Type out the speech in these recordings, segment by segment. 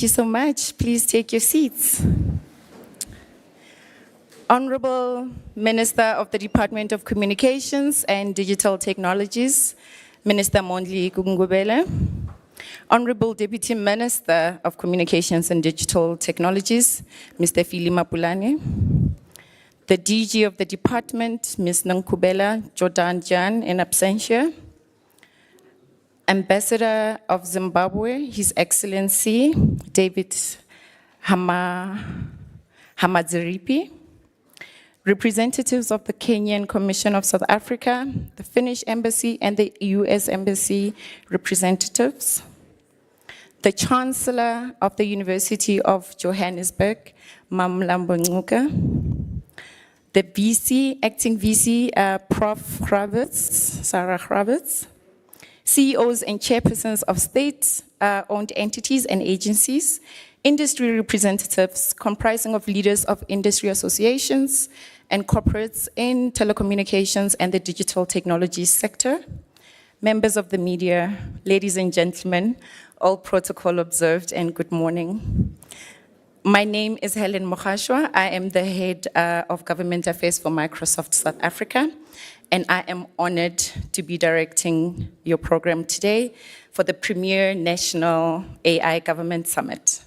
Thank you so much. Please take your seats. Honourable Minister of the Department of Communications and Digital Technologies, Minister Gungubele. Honourable Deputy Minister of Communications and Digital Technologies, Mr. Fili Mapulane. The DG of the department, Ms. Nankubela Jordan Jan in absentia. Ambassador of Zimbabwe, His Excellency David Hamadziripi. Representatives of the Kenyan Commission of South Africa, the Finnish Embassy and the US Embassy representatives. The Chancellor of the University of Johannesburg, Mamlambo Ncuka. The VC, acting VC, Prof. Sarah Kravitz. CEOs and chairpersons of state-owned entities and agencies, industry representatives comprising of leaders of industry associations and corporates in telecommunications and the digital technology sector, members of the media, ladies and gentlemen, all protocol observed, and good morning. My name is Helen Mokhashwa. I am the head of government affairs for Microsoft South Africa, and I am honored to be directing your program today for the premier National AI Government Summit.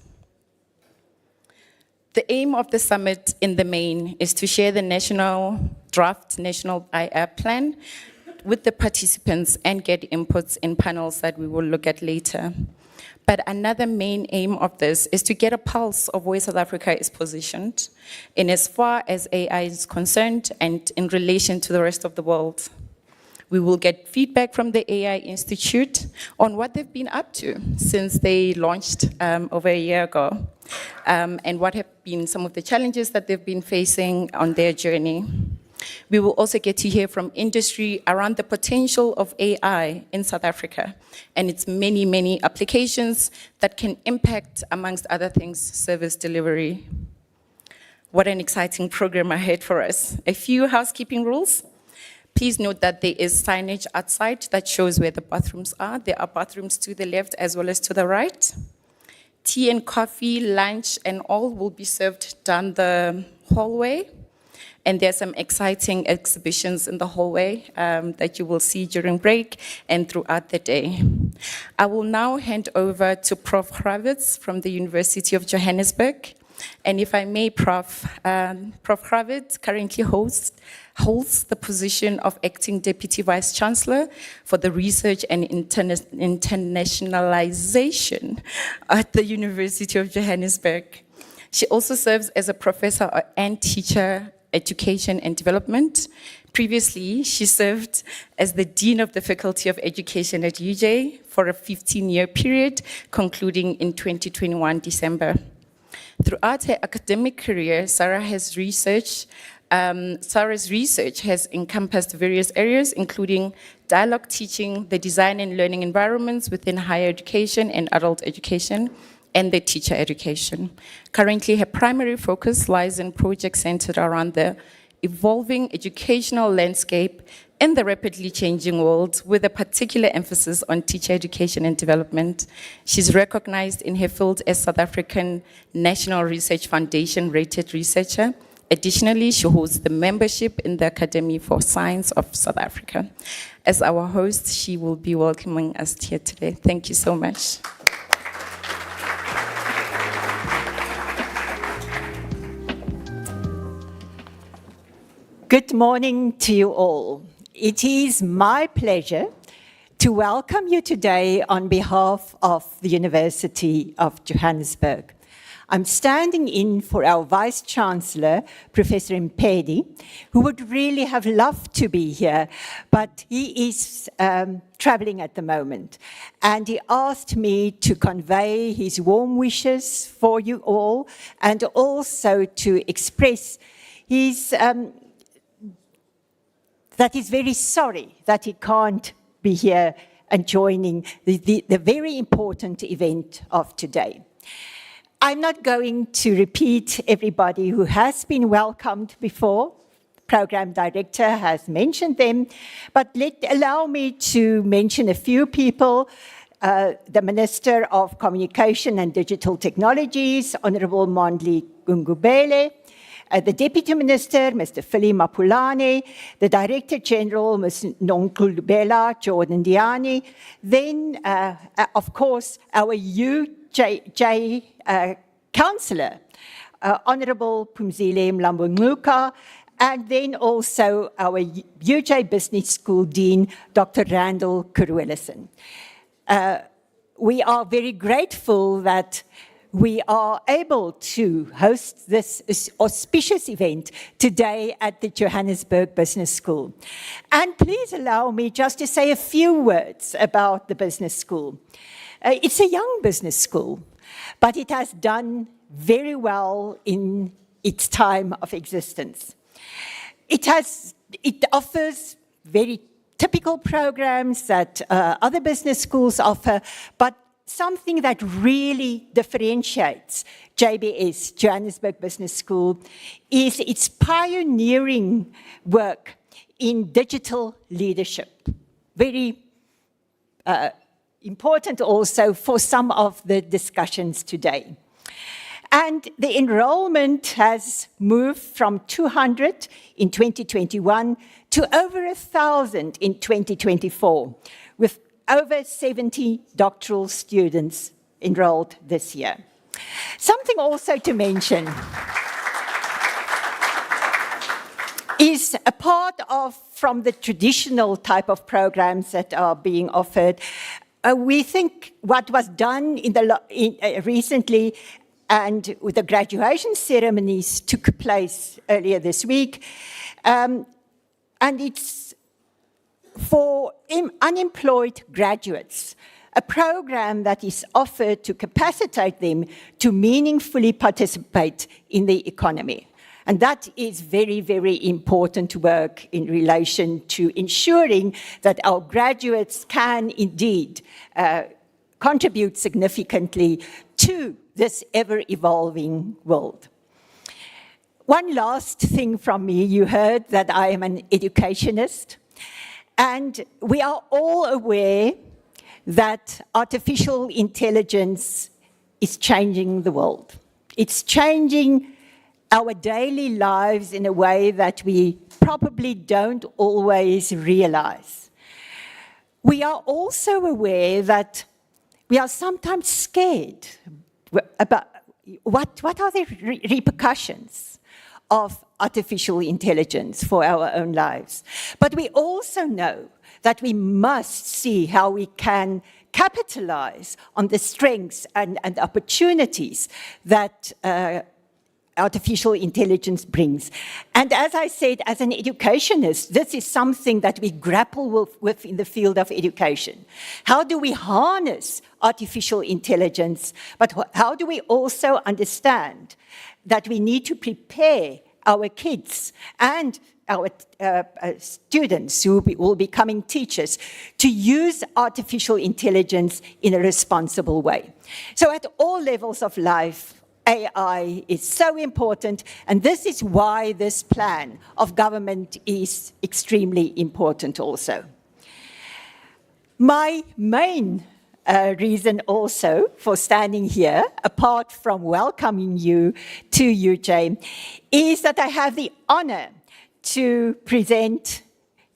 The aim of the summit in the main is to share the draft national AI plan with the participants and get inputs in panels that we will look at later. But another main aim of this is to get a pulse of where South Africa is positioned in as far as AI is concerned and in relation to the rest of the world. We will get feedback from the AI Institute on what they've been up to since they launched over a year ago, and what have been some of the challenges that they've been facing on their journey. We will also get to hear from industry around the potential of AI in South Africa and its many, many applications that can impact, amongst other things, service delivery. What an exciting program ahead for us. A few housekeeping rules. Please note that there is signage outside that shows where the bathrooms are. There are bathrooms to the left as well as to the right. Tea and coffee, lunch, and all will be served down the hallway. And there are some exciting exhibitions in the hallway that you will see during break and throughout the day. I will now hand over to Prof. Kravitz from the University of Johannesburg. And if I may, Prof. Kravitz currently holds the position of Acting Deputy Vice Chancellor for the Research and Internationalization at the University of Johannesburg. She also serves as a professor and teacher Education and Development. Previously, she served as the Dean of the Faculty of Education at UJ for a 15-year period, concluding in 2021 December. Throughout her academic career, Sarah's research has encompassed various areas, including dialogue teaching, the design and learning environments within higher education and adult education, and the teacher education. Currently, her primary focus lies in projects centered around the evolving educational landscape in the rapidly changing world, with a particular emphasis on teacher education and development. She's recognized in her field as South African National Research Foundation rated researcher. Additionally, she holds the membership in the Academy for Science of South Africa. As our host, she will be welcoming us here today. Thank you so much. Good morning to you all. It is my pleasure to welcome you today on behalf of the University of Johannesburg. I'm standing in for our Vice Chancellor, Professor Mpedi, who would really have loved to be here, but he is traveling at the moment. And he asked me to convey his warm wishes for you all and also to express his that he's very sorry that he can't be here and joining the very important event of today. I'm not going to repeat everybody who has been welcomed before. Program Director has mentioned them, but allow me to mention a few people. the Minister of Communication and Digital Technologies, Honourable Gungubele, the Deputy Minister, Mr. Philly Mapulane, the Director General, Ms. Nonkulubela Jordan Diani, then, of course, our UJ Chancellor, Honourable Phumzile Mlambo-Ngcuka, and then also our UJ Business School Dean, Dr. Randall Kuruelison. We are very grateful that we are able to host this auspicious event today at the Johannesburg Business School. And please allow me just to say a few words about the business school. It's a young business school, but it has done very well in its time of existence. It offers very typical programs that other business schools offer, but something that really differentiates JBS, Johannesburg Business School, is its pioneering work in digital leadership. Very important also for some of the discussions today. And the enrollment has moved from 200 in 2021 to over 1,000 in 2024, with over 70 doctoral students enrolled this year. Something also to mention is apart from the traditional type of programs that are being offered, we think what was done recently and with the graduation ceremonies took place earlier this week, and it's for unemployed graduates, a program that is offered to capacitate them to meaningfully participate in the economy. And that is very, very important work in relation to ensuring that our graduates can indeed contribute significantly to this ever-evolving world. One last thing from me. You heard that I am an educationist, and we are all aware that artificial intelligence is changing the world. It's changing our daily lives in a way that we probably don't always realize. We are also aware that we are sometimes scared about what are the repercussions of artificial intelligence for our own lives. But we also know that we must see how we can capitalize on the strengths and opportunities that artificial intelligence brings. And as I said, as an educationist, this is something that we grapple with in the field of education. How do we harness artificial intelligence, but how do we also understand that we need to prepare our kids and our students who will be becoming teachers to use artificial intelligence in a responsible way? So at all levels of life, AI is so important, and this is why this plan of government is extremely important also. My main reason also for standing here, apart from welcoming you to UJ, is that I have the honor to present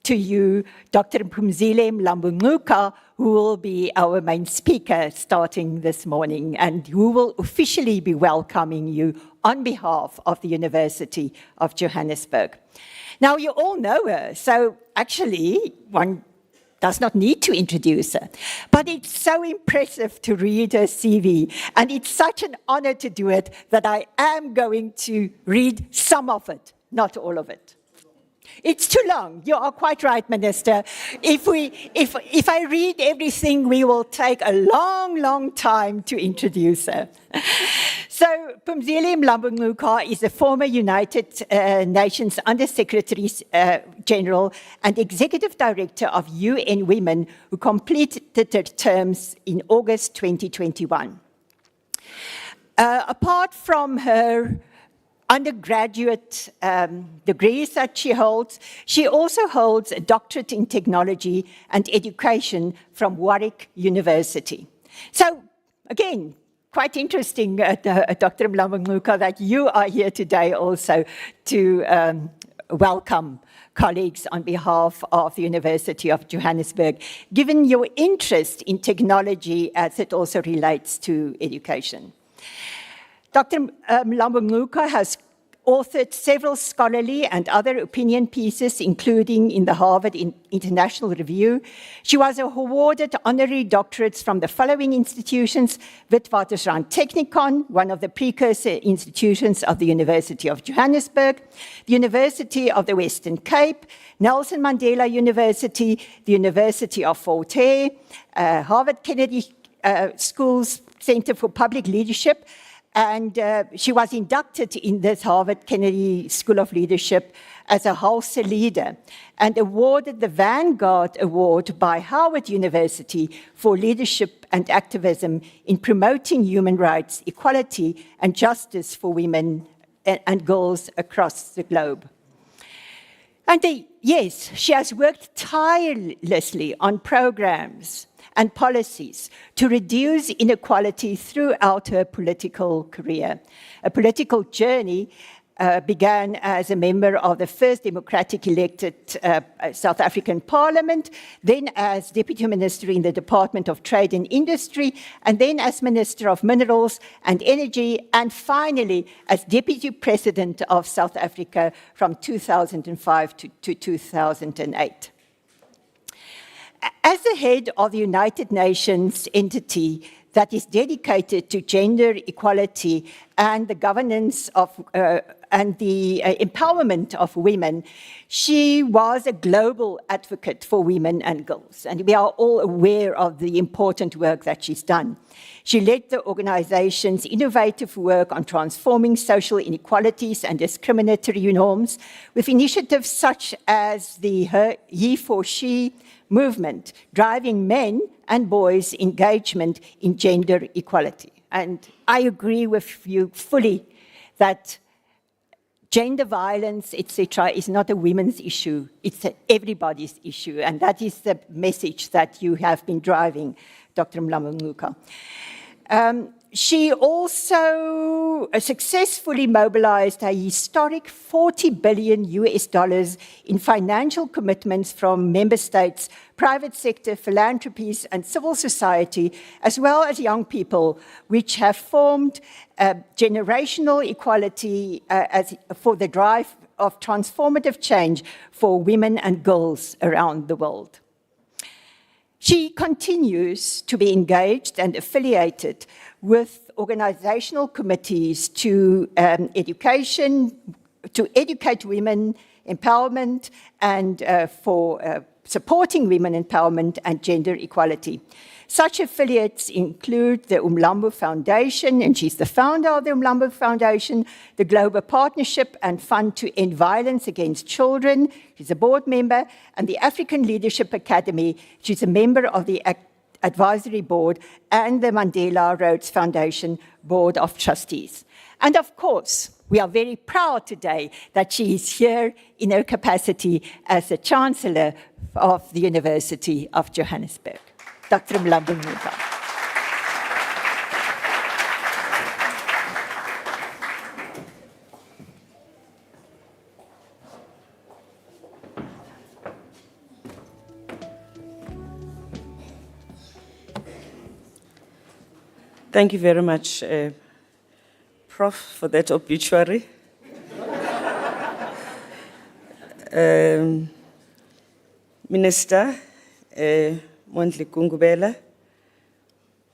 to you Dr. Phumzile Mlambo-Ngcuka, who will be our main speaker starting this morning and who will officially be welcoming you on behalf of the University of Johannesburg. Now, you all know her, so actually one does not need to introduce her. But it's so impressive to read her CV, and it's such an honor to do it that I am going to read some of it, not all of it. It's too long. You are quite right, Minister. If I read everything, we will take a long, long time to introduce her. So, Phumzile Mlambo-Ngcuka is a former United Nations Under-Secretary General and Executive Director of UN Women, who completed her terms in August 2021. Apart from her undergraduate degrees that she holds. She also holds a doctorate in technology and education from Warwick University. So, again, quite interesting, Dr. Mlambo-Ngcuka, that you are here today also to welcome colleagues on behalf of the University of Johannesburg, given your interest in technology as it also relates to education. Dr. Mlambo-Ngcuka has authored several scholarly and other opinion pieces, including in the Harvard International Review. She was awarded honorary doctorates from the following institutions: Witwatersrand Technikon, one of the precursor institutions of the University of Johannesburg, the University of the Western Cape, Nelson Mandela University, the University of Fort Hare, Harvard Kennedy School's Center for Public Leadership, and she was inducted in this Harvard Kennedy School of Leadership as a Hulse leader and awarded the Vanguard Award by Howard University for leadership and activism in promoting human rights, equality, and justice for women and girls across the globe. And yes, she has worked tirelessly on programs and policies to reduce inequality throughout her political career. A political journey began as a member of the first democratic elected South African Parliament, then as Deputy Minister in the Department of Trade and Industry, and then as Minister of Minerals and Energy, and finally as Deputy President of South Africa from 2005 to 2008. As the head of the United Nations entity that is dedicated to gender equality and the governance of and the empowerment of women, she was a global advocate for women and girls, and we are all aware of the important work that she's done. She led the organization's innovative work on transforming social inequalities and discriminatory norms with initiatives such as the He for She movement, driving men and boys' engagement in gender equality. And I agree with you fully that gender violence, etc., is not a women's issue, it's everybody's issue, and that is the message that you have been driving, Dr. Mlambo-Ngcuka. She also successfully mobilized a historic $40 billion in financial commitments from member states, private sector, philanthropies, and civil society, as well as young people, which have formed generational equality for the drive of transformative change for women and girls around the world. She continues to be engaged and affiliated with organizational committees to education, to educate women empowerment and for supporting women empowerment and gender equality. Such affiliates include the Umlambo Foundation, and she's the founder of the Umlambo Foundation, the Global Partnership and Fund to End Violence Against Children, she's a board member, and the African Leadership Academy, she's a member of the Advisory Board, and the Mandela Rhodes Foundation Board of Trustees. And of course, we are very proud today that she is here in her capacity as the Chancellor of the University of Johannesburg. Dr. Mlambo-Ngcuka. Thank you very much, Prof, for that obituary. Minister Gungubele,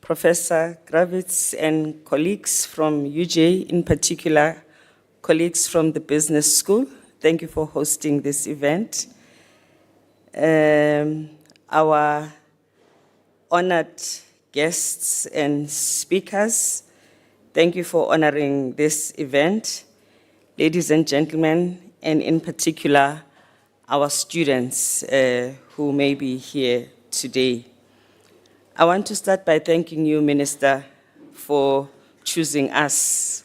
Professor Gravitz, and colleagues from UJ, in particular, colleagues from the business school, thank you for hosting this event. Our honored guests and speakers, thank you for honoring this event. Ladies and gentlemen, and in particular, our students who may be here today. I want to start by thanking you, Minister, for choosing us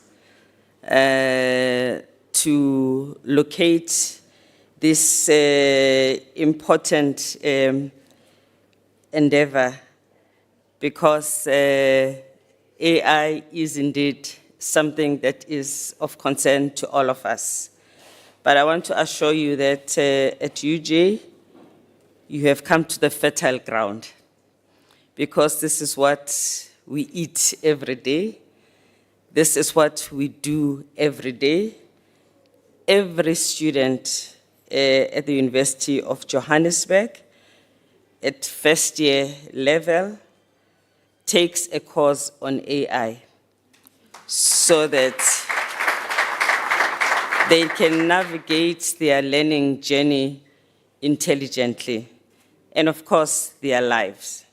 to locate this important endeavor, because AI is indeed something that is of concern to all of us. But I want to assure you that at UJ, you have come to the fertile ground, because this is what we eat every day. This is what we do every day. Every student at the University of Johannesburg at first year level takes a course on AI so that they can navigate their learning journey intelligently, and of course, their lives.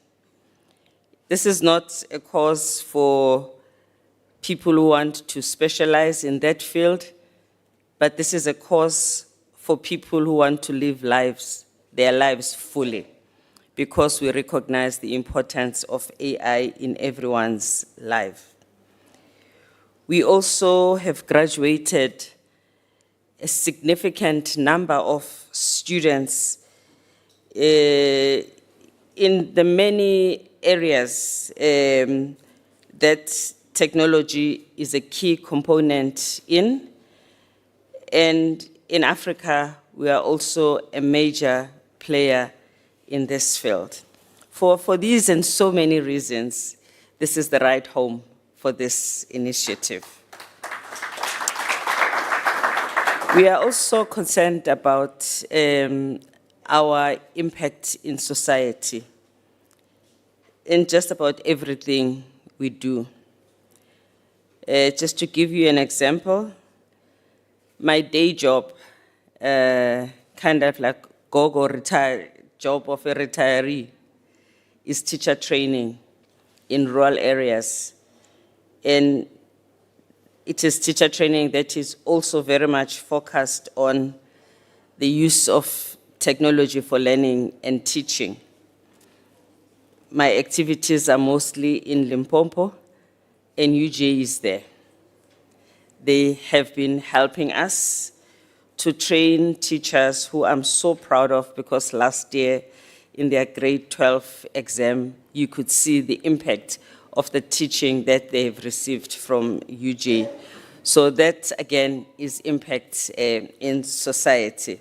This is not a course for people who want to specialize in that field, but this is a course for people who want to live their lives fully, because we recognize the importance of AI in everyone's life. We also have graduated a significant number of students in the many areas that technology is a key component in. And in Africa, we are also a major player in this field. For these and so many reasons, this is the right home for this initiative. We are also concerned about our impact in society in just about everything we do. Just to give you an example, my day job, kind of like go-go retire job of a retiree, is teacher training in rural areas. And it is teacher training that is also very much focused on the use of technology for learning and teaching. My activities are mostly in Limpopo, and UJ is there. They have been helping us to train teachers who I'm so proud of, because last year in their grade 12 exam, you could see the impact of the teaching that they've received from UJ. So that, again, is impact in society.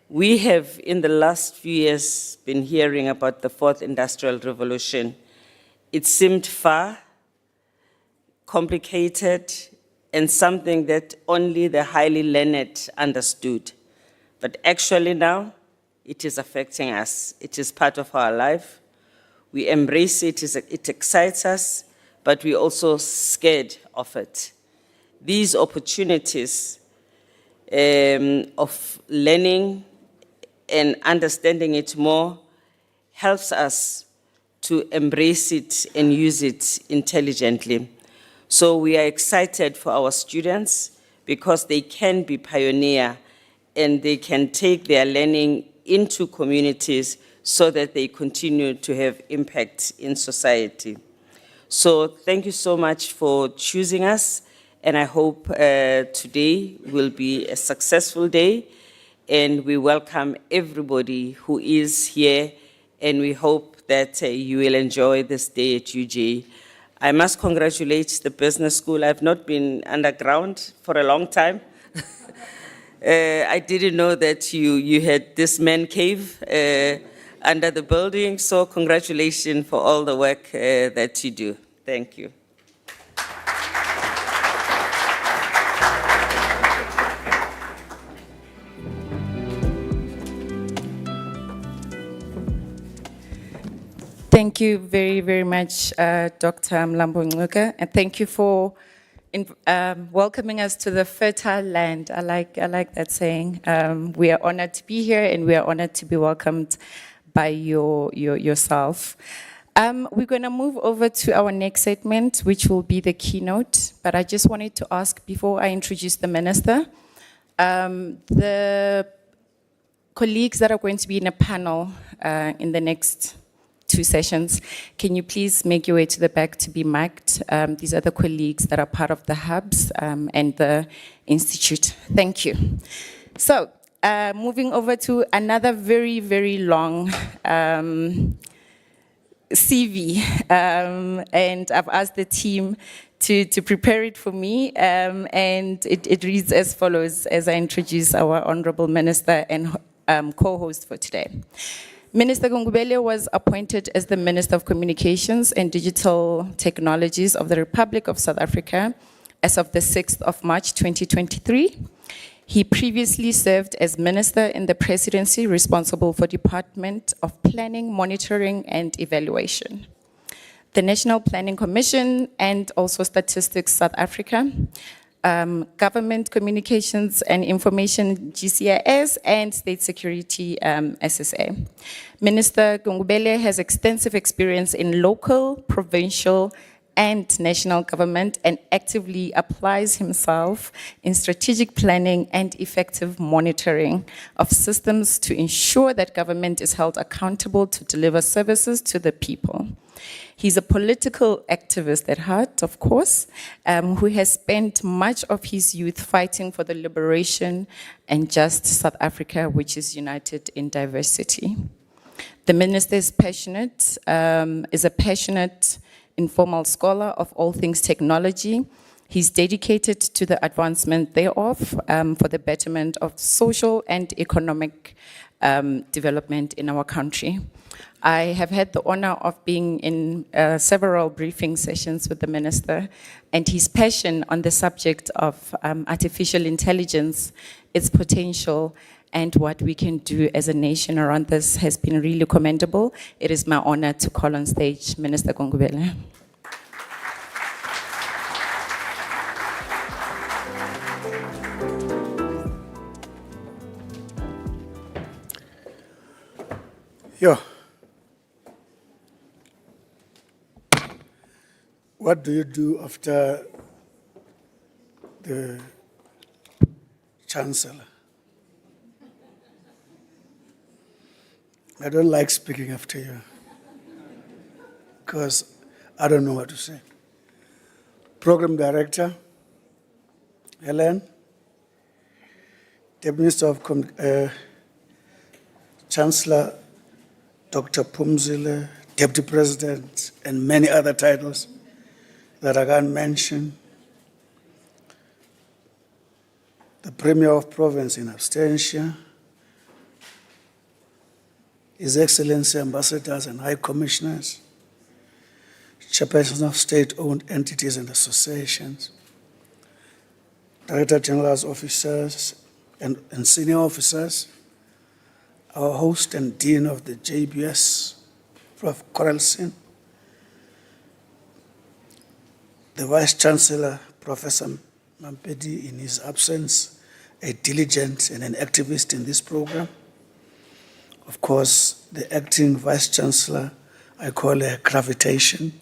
We have, in the last few years, been hearing about the fourth industrial revolution. It seemed far, complicated, and something that only the highly learned understood. But actually now, it is affecting us. It is part of our life. We embrace it, it excites us, but we're also scared of it. These opportunities of learning and understanding it more helps us to embrace it and use it intelligently. So we are excited for our students, because they can be pioneer and they can take their learning into communities so that they continue to have impact in society. So thank you so much for choosing us, and I hope today will be a successful day, and we welcome everybody who is here, and we hope that you will enjoy this day at UJ. I must congratulate the business school. I've not been underground for a long time. I didn't know that you had this man cave under the building, so congratulations for all the work that you do. Thank you. Thank you very, very much, Dr. Mlambo Ngcuka, and thank you for welcoming us to the fertile land. I like that saying. We are honored to be here, and we are honored to be welcomed by yourself. We're going to move over to our next segment, which will be the keynote. But I just wanted to ask, before I introduce the minister, the colleagues that are going to be in a panel in the next 2 sessions. Can you please make your way to the back to be marked? These are the colleagues that are part of the hubs and the institute. Thank you. So, moving over to another very, very long CV, and I've asked the team to prepare it for me, and it reads as follows as I introduce our Honourable Minister and co-host for today. Minister Gungubele was appointed as the Minister of Communications and Digital Technologies of the Republic of South Africa as of the 6th of March 2023. He previously served as Minister in the Presidency responsible for Department of Planning, Monitoring and Evaluation, the National Planning Commission and also Statistics South Africa, Government Communications and Information GCIS, and State Security SSA. Minister Gungubele has extensive experience in local, provincial, and national government and actively applies himself in strategic planning and effective monitoring of systems to ensure that government is held accountable to deliver services to the people. He's a political activist at heart, of course, who has spent much of his youth fighting for the liberation and just South Africa, which is united in diversity. The minister is a passionate, informal scholar of all things technology. He's dedicated to the advancement thereof for the betterment of social and economic development in our country. I have had the honor of being in several briefing sessions with the minister, and his passion on the subject of artificial intelligence, its potential, and what we can do as a nation around this has been really commendable. It is my honor to call on stage Minister Gungubele. Yeah. What do you do after the Chancellor? I don't like speaking after you because I don't know what to say. Program Director, Helen, Deputy Minister of Chancellor, Dr. Pumzile, Deputy President, and many other titles that I can't mention. The Premier of Province in absentia, His Excellency Ambassadors and High Commissioners, Chairpersons of state-owned entities and associations, Director General's officers and senior officers, our host and Dean of the JBS, Prof. Corelson, the Vice Chancellor, Professor Mampedi, in his absence, a diligent and an activist in this program. Of course, the acting Vice Chancellor, I call her gravitation.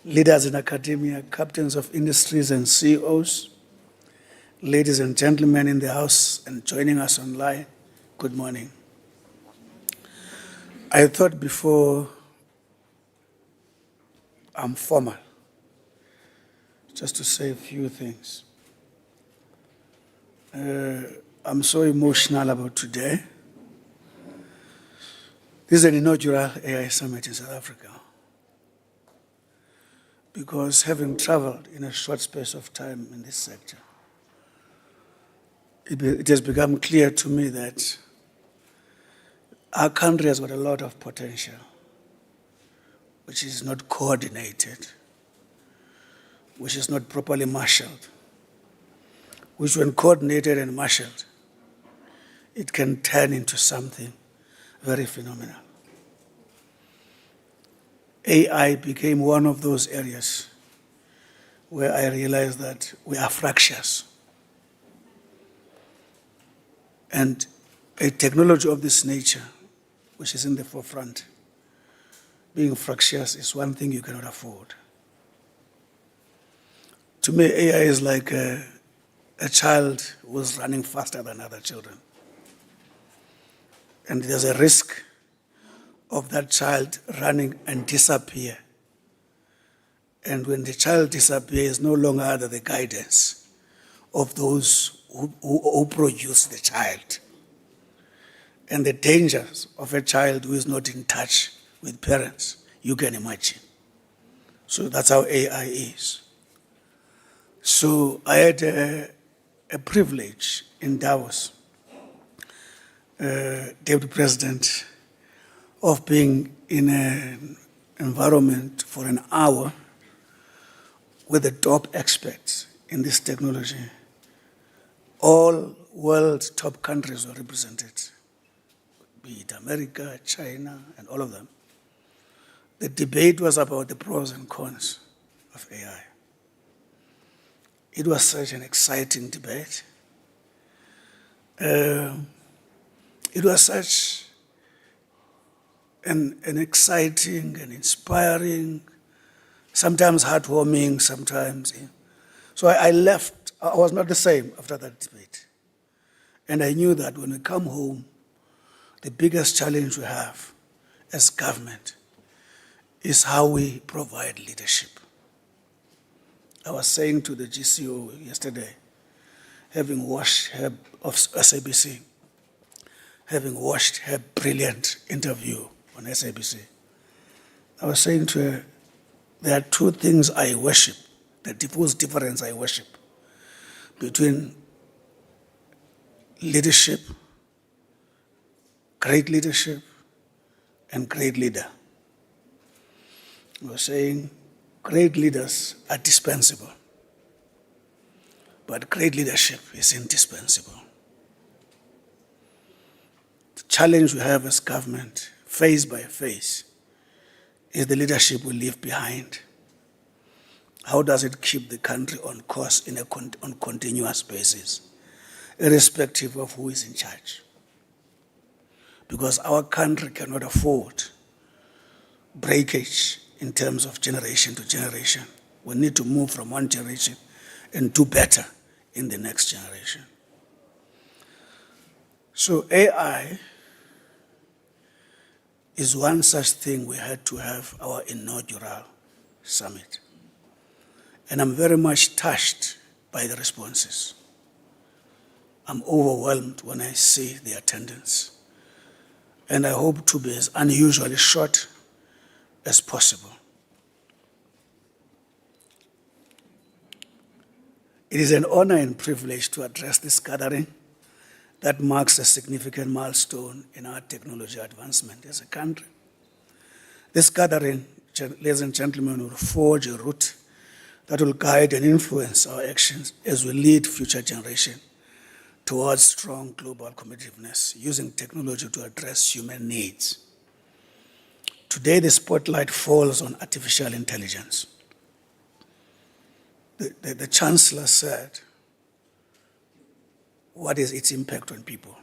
Leaders in academia, captains of industries and CEOs, ladies and gentlemen in the House and joining us online, good morning. I thought before I'm formal, just to say a few things. I'm so emotional about today. This is an inaugural AI summit in South Africa. Because having traveled in a short space of time in this sector, it has become clear to me that our country has got a lot of potential, which is not coordinated, which is not properly marshaled, which when coordinated and marshaled, it can turn into something very phenomenal. AI became one of those areas where I realized that we are fractious. And a technology of this nature, which is in the forefront, being fractious is one thing you cannot afford. To me, AI is like a child who's running faster than other children. And there's a risk of that child running and disappear. And when the child disappears, no longer under the guidance of those who produce the child. And the dangers of a child who is not in touch with parents, you can imagine. So that's how AI is. So I had a privilege in Davos, Deputy President, of being in an environment for an hour with the top experts in this technology. All world top countries were represented, be it America, China, and all of them. The debate was about the pros and cons of AI. It was such an exciting debate. It was such an exciting and inspiring, sometimes heartwarming, sometimes. So I left, I was not the same after that debate. And I knew that when we come home, the biggest challenge we have as government is how we provide leadership. I was saying to the GCO yesterday, having watched her of SABC, having watched her brilliant interview on SABC, I was saying to her, there are two things I worship, the difference I worship between leadership, great leadership, and great leader. I was saying great leaders are dispensable, but great leadership is indispensable. The challenge we have as government, phase by phase, is the leadership we leave behind. How does it keep the country on course on continuous basis, irrespective of who is in charge? Because our country cannot afford breakage in terms of generation to generation. We need to move from one generation and do better in the next generation. So AI is one such thing we had to have our inaugural summit. And I'm very much touched by the responses. I'm overwhelmed when I see the attendance. And I hope to be as unusually short as possible. It is an honor and privilege to address this gathering that marks a significant milestone in our technology advancement as a country. This gathering, ladies and gentlemen, will forge a route that will guide and influence our actions as we lead future generations towards strong global competitiveness using technology to address human needs. Today, the spotlight falls on artificial intelligence. The Chancellor said, what is its impact on people?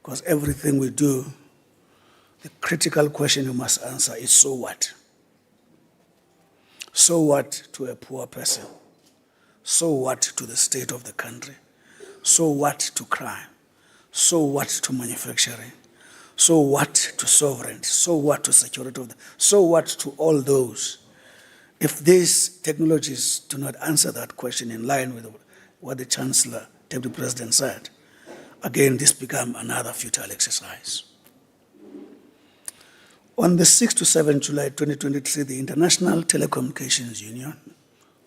Because everything we do, the critical question you must answer is, so what? So what to a poor person? So what to the state of the country? So what to crime? So what to manufacturing? So what to sovereignty? So what to security of the, so what to all those? If these technologies do not answer that question in line with what the Chancellor, Deputy President said, again, this becomes another futile exercise. On the 6th to 7th July 2023, the International Telecommunications Union,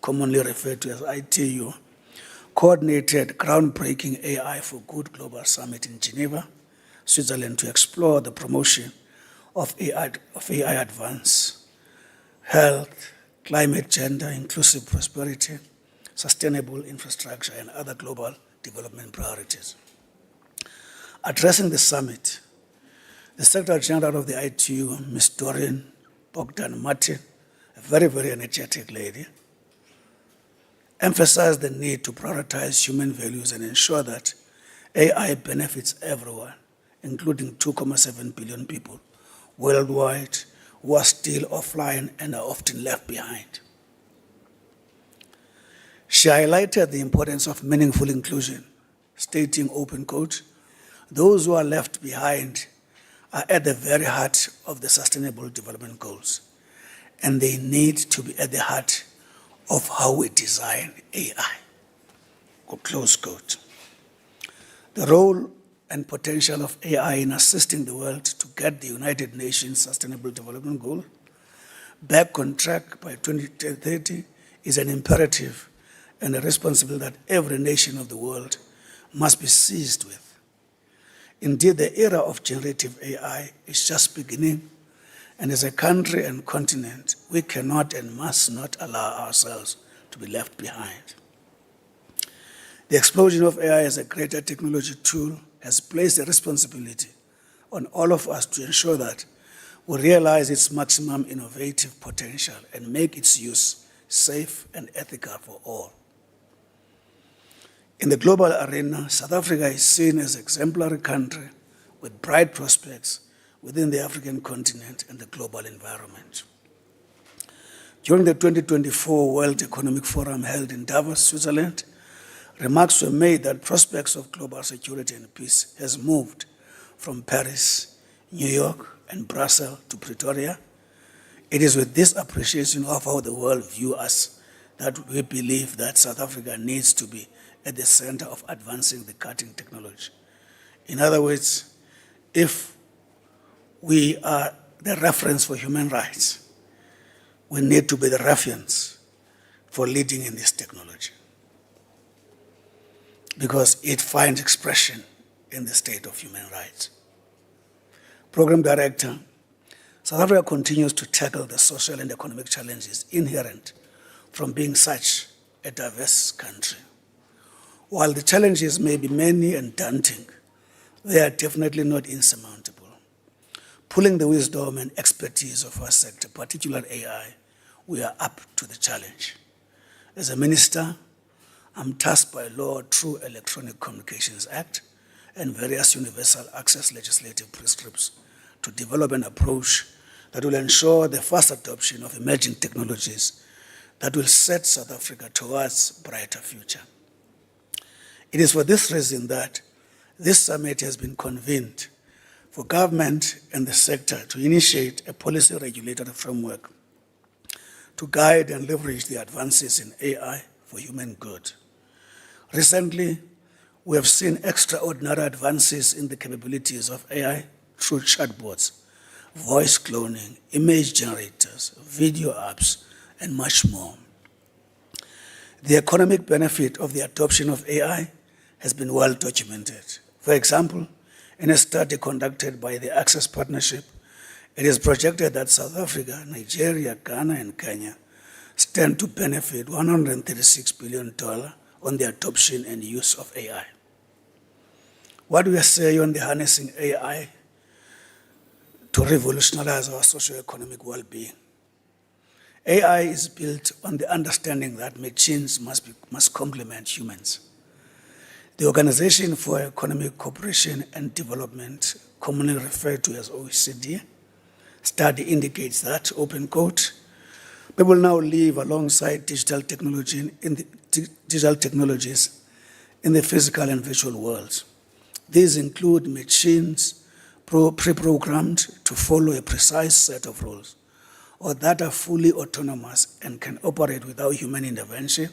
commonly referred to as ITU, coordinated groundbreaking AI for Good Global Summit in Geneva, Switzerland, to explore the promotion of AI advance, health, climate, gender, inclusive prosperity, sustainable infrastructure, and other global development priorities. Addressing the summit, the Secretary General of the ITU, Ms. Doreen Bogdan Martin, a very, very energetic lady, emphasized the need to prioritize human values and ensure that AI benefits everyone, including 2.7 billion people worldwide who are still offline and are often left behind. She highlighted the importance of meaningful inclusion, stating, open quote, those who are left behind are at the very heart of the Sustainable Development Goals, and they need to be at the heart of how we design AI. Close quote. The role and potential of AI in assisting the world to get the United Nations Sustainable Development Goal back on track by 2030 is an imperative and a responsibility that every nation of the world must be seized with. Indeed, the era of generative AI is just beginning, and as a country and continent, we cannot and must not allow ourselves to be left behind. The explosion of AI as a greater technology tool has placed a responsibility on all of us to ensure that we realize its maximum innovative potential and make its use safe and ethical for all. In the global arena, South Africa is seen as an exemplary country with bright prospects within the African continent and the global environment. During the 2024 World Economic Forum held in Davos, Switzerland, remarks were made that prospects of global security and peace has moved from Paris, New York, and Brussels to Pretoria. It is with this appreciation of how the world views us that we believe that South Africa needs to be at the center of advancing the cutting technology. In other words, if we are the reference for human rights, we need to be the reference for leading in this technology, because it finds expression in the state of human rights. Program Director, South Africa continues to tackle the social and economic challenges inherent from being such a diverse country. While the challenges may be many and daunting, they are definitely not insurmountable. Pulling the wisdom and expertise of our sector, particularly AI, we are up to the challenge. As a minister, I'm tasked by law through Electronic Communications Act and various universal access legislative prescripts to develop an approach that will ensure the fast adoption of emerging technologies that will set South Africa towards a brighter future. It is for this reason that this summit has been convened for government and the sector to initiate a policy regulatory framework to guide and leverage the advances in AI for human good. Recently, we have seen extraordinary advances in the capabilities of AI through chatbots, voice cloning, image generators, video apps, and much more. The economic benefit of the adoption of AI has been well documented. For example, in a study conducted by the Access Partnership, it is projected that South Africa, Nigeria, Ghana, and Kenya stand to benefit $136 billion on the adoption and use of AI. What do we say on the harnessing AI to revolutionize our socio-economic well-being? AI is built on the understanding that machines must complement humans. The Organization for Economic Cooperation and Development, commonly referred to as OECD, study indicates that, open quote, people now live alongside digital technologies in the physical and virtual worlds. These include machines pre-programmed to follow a precise set of rules, or that are fully autonomous and can operate without human intervention.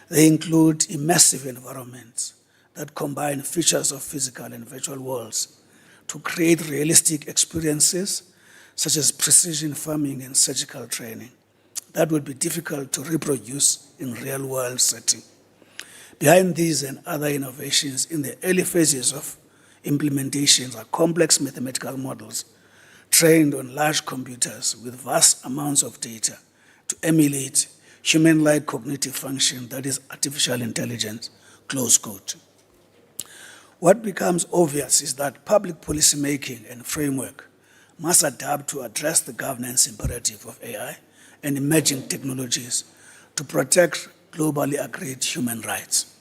They include immersive environments that combine features of physical and virtual worlds to create realistic experiences, such as precision farming and surgical training, that would be difficult to reproduce in real-world setting. Behind these and other innovations in the early phases of implementations are complex mathematical models trained on large computers with vast amounts of data to emulate human-like cognitive function, that is artificial intelligence, close quote. What becomes obvious is that public policy making and framework must adapt to address the governance imperative of AI and emerging technologies to protect globally agreed human rights.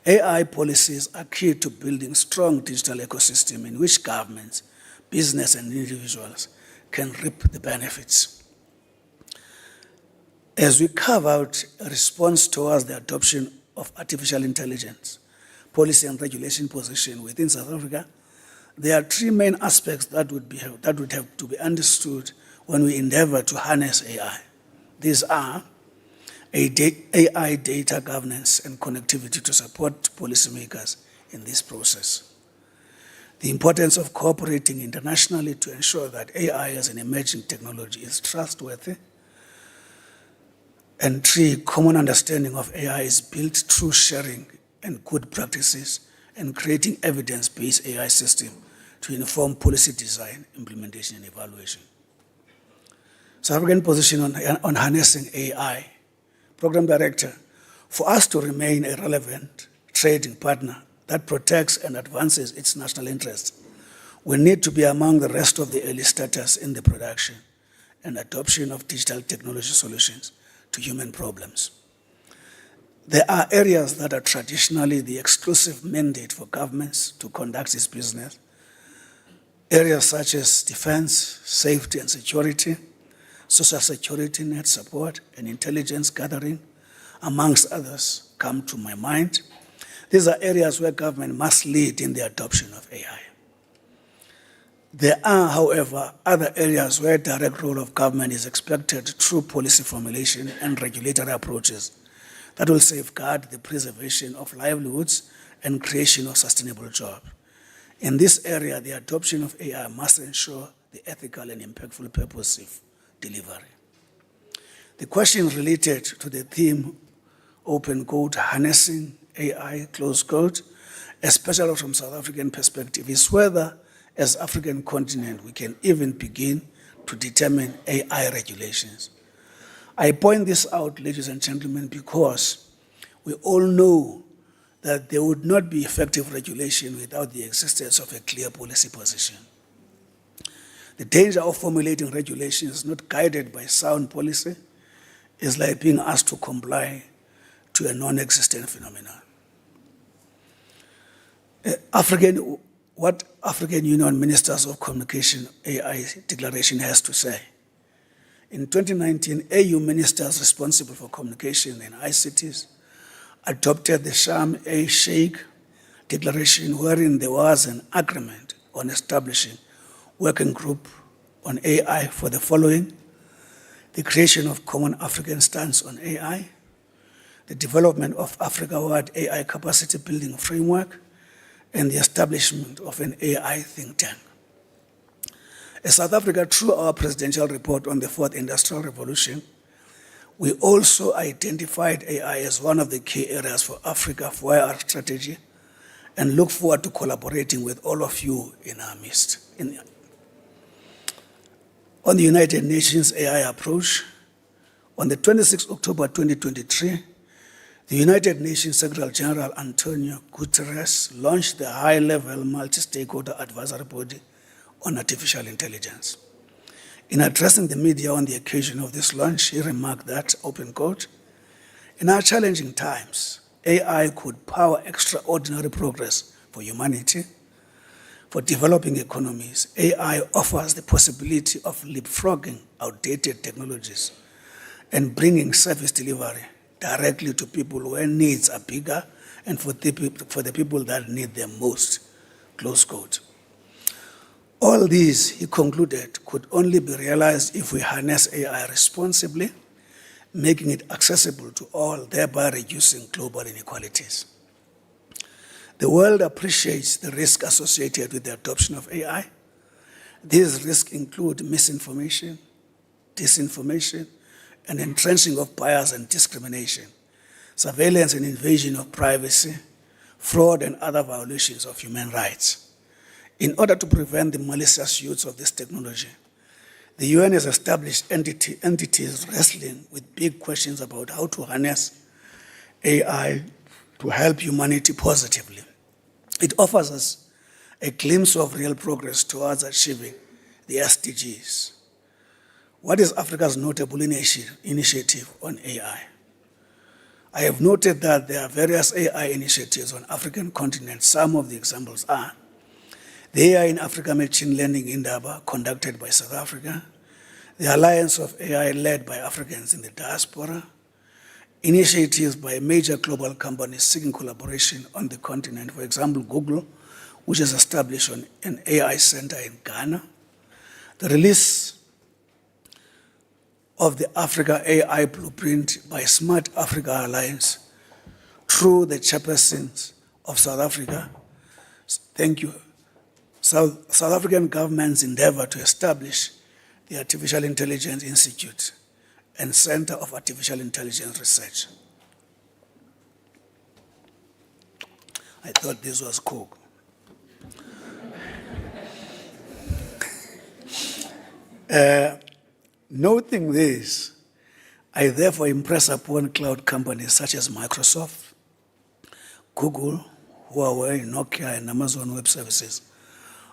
AI policies are key to building strong digital ecosystem in which governments, business, and individuals can reap the benefits. As we carve out a response towards the adoption of artificial intelligence, policy and regulation position within South Africa, there are three main aspects that would have to be understood when we endeavor to harness AI. These are AI data governance and connectivity to support policymakers in this process. The importance of cooperating internationally to ensure that AI as an emerging technology is trustworthy. And three, common understanding of AI is built through sharing and good practices and creating evidence-based AI system to inform policy design, implementation, and evaluation. South African position on harnessing AI. Program Director, for us to remain a relevant trading partner that protects and advances its national interests, we need to be among the rest of the early starters in the production and adoption of digital technology solutions to human problems. There are areas that are traditionally the exclusive mandate for governments to conduct its business. Areas such as defense, safety and security, social security net support, and intelligence gathering, amongst others, come to my mind. These are areas where government must lead in the adoption of AI. There are, however, other areas where direct role of government is expected through policy formulation and regulatory approaches that will safeguard the preservation of livelihoods and creation of sustainable jobs. In this area, the adoption of AI must ensure the ethical and impactful purposive delivery. The question related to the theme, open quote, harnessing AI, close quote, especially from South African perspective, is whether, as African continent, we can even begin to determine AI regulations. I point this out, ladies and gentlemen, because we all know that there would not be effective regulation without the existence of a clear policy position. The danger of formulating regulations not guided by sound policy is like being asked to comply to a non-existent phenomenon. What African Union Ministers of Communication AI Declaration has to say. In 2019, AU ministers responsible for communication and ICTs adopted the Sharm el-Sheikh Declaration, wherein there was an agreement on establishing working group on AI for the following: the creation of common African stance on AI, the development of Africa-wide AI capacity building framework, and the establishment of an AI think tank. As South Africa, through our presidential report on the Fourth Industrial Revolution, we also identified AI as one of the key areas for Africa for our strategy and look forward to collaborating with all of you in our midst. On the United Nations AI approach, on the 26th October 2023, the United Nations Secretary General Antonio Guterres launched the high-level multi-stakeholder advisory body on artificial intelligence. In addressing the media on the occasion of this launch, he remarked that, open quote, in our challenging times, AI could power extraordinary progress for humanity. For developing economies, AI offers the possibility of leapfrogging outdated technologies and bringing service delivery directly to people where needs are bigger and for the people that need them most, close quote. All these, he concluded, could only be realized if we harness AI responsibly, making it accessible to all, thereby reducing global inequalities. The world appreciates the risk associated with the adoption of AI. These risks include misinformation, disinformation, and entrenching of bias and discrimination, surveillance and invasion of privacy, fraud, and other violations of human rights. In order to prevent the malicious use of this technology, the UN has established entities wrestling with big questions about how to harness AI to help humanity positively. It offers us a glimpse of real progress towards achieving the SDGs. What is Africa's notable initiative on AI? I have noted that there are various AI initiatives on African continent. Some of the examples are the AI in Africa Machine Learning Indaba, conducted by South Africa, the Alliance of AI led by Africans in the diaspora, initiatives by major global companies seeking collaboration on the continent, for example, Google, which is established on an AI center in Ghana, the release of the Africa AI Blueprint by Smart Africa Alliance through the chairpersons of South Africa. Thank you. South African government's endeavor to establish the Artificial Intelligence Institute and Center of Artificial Intelligence Research. I thought this was Coke. Noting this, I therefore impress upon cloud companies such as Microsoft, Google, Huawei, Nokia, and Amazon Web Services,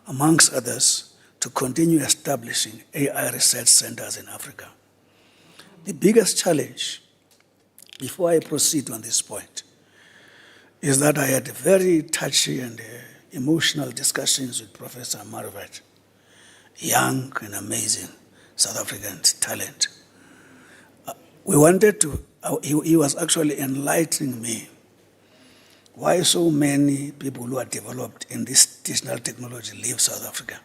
amongst others, to continue establishing AI research centers in Africa. The biggest challenge, before I proceed on this point, is that I had very touchy and emotional discussions with Professor Marvat, young and amazing South African talent. We wanted to, he was actually enlightening me why so many people who are developed in this digital technology leave South Africa.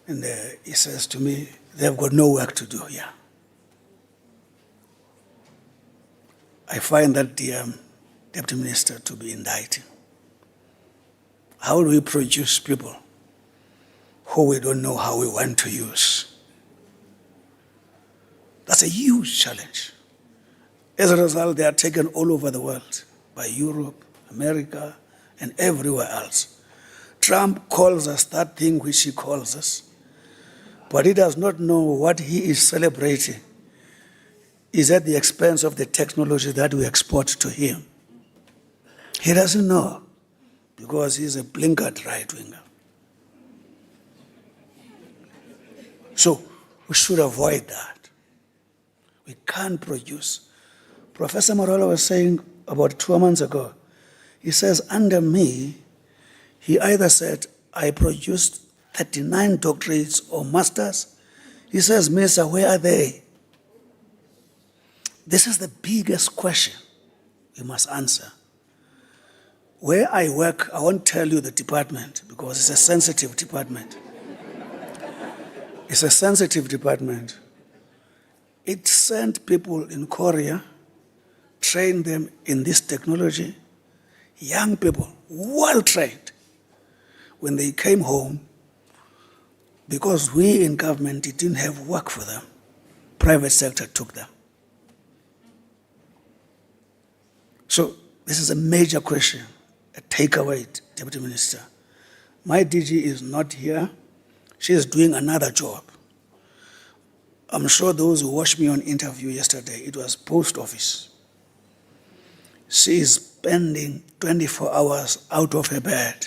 And he says to me, they've got no work to do here. I find that the Deputy Minister to be indicting. How do we produce people who we don't know how we want to use? That's a huge challenge. As a result, they are taken all over the world by Europe, America, and everywhere else. Trump calls us that thing which he calls us, but he does not know what he is celebrating is at the expense of the technology that we export to him. He doesn't know because he's a blinkered right-winger. So we should avoid that. We can't produce. Professor Morales was saying about 2 months ago, he says, under me, he either said, I produced 39 doctorates or masters. He says, Mesa, where are they? This is the biggest question we must answer. Where I work, I won't tell you the department because it's a sensitive department. It's a sensitive department. It sent people in Korea, trained them in this technology, young people, well trained. When they came home, because we in government didn't have work for them, private sector took them. So this is a major question, a takeaway, Deputy Minister. My DG is not here. She is doing another job. I'm sure those who watched me on interview yesterday, it was post office. She is spending 24 hours out of her bed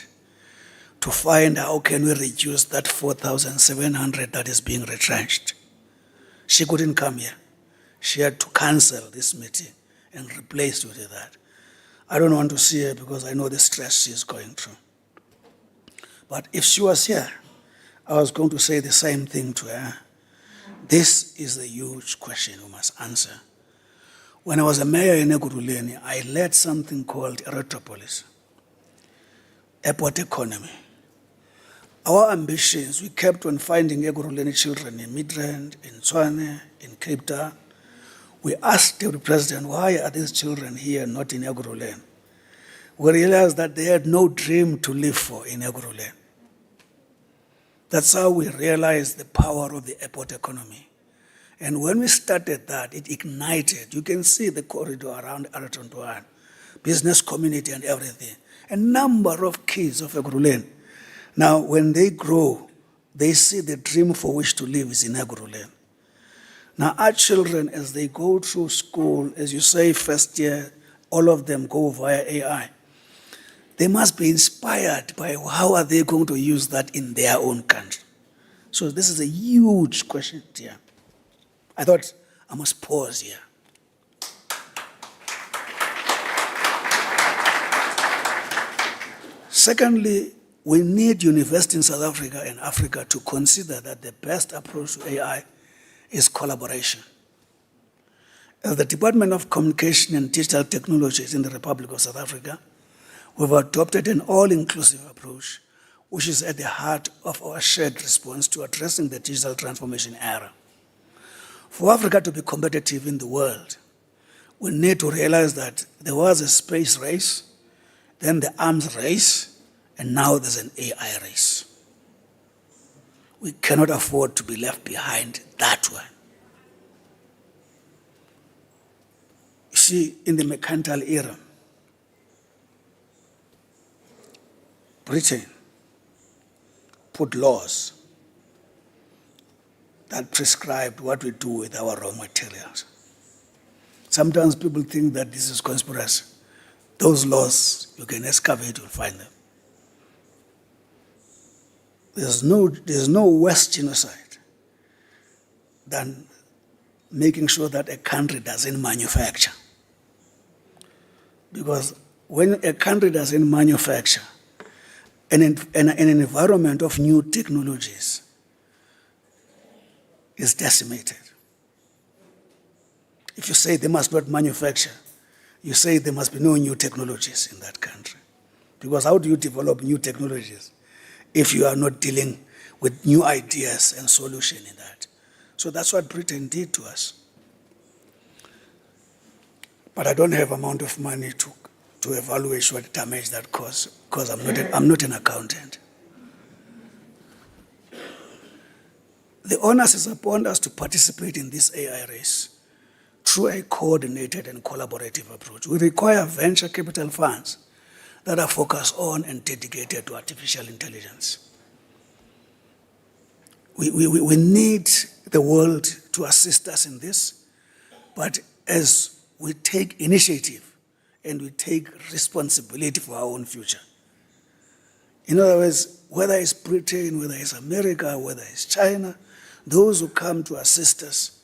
to find how can we reduce that 4,700 that is being retrenched. She couldn't come here. She had to cancel this meeting and replace it with that. I don't want to see her because I know the stress she's going through. But if she was here, I was going to say the same thing to her. This is the huge question we must answer. When I was a mayor in Ekurhuleni, I led something called Retropolis, airport economy. Our ambitions, we kept on finding Ekurhuleni children in Midrand, in Tshwane, in Cape Town. We asked the President, why are these children here, not in Ekurhuleni? We realized that they had no dream to live for in Ekurhuleni. That's how we realized the power of the airport economy. And when we started that, it ignited. You can see the corridor around Aratontuan, business community and everything. A number of kids of Ekurhuleni. Now, when they grow, they see the dream for which to live is in Ekurhuleni. Now, our children, as they go through school, as you say, first year, all of them go via AI. They must be inspired by how are they going to use that in their own country. So this is a huge question here. I thought I must pause here. Secondly, we need universities in South Africa and Africa to consider that the best approach to AI is collaboration. As the Department of Communication and Digital Technologies in the Republic of South Africa, We've adopted an all-inclusive approach, which is at the heart of our shared response to addressing the digital transformation era. For Africa to be competitive in the world, we need to realize that there was a space race, then the arms race, and now there's an AI race. We cannot afford to be left behind that one. You see, in the mercantile era, Britain put laws that prescribed what we do with our raw materials. Sometimes people think that this is conspiracy. Those laws, you can excavate, you'll find them. There's no worse genocide than making sure that a country doesn't manufacture. Because when a country doesn't manufacture, in an environment of new technologies is decimated. If you say they must not manufacture, you say there must be no new technologies in that country. Because how do you develop new technologies if you are not dealing with new ideas and solutions in that? So that's what Britain did to us. But I don't have amount of money to evaluate what damage that caused, because I'm not an accountant. The onus is upon us to participate in this AI race through a coordinated and collaborative approach. We require venture capital funds that are focused on and dedicated to artificial intelligence. We need the world to assist us in this, but as we take initiative and we take responsibility for our own future. In other words, whether it's Britain, whether it's America, whether it's China, those who come to assist us,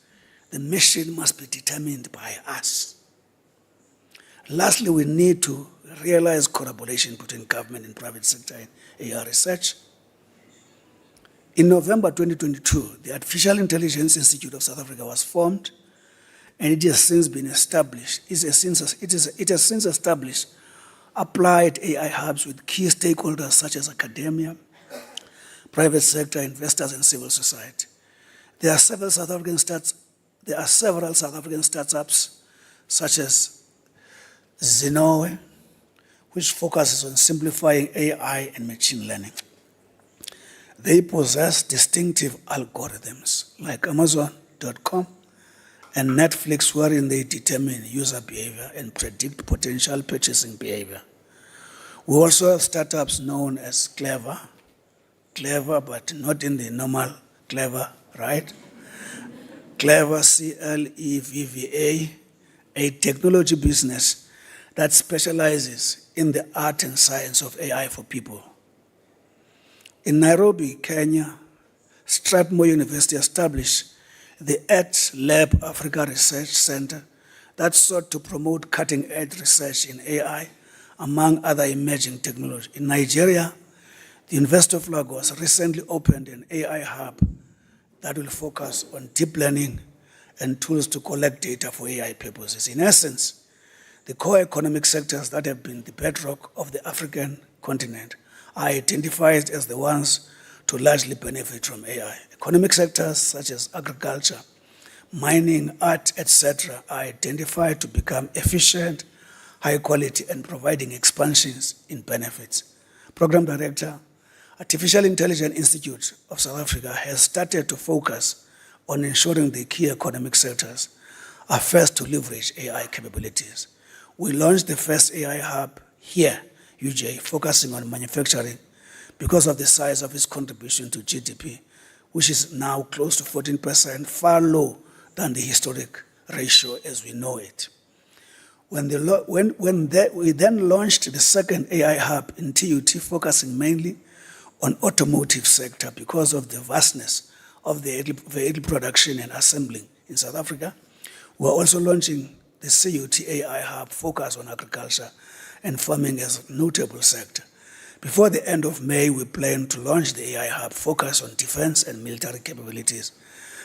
the mission must be determined by us. Lastly, we need to realize collaboration between government and private sector in AI research. In November 2022, the Artificial Intelligence Institute of South Africa was formed, and it has since been established. It has since established applied AI hubs with key stakeholders such as academia, private sector, investors, and civil society. There are several South African startups, such as Zenowe, which focuses on simplifying AI and machine learning. They possess distinctive algorithms like Amazon.com and Netflix, wherein they determine user behavior and predict potential purchasing behavior. We also have startups known as Clever, but not in the normal clever, right? Clever, CLEVVA, a technology business that specializes in the art and science of AI for people. In Nairobi, Kenya, Strathmore University established the ET Lab Africa Research Center that sought to promote cutting-edge research in AI, among other emerging technologies. In Nigeria, the University of Lagos recently opened an AI hub that will focus on deep learning and tools to collect data for AI purposes. In essence, the core economic sectors that have been the bedrock of the African continent are identified as the ones to largely benefit from AI. Economic sectors such as agriculture, mining, art, etc. are identified to become efficient, high quality, and providing expansions in benefits. Program Director, Artificial Intelligence Institute of South Africa has started to focus on ensuring the key economic sectors are first to leverage AI capabilities. We launched the first AI hub here, UJ, focusing on manufacturing because of the size of its contribution to GDP, which is now close to 14%, far low than the historic ratio as we know it. We then launched the second AI hub in TUT, focusing mainly on automotive sector because of the vastness of the vehicle production and assembling in South Africa. We're also launching the CUT AI hub focused on agriculture and farming as a notable sector. Before the end of May, we plan to launch the AI hub focused on defense and military capabilities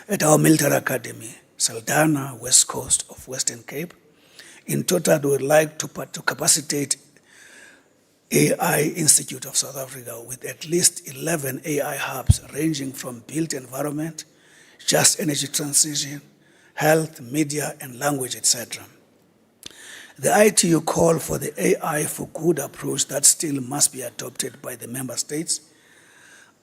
at our military academy, Saldanha, West Coast of Western Cape. In total, we would like to capacitate 1,000 AI Institute of South Africa with at least 11 AI hubs ranging from built environment, just energy transition, health, media, and language, etc. The ITU call for the AI for good approach that still must be adopted by the member states.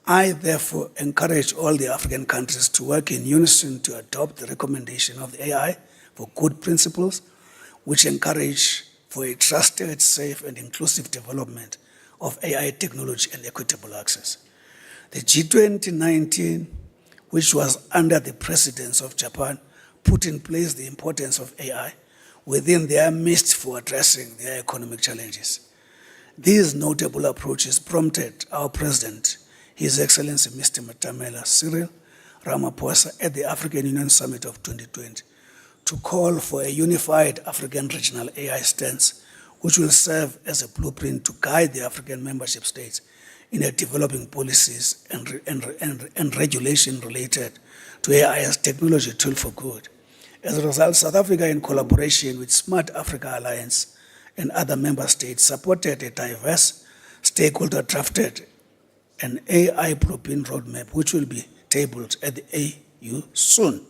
I therefore encourage all the African countries to work in unison to adopt the recommendation of the AI for good principles, which encourage for a trusted, safe, and inclusive development of AI technology and equitable access. The G2019, which was under the presidency of Japan, put in place the importance of AI within their midst for addressing their economic challenges. These notable approaches prompted our President, His Excellency Mr. Matamela Cyril Ramaphosa, at the African Union Summit of 2020, to call for a unified African regional AI stance, which will serve as a blueprint to guide the African membership states in developing policies and regulation related to AI as technology tool for good. As a result, South Africa, in collaboration with Smart Africa Alliance and other member states, supported a diverse stakeholder drafted an AI blueprint roadmap, which will be tabled at the AU soon.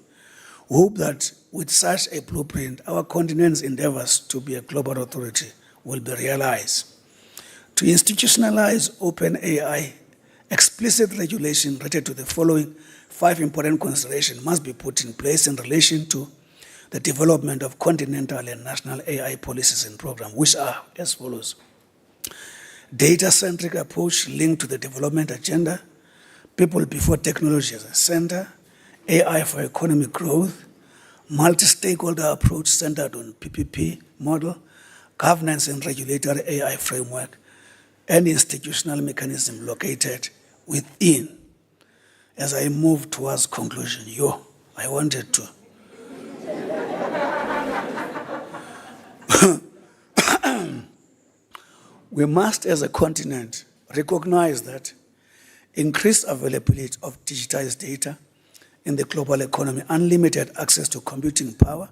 We hope that with such a blueprint, our continent's endeavors to be a global authority will be realized. To institutionalize open AI, explicit regulation related to the following 5 important considerations must be put in place in relation to the development of continental and national AI policies and programs, which are as follows. Data-centric approach linked to the development agenda, people before technology as a center, AI for economic growth, multi-stakeholder approach centered on PPP model, governance and regulatory AI framework, and institutional mechanism located within. As I move towards conclusion, I wanted to. We must, as a continent, recognize that increased availability of digitized data in the global economy, unlimited access to computing power,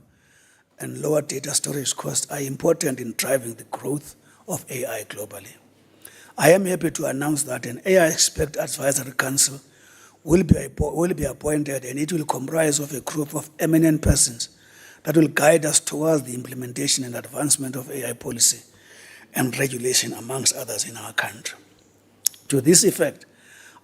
and lower data storage costs are important in driving the growth of AI globally. I am happy to announce that an AI Expert Advisory Council will be appointed, and it will comprise of a group of eminent persons that will guide us towards the implementation and advancement of AI policy and regulation, amongst others, in our country. To this effect,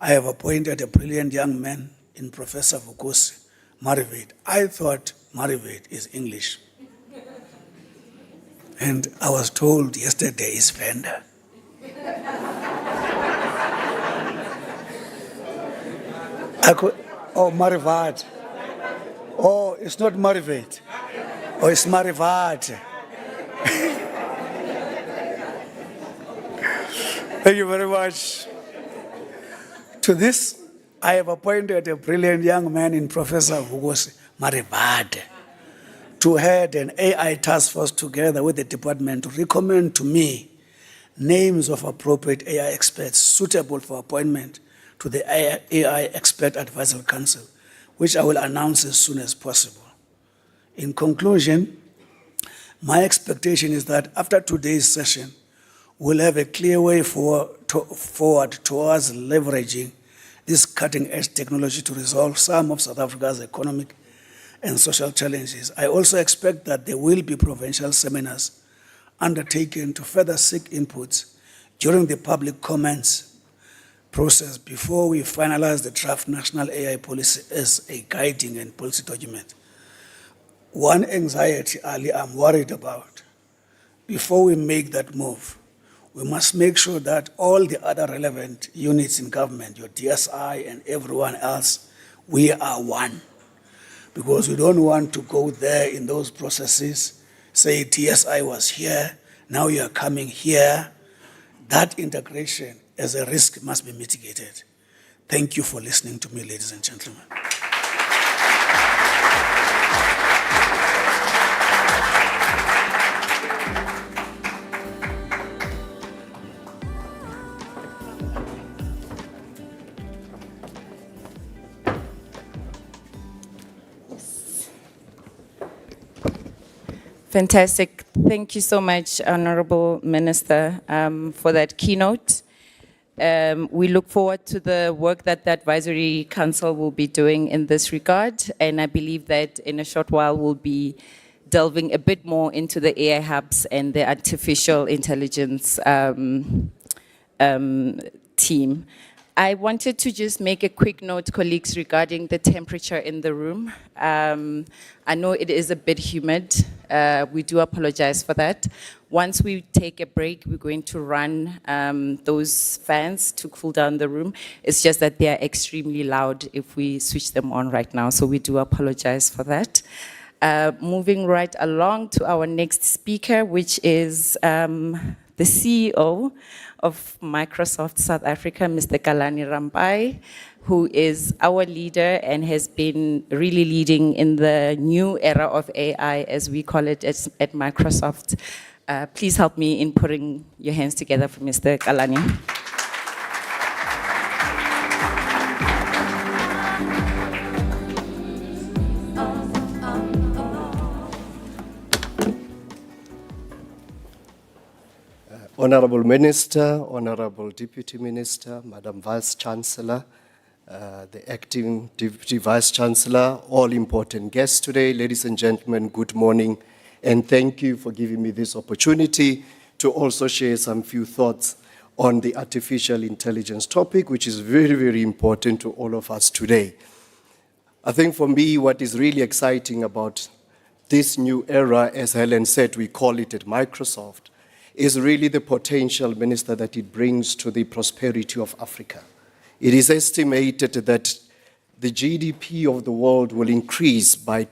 I have appointed a brilliant young man in Professor Vukosi Marivate. I thought Marivate is English. And I was told yesterday is Venda. Marivate. Oh, it's not Marivate. Oh, it's Marivate. Thank you very much. To this, I have appointed a brilliant young man in Professor Vukosi Marivate to head an AI task force together with the department to recommend to me names of appropriate AI experts suitable for appointment to the AI Expert Advisory Council, which I will announce as soon as possible. In conclusion, my expectation is that after today's session, we'll have a clear way forward towards leveraging this cutting-edge technology to resolve some of South Africa's economic and social challenges. I also expect that there will be provincial seminars undertaken to further seek inputs during the public comments process before we finalize the draft national AI policy as a guiding and policy document. One anxiety, Ali, I'm worried about, before we make that move, we must make sure that all the other relevant units in government, your DSI and everyone else, we are one. Because we don't want to go there in those processes, say DSI was here, now you are coming here. That integration as a risk must be mitigated. Thank you for listening to me, ladies and gentlemen. Fantastic. Thank you so much, Honourable Minister, for that keynote. We look forward to the work that the Advisory Council will be doing in this regard, and I believe that in a short while we'll be delving a bit more into the AI hubs and the artificial intelligence team. I wanted to just make a quick note, colleagues, regarding the temperature in the room. I know it is a bit humid. We do apologize for that. Once we take a break, we're going to run those fans to cool down the room. It's just that they are extremely loud if we switch them on right now, so we do apologize for that. Moving right along to our next speaker, which is the CEO of Microsoft South Africa, Mr. Kalani Rampai, who is our leader and has been really leading in the new era of AI, as we call it at Microsoft. Please help me in putting your hands together for Mr. Kalani. Honourable Minister, Honourable Deputy Minister, Madam Vice Chancellor, the Acting Deputy Vice Chancellor, all important guests today, ladies and gentlemen, good morning, and thank you for giving me this opportunity to also share some few thoughts on the artificial intelligence topic, which is very, very important to all of us today. I think for me, what is really exciting about this new era, as Helen said, we call it at Microsoft, is really the potential, Minister, that it brings to the prosperity of Africa. It is estimated that the GDP of the world will increase by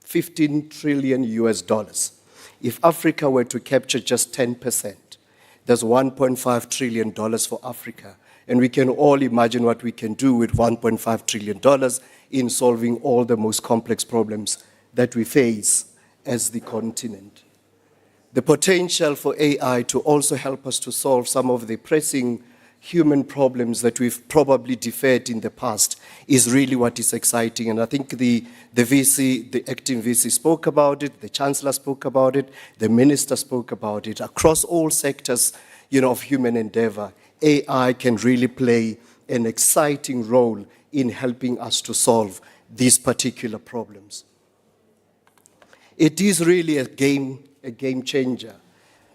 15 trillion US dollars. If Africa were to capture just 10%, there's $1.5 trillion for Africa. And we can all imagine what we can do with $1.5 trillion in solving all the most complex problems that we face as the continent. The potential for AI to also help us to solve some of the pressing human problems that we've probably deferred in the past is really what is exciting. And I think the VC, the acting VC spoke about it, the Chancellor spoke about it, the Minister spoke about it. Across all sectors, of human endeavor, AI can really play an exciting role in helping us to solve these particular problems. It is really a game changer.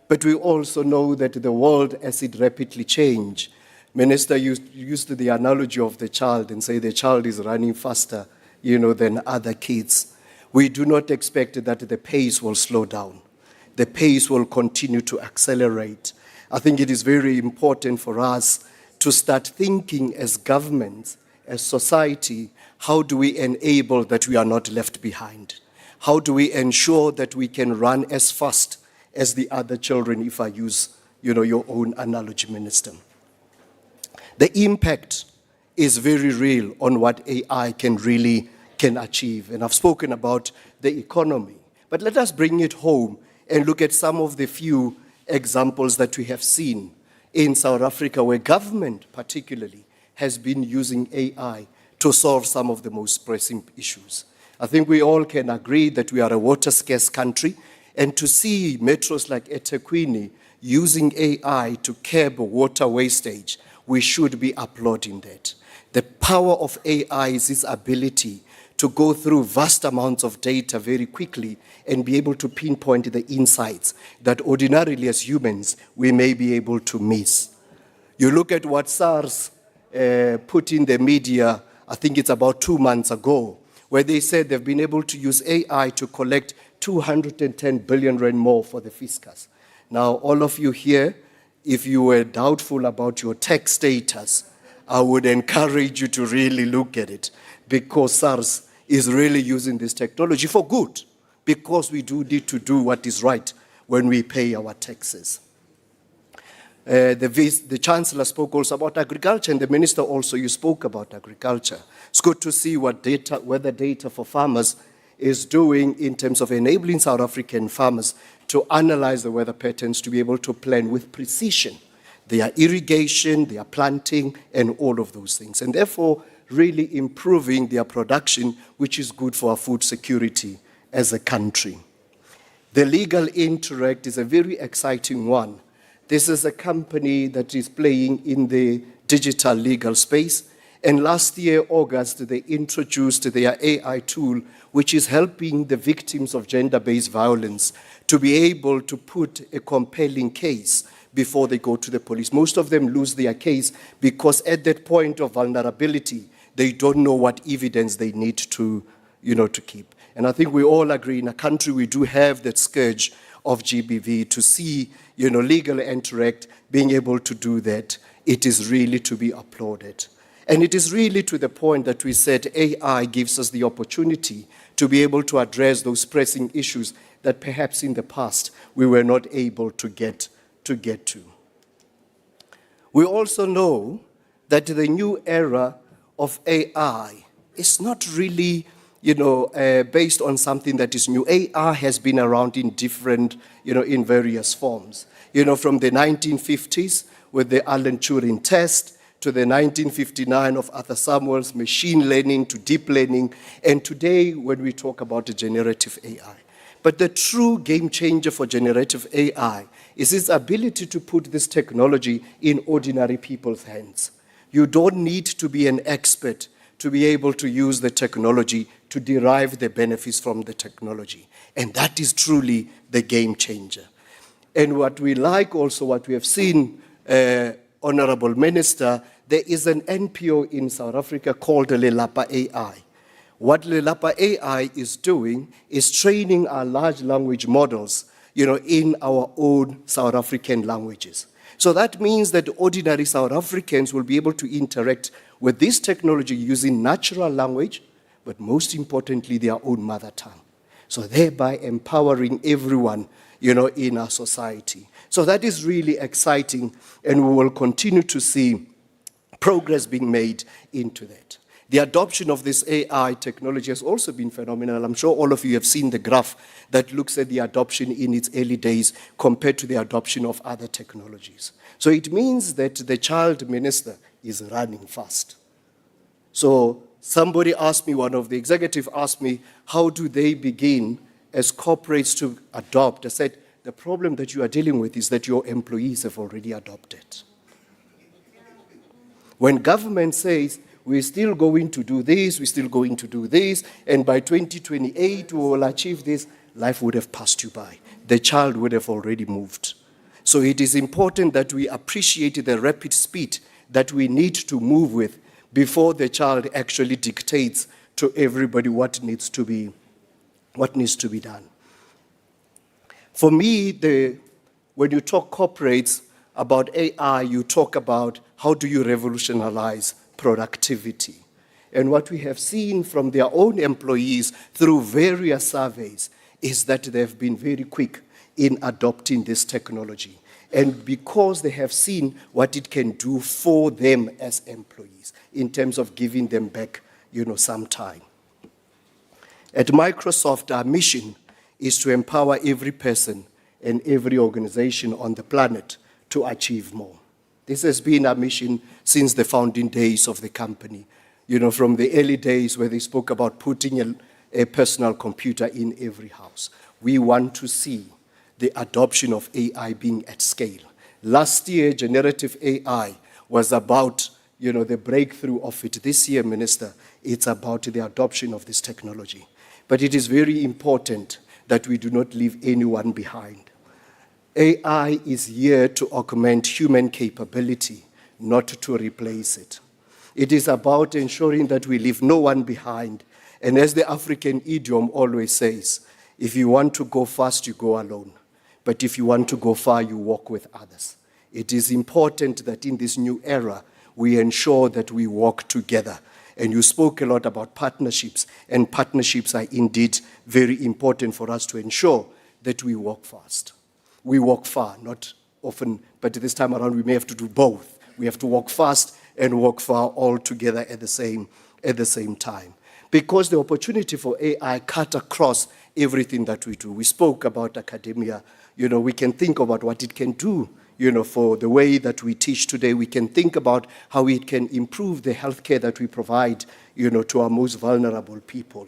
But we also know that the world, as it rapidly changes, Minister used the analogy of the child and say the child is running faster, than other kids. We do not expect that the pace will slow down. The pace will continue to accelerate. I think it is very important for us to start thinking as governments, as society, how do we enable that we are not left behind? How do we ensure that we can run as fast as the other children, if I use, your own analogy, Minister? The impact is very real on what AI can achieve. And I've spoken about the economy. But let us bring it home and look at some of the few examples that we have seen in South Africa, where government particularly has been using AI to solve some of the most pressing issues. I think we all can agree that we are a water-scarce country, and to see metros like eThekwini using AI to curb water wastage, we should be applauding that. The power of AI is its ability to go through vast amounts of data very quickly and be able to pinpoint the insights that ordinarily as humans we may be able to miss. You look at what SARS put in the media, I think it's about 2 months ago, where they said they've been able to use AI to collect 210 billion rand more for the fiscus. Now, all of you here, if you were doubtful about your tax status, I would encourage you to really look at it, because SARS is really using this technology for good, because we do need to do what is right when we pay our taxes. The Chancellor spoke also about agriculture, and the Minister also, you spoke about agriculture. It's good to see what weather data for farmers is doing in terms of enabling South African farmers to analyze the weather patterns to be able to plan with precision their irrigation, their planting, and all of those things. And therefore, really improving their production, which is good for our food security as a country. The Legal Interact is a very exciting one. This is a company that is playing in the digital legal space. And last year, August, they introduced their AI tool, which is helping the victims of gender-based violence to be able to put a compelling case before they go to the police. Most of them lose their case because at that point of vulnerability, they don't know what evidence they need to, to keep. And I think we all agree in a country we do have that scourge of GBV. To see, Legal Interact being able to do that, it is really to be applauded. And it is really to the point that we said AI gives us the opportunity to be able to address those pressing issues that perhaps in the past we were not able to get to. We also know that the new era of AI is not really, based on something that is new. AI has been around in different, in various forms. From the 1950s with the Alan Turing test, to the 1959 of Arthur Samuel's machine learning to deep learning, and today when we talk about the generative AI. But the true game changer for generative AI is its ability to put this technology in ordinary people's hands. You don't need to be an expert to be able to use the technology to derive the benefits from the technology. And that is truly the game changer. And what we like also, what we have seen, Honourable Minister, there is an NPO in South Africa called Lelapa AI. What Lelapa AI is doing is training our large language models, in our own South African languages. So that means that ordinary South Africans will be able to interact with this technology using natural language, but most importantly, their own mother tongue. So thereby empowering everyone, in our society. So that is really exciting, and we will continue to see progress being made into that. The adoption of this AI technology has also been phenomenal. I'm sure all of you have seen the graph that looks at the adoption in its early days compared to the adoption of other technologies. So it means that the child minister is running fast. So somebody asked me, one of the executives asked me, how do they begin as corporates to adopt? I said, the problem that you are dealing with is that your employees have already adopted. When government says, we're still going to do this, we're still going to do this, and by 2028 we will achieve this, life would have passed you by. The child would have already moved. So it is important that we appreciate the rapid speed that we need to move with before the child actually dictates to everybody what needs to be done. For me, when you talk corporates about AI, you talk about how do you revolutionize productivity. And what we have seen from their own employees through various surveys is that they've been very quick in adopting this technology. And because they have seen what it can do for them as employees in terms of giving them back, some time. At Microsoft, our mission is to empower every person and every organization on the planet to achieve more. This has been our mission since the founding days of the company. From the early days where they spoke about putting a personal computer in every house. We want to see the adoption of AI being at scale. Last year, generative AI was about, the breakthrough of it. This year, Minister, it's about the adoption of this technology. But it is very important that we do not leave anyone behind. AI is here to augment human capability, not to replace it. It is about ensuring that we leave no one behind. And as the African idiom always says, if you want to go fast, you go alone. But if you want to go far, you walk with others. It is important that in this new era, we ensure that we walk together. And you spoke a lot about partnerships, and partnerships are indeed very important for us to ensure that we walk fast. We walk far, not often, but this time around we may have to do both. We have to walk fast and walk far all together at the same time. Because the opportunity for AI cut across everything that we do. We spoke about academia. We can think about what it can do, for the way that we teach today. We can think about how it can improve the healthcare that we provide, to our most vulnerable people.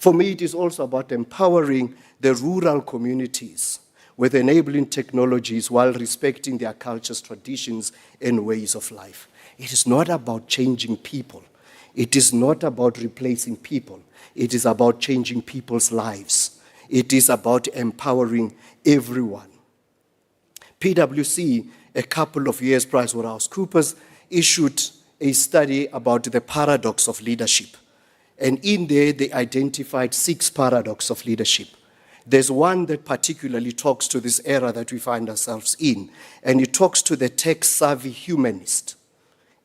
For me, it is also about empowering the rural communities with enabling technologies while respecting their cultures, traditions, and ways of life. It is not about changing people. It is not about replacing people. It is about changing people's lives. It is about empowering everyone. PwC, a couple of years prior, PricewaterhouseCoopers, issued a study about the paradox of leadership. And in there, they identified 6 paradoxes of leadership. There's one that particularly talks to this era that we find ourselves in, and it talks to the tech-savvy humanist,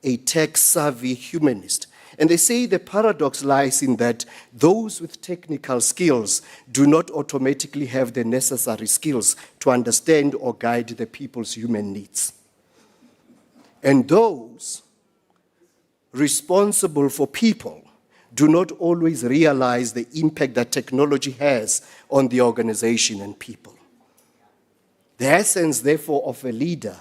a tech-savvy humanist. And they say the paradox lies in that those with technical skills do not automatically have the necessary skills to understand or guide the people's human needs. And those responsible for people do not always realize the impact that technology has on the organization and people. The essence, therefore, of a leader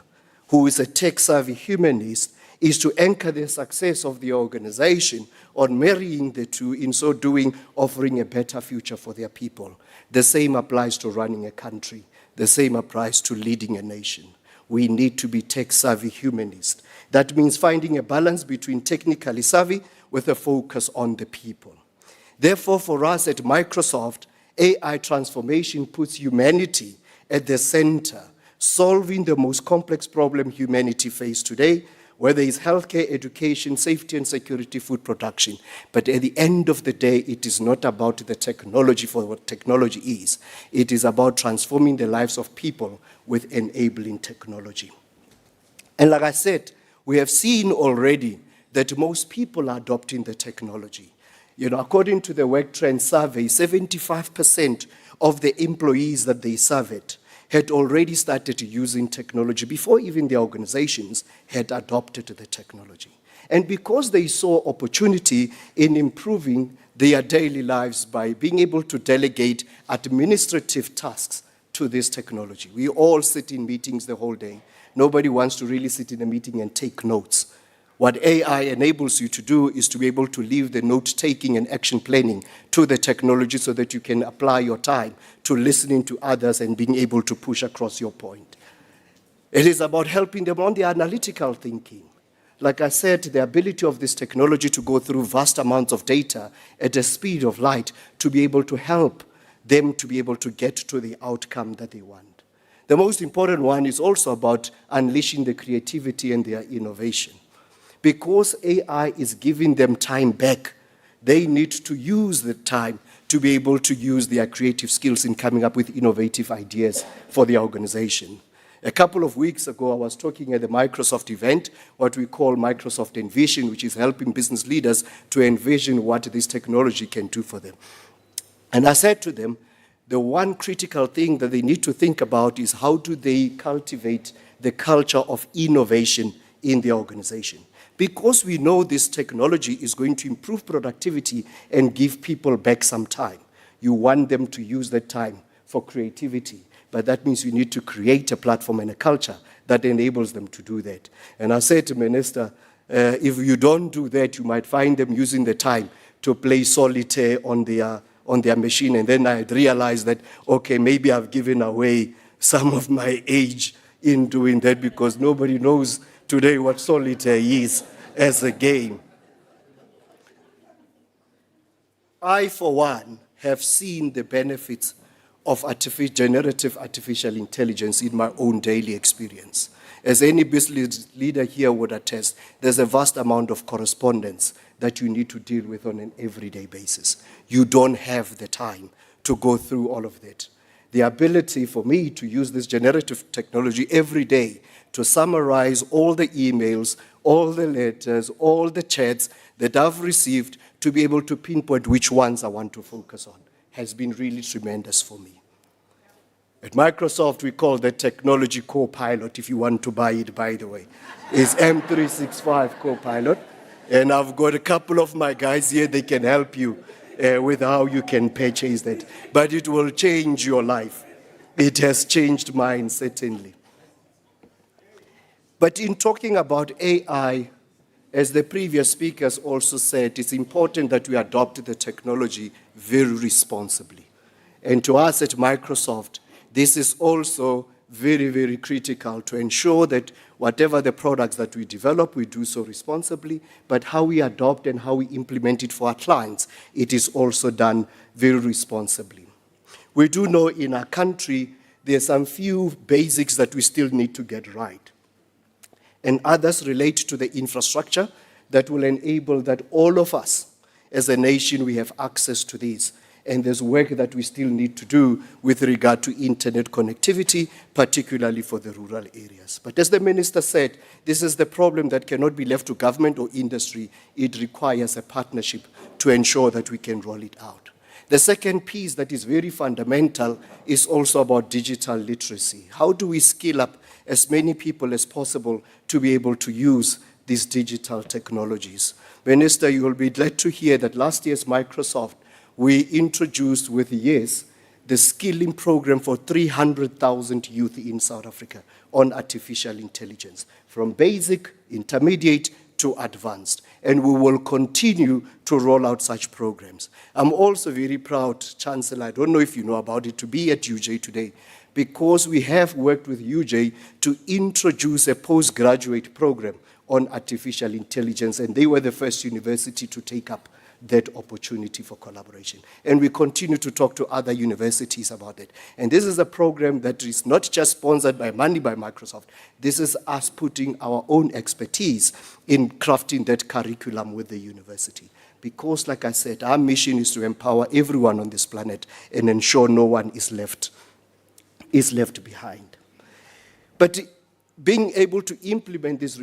who is a tech-savvy humanist is to anchor the success of the organization on marrying the two, in so doing, offering a better future for their people. The same applies to running a country. The same applies to leading a nation. We need to be tech-savvy humanists. That means finding a balance between technically savvy with a focus on the people. Therefore, for us at Microsoft, AI transformation puts humanity at the center, solving the most complex problem humanity faces today, whether it's healthcare, education, safety and security, food production. But at the end of the day, it is not about the technology for what technology is. It is about transforming the lives of people with enabling technology. And like I said, we have seen already that most people are adopting the technology. According to the Work Trend survey, 75% of the employees that they surveyed had already started using technology before even the organizations had adopted the technology. And because they saw opportunity in improving their daily lives by being able to delegate administrative tasks to this technology. We all sit in meetings the whole day. Nobody wants to really sit in a meeting and take notes. What AI enables you to do is to be able to leave the note-taking and action planning to the technology so that you can apply your time to listening to others and being able to push across your point. It is about helping them on the analytical thinking. Like I said, the ability of this technology to go through vast amounts of data at the speed of light to be able to help them to be able to get to the outcome that they want. The most important one is also about unleashing the creativity and their innovation. Because AI is giving them time back, they need to use the time to be able to use their creative skills in coming up with innovative ideas for the organization. A couple of weeks ago, I was talking at the Microsoft event, what we call Microsoft Envision, which is helping business leaders to envision what this technology can do for them. And I said to them, the one critical thing that they need to think about is how do they cultivate the culture of innovation in the organization. Because we know this technology is going to improve productivity and give people back some time. You want them to use that time for creativity, but that means you need to create a platform and a culture that enables them to do that. And I said to Minister, if you don't do that, you might find them using the time to play solitaire on their machine, and then I realized that, okay, maybe I've given away some of my age in doing that because nobody knows today what solitaire is as a game. I, for one, have seen the benefits of generative artificial intelligence in my own daily experience. As any business leader here would attest, there's a vast amount of correspondence that you need to deal with on an everyday basis. You don't have the time to go through all of that. The ability for me to use this generative technology every day to summarize all the emails, all the letters, all the chats that I've received to be able to pinpoint which ones I want to focus on has been really tremendous for me. At Microsoft, we call that technology co-pilot, if you want to buy it, by the way. It's M365 co-pilot. And I've got a couple of my guys here, they can help you with how you can purchase that. But it will change your life. It has changed mine, certainly. But in talking about AI, as the previous speakers also said, it's important that we adopt the technology very responsibly. And to us at Microsoft, this is also very, very critical to ensure that whatever the products that we develop, we do so responsibly, but how we adopt and how we implement it for our clients, it is also done very responsibly. We do know in our country, there are some few basics that we still need to get right. And others relate to the infrastructure that will enable that all of us, as a nation, we have access to these. And there's work that we still need to do with regard to internet connectivity, particularly for the rural areas. But as the Minister said, this is the problem that cannot be left to government or industry. It requires a partnership to ensure that we can roll it out. The second piece that is very fundamental is also about digital literacy. How do we skill up as many people as possible to be able to use these digital technologies? Minister, you will be glad to hear that last year's Microsoft, we introduced with YES the skilling program for 300,000 youth in South Africa on artificial intelligence, from basic, intermediate, to advanced. And we will continue to roll out such programs. I'm also very proud, Chancellor, I don't know if you know about it, to be at UJ today, because we have worked with UJ to introduce a postgraduate program on artificial intelligence, and they were the first university to take up that opportunity for collaboration. And we continue to talk to other universities about it. And this is a program that is not just sponsored by money by Microsoft. This is us putting our own expertise in crafting that curriculum with the university. Because, like I said, our mission is to empower everyone on this planet and ensure no one is left behind. But being able to implement this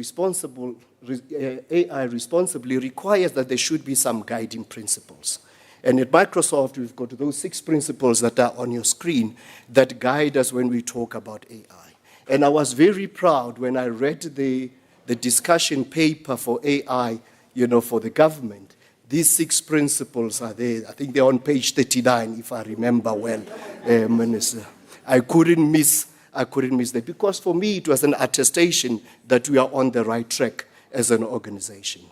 AI responsibly requires that there should be some guiding principles. And at Microsoft, we've got those 6 principles that are on your screen that guide us when we talk about AI. And I was very proud when I read the discussion paper for AI, for the government. These 6 principles are there. I think they're on page 39, if I remember well, Minister. I couldn't miss that, because for me it was an attestation that we are on the right track as an organization.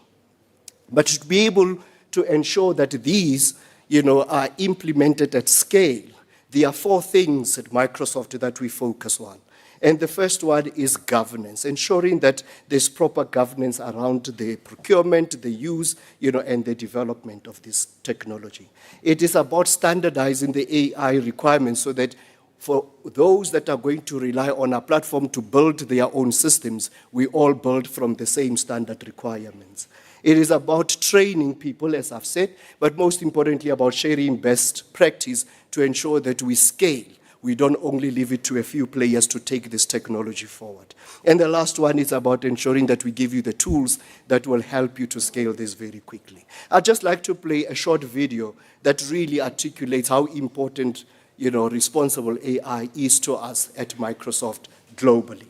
But to be able to ensure that these, are implemented at scale, there are 4 things at Microsoft that we focus on. And the first one is governance, ensuring that there's proper governance around the procurement, the use, and the development of this technology. It is about standardizing the AI requirements so that for those that are going to rely on our platform to build their own systems, we all build from the same standard requirements. It is about training people, as I've said, but most importantly about sharing best practice to ensure that we scale. We don't only leave it to a few players to take this technology forward. And the last one is about ensuring that we give you the tools that will help you to scale this very quickly. I'd just like to play a short video that really articulates how important responsible AI is to us at Microsoft globally.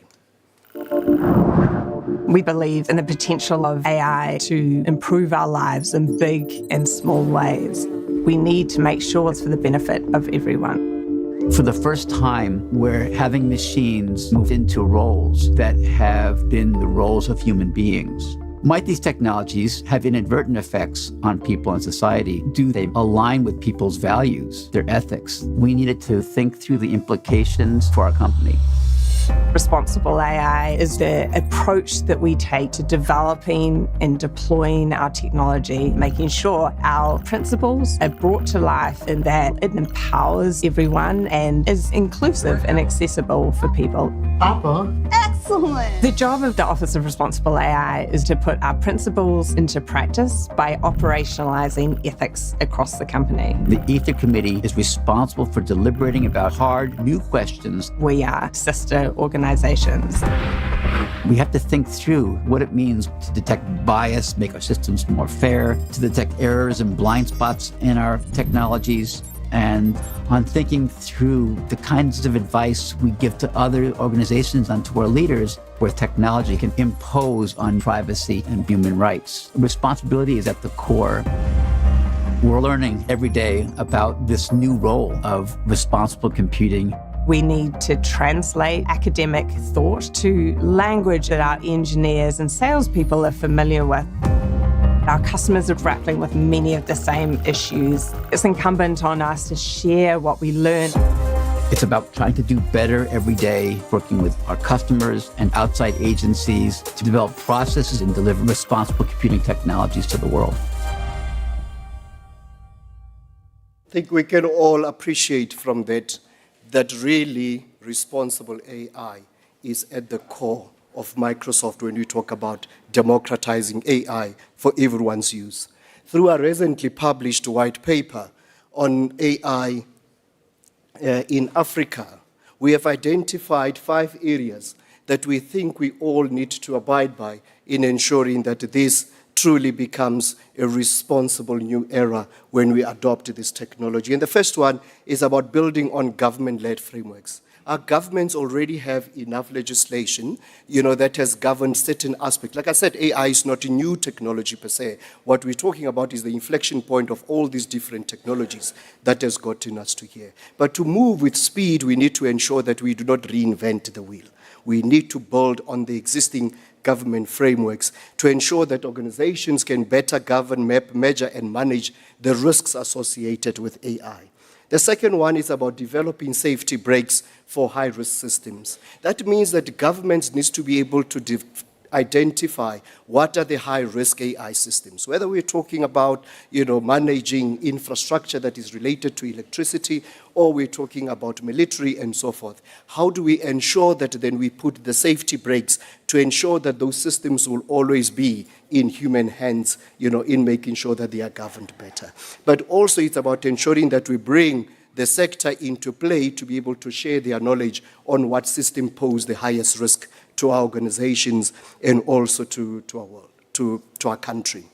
We believe in the potential of AI to improve our lives in big and small ways. We need to make sure it's for the benefit of everyone. For the first time, we're having machines move into roles that have been the roles of human beings. Might these technologies have inadvertent effects on people and society? Do they align with people's values, their ethics? We needed to think through the implications for our company. Responsible AI is the approach that we take to developing and deploying our technology, making sure our principles are brought to life and that it empowers everyone and is inclusive and accessible for people. Excellent. The job of the Office of Responsible AI is to put our principles into practice by operationalizing ethics across the company. The Ethics Committee is responsible for deliberating about hard, new questions. We are sister organizations. We have to think through what it means to detect bias, make our systems more fair, to detect errors and blind spots in our technologies, and on thinking through the kinds of advice we give to other organizations and to our leaders where technology can impose on privacy and human rights. Responsibility is at the core. We're learning every day about this new role of responsible computing. We need to translate academic thought to language that our engineers and salespeople are familiar with. Our customers are grappling with many of the same issues. It's incumbent on us to share what we learn. It's about trying to do better every day, working with our customers and outside agencies to develop processes and deliver responsible computing technologies to the world. I think we can all appreciate from that really responsible AI is at the core of Microsoft when we talk about democratizing AI for everyone's use. Through a recently published white paper on AI in Africa, we have identified 5 areas that we think we all need to abide by in ensuring that this truly becomes a responsible new era when we adopt this technology. And the first one is about building on government-led frameworks. Our governments already have enough legislation, that has governed certain aspects. Like I said, AI is not a new technology per se. What we're talking about is the inflection point of all these different technologies that has gotten us to here. But to move with speed, we need to ensure that we do not reinvent the wheel. We need to build on the existing government frameworks to ensure that organizations can better govern, map, measure, and manage the risks associated with AI. The second one is about developing safety brakes for high-risk systems. That means that governments need to be able to identify what are the high-risk AI systems, whether we're talking about managing infrastructure that is related to electricity, or we're talking about military and so forth. How do we ensure that then we put the safety brakes to ensure that those systems will always be in human hands, in making sure that they are governed better? But also it's about ensuring that we bring the sector into play to be able to share their knowledge on what system pose the highest risk to our organizations and also to our world, to our country.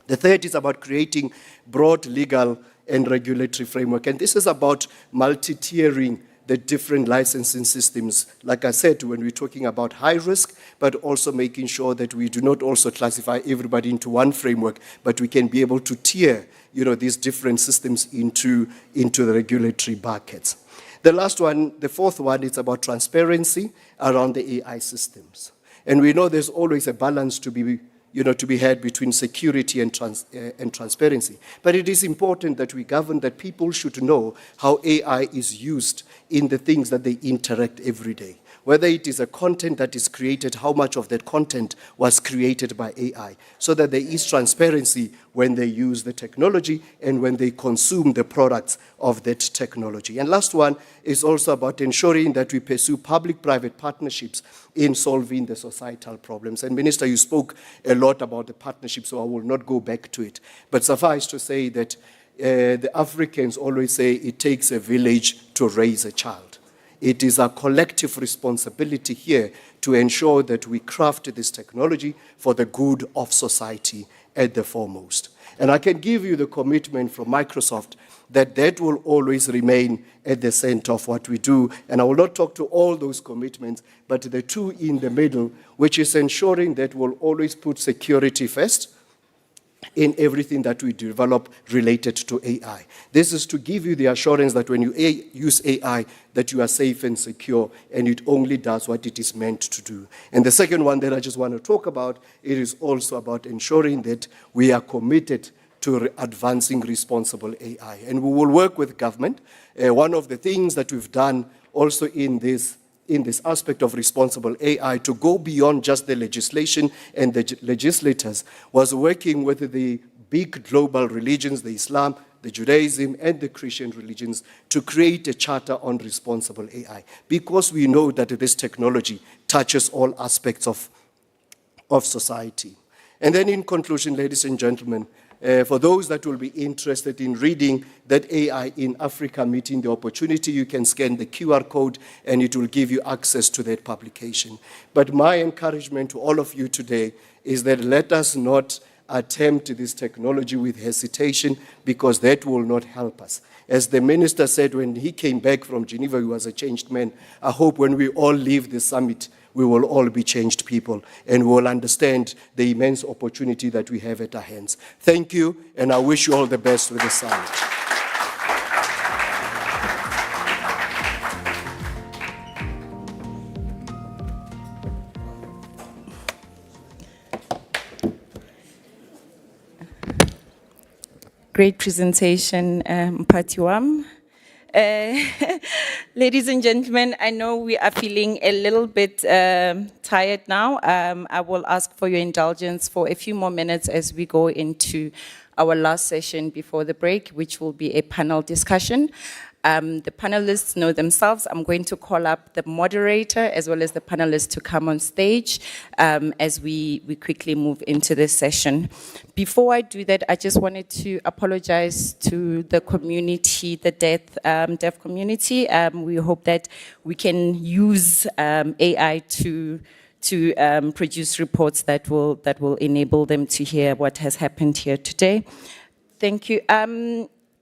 The third is about creating broad legal and regulatory framework. And this is about multi-tiering the different licensing systems. Like I said, when we're talking about high risk, but also making sure that we do not also classify everybody into one framework, but we can be able to tier, these different systems into the regulatory buckets. The last one, the fourth one, is about transparency around the AI systems. And we know there's always a balance to be had between security and transparency. But it is important that we govern that people should know how AI is used in the things that they interact every day. Whether it is a content that is created, how much of that content was created by AI, so that there is transparency when they use the technology and when they consume the products of that technology. And last one is also about ensuring that we pursue public-private partnerships in solving the societal problems. And Minister, you spoke a lot about the partnership, so I will not go back to it. But suffice to say that the Africans always say it takes a village to raise a child. It is a collective responsibility here to ensure that we craft this technology for the good of society at the foremost. And I can give you the commitment from Microsoft that will always remain at the center of what we do. And I will not talk to all those commitments, but the two in the middle, which is ensuring that we'll always put security first in everything that we develop related to AI. This is to give you the assurance that when you use AI, that you are safe and secure, and it only does what it is meant to do. And the second one that I just want to talk about, it is also about ensuring that we are committed to advancing responsible AI. And we will work with government. One of the things that we've done also in this aspect of responsible AI, to go beyond just the legislation and the legislators, was working with the big global religions, the Islam, the Judaism, and the Christian religions, to create a charter on responsible AI, because we know that this technology touches all aspects of society. And then in conclusion, ladies and gentlemen, for those that will be interested in reading that AI in Africa Meeting the Opportunity, you can scan the QR code and it will give you access to that publication. But my encouragement to all of you today is that let us not attempt this technology with hesitation, because that will not help us. As the minister said when he came back from Geneva, he was a changed man. I hope when we all leave the summit, we will all be changed people, and we will understand the immense opportunity that we have at our hands. Thank you, and I wish you all the best with the summit. Great presentation, Mpatiwam. Ladies and gentlemen, I know we are feeling a little bit tired now. I will ask for your indulgence for a few more minutes as we go into our last session before the break, which will be a panel discussion. The panelists know themselves. I'm going to call up the moderator as well as the panelists to come on stage as we quickly move into this session. Before I do that, I just wanted to apologize to the community, the deaf community. We hope that we can use AI to produce reports that will enable them to hear what has happened here today. Thank you.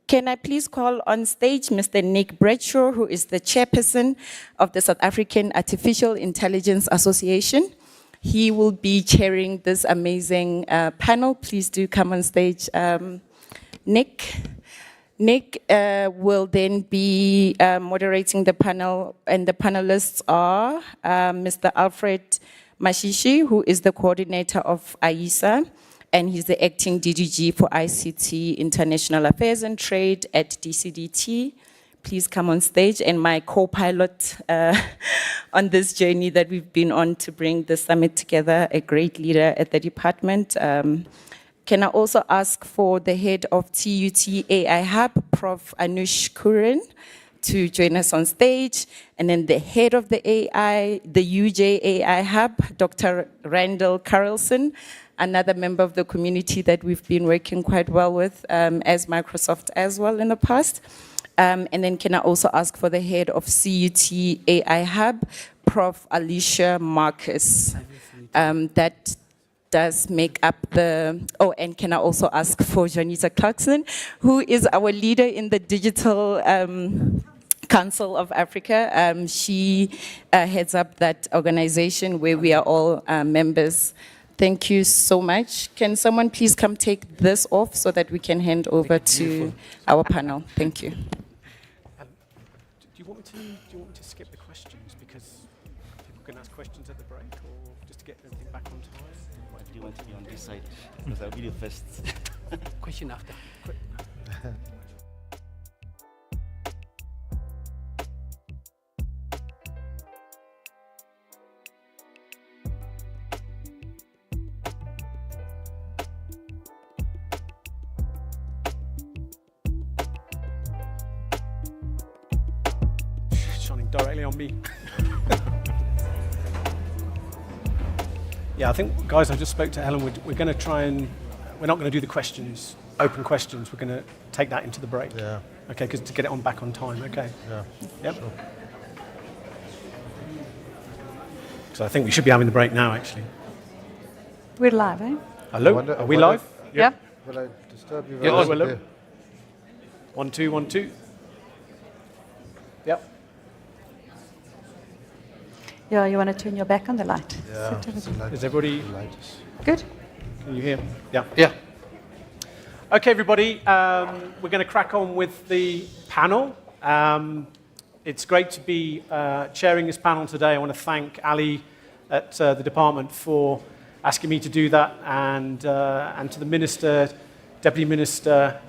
Can I please call on stage Mr. Nick Bradshaw, who is the chairperson of the South African Artificial Intelligence Association. He will be chairing this amazing panel. Please do come on stage, Nick. Nick will then be moderating the panel, and the panelists are Mr. Alfred Mashishi, who is the coordinator of AISA, and he's the acting DDG for ICT, International Affairs and Trade at DCDT. Please come on stage, and my co-pilot on this journey that we've been on to bring the summit together, a great leader at the department. Can I also ask for the head of TUT AI Hub, Prof. Anush Kurin, to join us on stage, and then the head of the UJ AI Hub, Dr. Randall Carlson, another member of the community that we've been working quite well with as Microsoft as well in the past. And then can I also ask for the head of CUT AI Hub, Prof. Alicia Marcus. That does make up the, oh, and can I also ask for Janita Clarkson, who is our leader in the Digital Council of Africa. She heads up that organization where we are all members. Thank you so much. Can someone please come take this off so that we can hand over to our panel? Thank you. Do you want me to skip the questions because people can ask questions at the break, or just to get everything back on time? Why do you want to be on this side? Because I'll be the first. Question after. Directly on me. Yeah, I think, guys, I just spoke to Helen. We're going to try and, we're not going to do the questions, open questions. We're going to take that into the break. Yeah. Okay, because to get it on back on time, okay? Yeah. Yep. Sure. So I think we should be having the break now, actually. We're live, eh? Hello? Are we live? Yeah. Will I disturb you? Yeah, hello. 1, 2, 1, 2. Yep. Yeah, you want to turn your back on the light? Yeah. Is everybody Good? Can you hear? Yeah. Yeah. Okay, everybody. We're going to crack on with the panel. It's great to be chairing this panel today. I want to thank Ali at the department for asking me to do that, and to the Minister, Deputy Minister,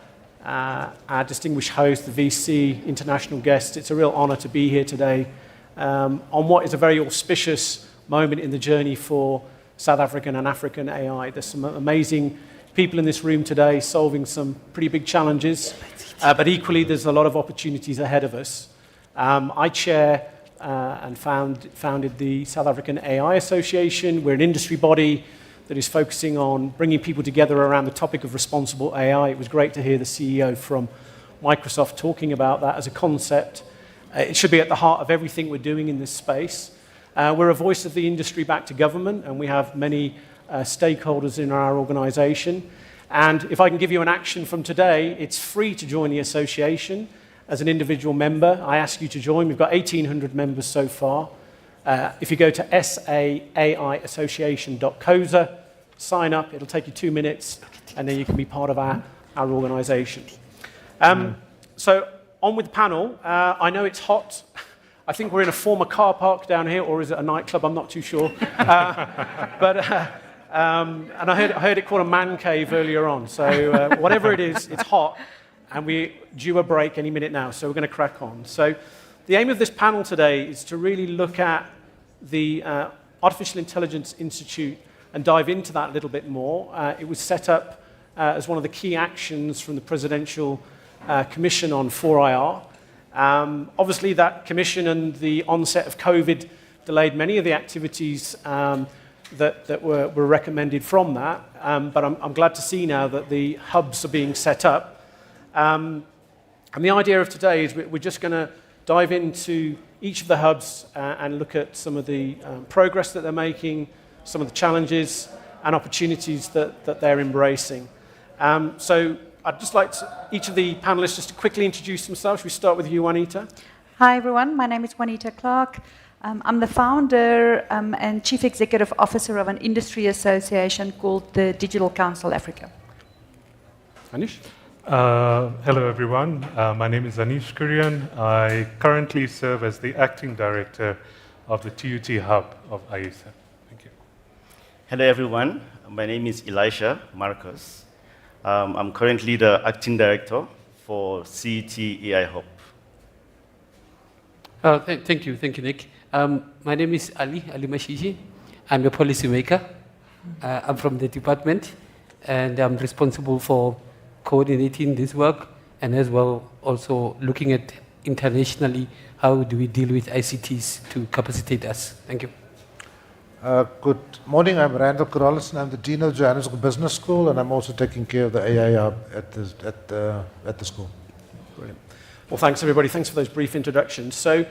our distinguished host, the VC, international guests. It's a real honor to be here today on what is a very auspicious moment in the journey for South African and African AI. There's some amazing people in this room today solving some pretty big challenges, but equally there's a lot of opportunities ahead of us. I chair and founded the South African AI Association. We're an industry body that is focusing on bringing people together around the topic of responsible AI. It was great to hear the CEO from Microsoft talking about that as a concept. It should be at the heart of everything we're doing in this space. We're a voice of the industry back to government, and we have many stakeholders in our organization. And if I can give you an action from today, it's free to join the association as an individual member. I ask you to join. We've got 1,800 members so far. If you go to saaiassociation.coza, sign up. It'll take you 2 minutes, and then you can be part of our organization. So on with the panel. I know it's hot. I think we're in a former car park down here, or is it a nightclub? I'm not too sure. But And I heard it called a man cave earlier on. So whatever it is, it's hot, and we're due a break any minute now. So we're going to crack on. So the aim of this panel today is to really look at the Artificial Intelligence Institute and dive into that a little bit more. It was set up as one of the key actions from the Presidential Commission on 4IR. Obviously, that commission and the onset of COVID delayed many of the activities that were recommended from that. But I'm glad to see now that the hubs are being set up. And the idea of today is we're just going to dive into each of the hubs and look at some of the progress that they're making, some of the challenges and opportunities that they're embracing. So I'd just like each of the panelists just to quickly introduce themselves. We start with you, Juanita. Hi, everyone. My name is Juanita Clark. I'm the founder and Chief Executive Officer of an industry association called the Digital Council Africa. Anish? Hello, everyone. My name is Anish Kurian. I currently serve as the Acting Director of the TUT Hub of IESA. Thank you. Hello, everyone. My name is Elisha Marcus. I'm currently the Acting Director for CET AI Hub. Thank you, Nick. My name is Ali Mashishi. I'm a policymaker. I'm from the department, and I'm responsible for coordinating this work, and as well also looking at internationally how do we deal with ICTs to capacitate us. Thank you. Good morning, I'm Randall Corrales, and I'm the Dean of Johannesburg Business School, and I'm also taking care of the AI Hub at the school. Brilliant. Well, thanks, everybody. Thanks for those brief introductions. So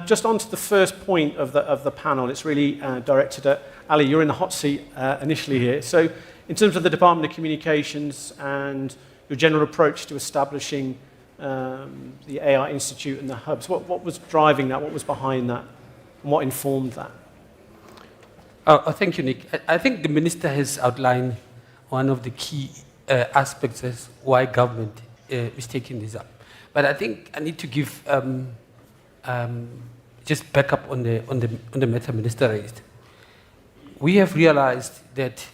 just on to the first point of the panel, it's really directed at Ali. You're in the hot seat initially here. So in terms of the Department of Communications and your general approach to establishing the AI Institute and the hubs, what was driving that? What was behind that? And what informed that? Thank you, Nick. I think the Minister has outlined one of the key aspects as why government is taking this up. But I think I need to give just back up on the matter Minister raised. We have realized that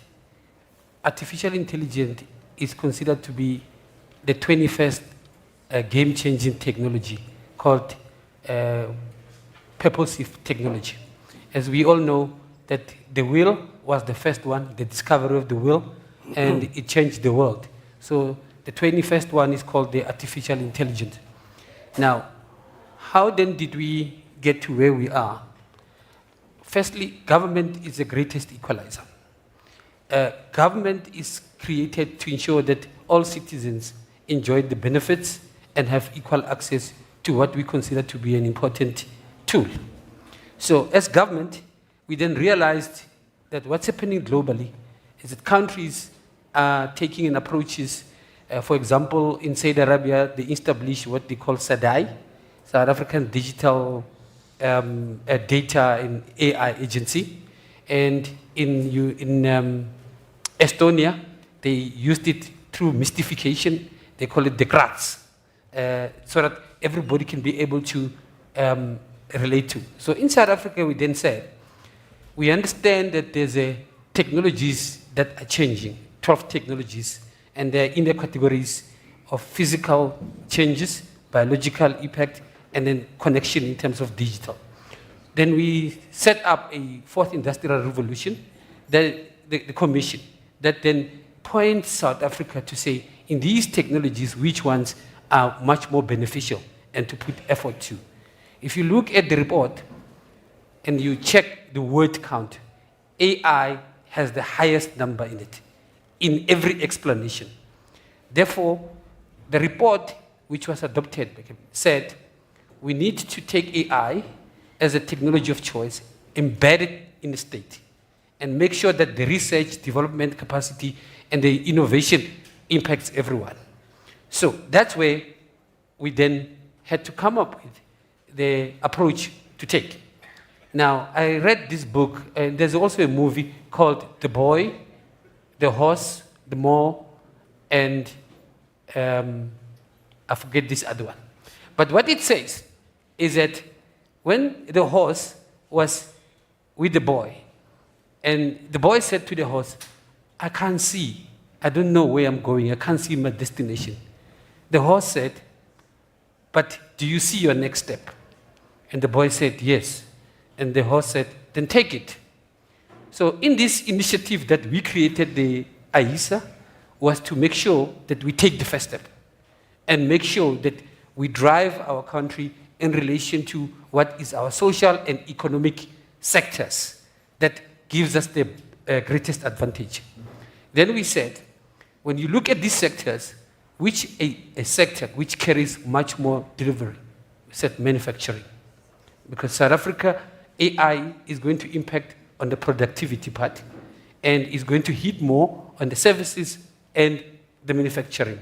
artificial intelligence is considered to be the 21st game-changing technology called purposive technology. As we all know, that the wheel was the first one, the discovery of the wheel, and it changed the world. So the 21st one is called the artificial intelligence. Now, how then did we get to where we are? Firstly, government is the greatest equalizer. Government is created to ensure that all citizens enjoy the benefits and have equal access to what we consider to be an important tool. So as government, we then realized that what's happening globally is that countries are taking in approaches. For example, in Saudi Arabia, they established what they call SADAI, South African Digital Data and AI Agency. And in Estonia, they used it through mystification. They call it the GRATS, so that everybody can be able to relate to. So in South Africa, we then said, we understand that there's technologies that are changing, 12 technologies, and they're in the categories of physical changes, biological impact, and then connection in terms of digital. Then we set up a fourth industrial revolution, the commission, that then points South Africa to say, in these technologies, which ones are much more beneficial and to put effort to. If you look at the report and you check the word count, AI has the highest number in it, in every explanation. Therefore, the report, which was adopted, said we need to take AI as a technology of choice, embed it in the state, and make sure that the research, development capacity, and the innovation impacts everyone. So that's where we then had to come up with the approach to take. Now, I read this book, and there's also a movie called The Boy, The Horse, The Mole, and I forget this other one. But what it says is that when the horse was with the boy, And the boy said to the horse, I can't see. I don't know where I'm going. I can't see my destination. The horse said, but do you see your next step? And the boy said, yes. And the horse said, then take it. So in this initiative that we created, the AISA, was to make sure that we take the first step and make sure that we drive our country in relation to what is our social and economic sectors that gives us the greatest advantage. Then we said, when you look at these sectors, which a sector which carries much more delivery? We said manufacturing. Because South Africa, AI is going to impact on the productivity part and is going to hit more on the services and the manufacturing.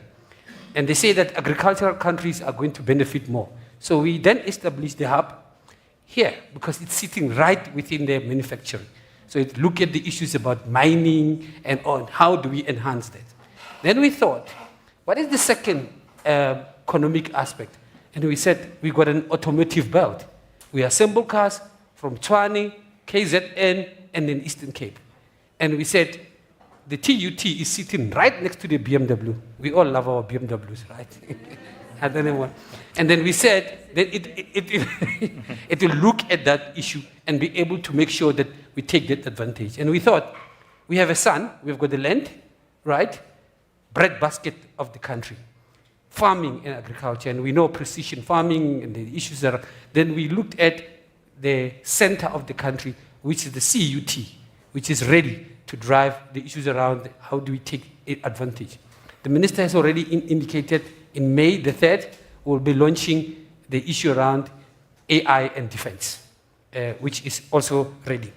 And they say that agricultural countries are going to benefit more. So we then established the hub here because it's sitting right within the manufacturing. So it look at the issues about mining and on how do we enhance that. Then we thought, what is the second economic aspect? And we said, we got an automotive belt. We assemble cars from Tshwane, KZN, and then Eastern Cape. And we said, the TUT is sitting right next to the BMW. We all love our BMWs, right? I don't know what. And then we said that it will look at that issue and be able to make sure that we take that advantage. And we thought, we have a son, we've got the land, right? Breadbasket of the country. Farming and agriculture, and we know precision farming and the issues that are. Then we looked at the center of the country, which is the CUT, which is ready to drive the issues around how do we take advantage. The minister has already indicated in May the 3rd, we'll be launching the issue around AI and defense, which is also ready.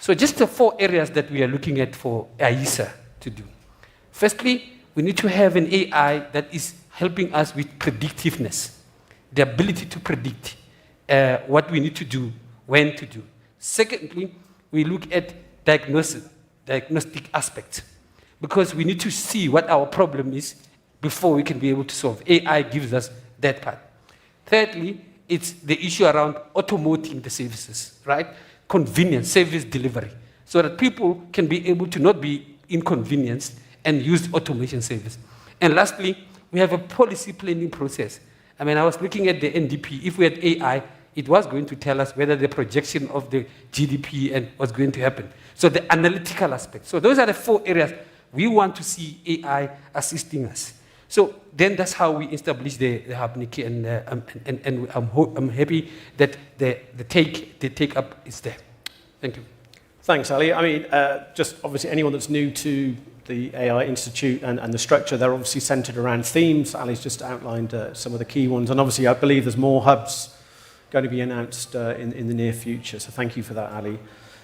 So just the 4 areas that we are looking at for AISA to do. Firstly, we need to have an AI that is helping us with predictiveness, the ability to predict what we need to do, when to do. Secondly, we look at diagnostic aspects, because we need to see what our problem is before we can be able to solve. AI gives us that part. Thirdly, it's the issue around automating the services, right? Convenience, service delivery, so that people can be able to not be inconvenienced and use automation service. And lastly, we have a policy planning process. I mean, I was looking at the NDP. If we had AI, it was going to tell us whether the projection of the GDP and what's going to happen. So the analytical aspect. So those are the 4 areas we want to see AI assisting us. So then that's how we establish the hub, Nikki, and I'm happy that the take up is there. Thank you. Thanks, Ali. I mean, just obviously anyone that's new to the AI Institute and the structure, they're obviously centered around themes. Ali's just outlined some of the key ones. And obviously, I believe there's more hubs going to be announced in the near future. So thank you for that, Ali.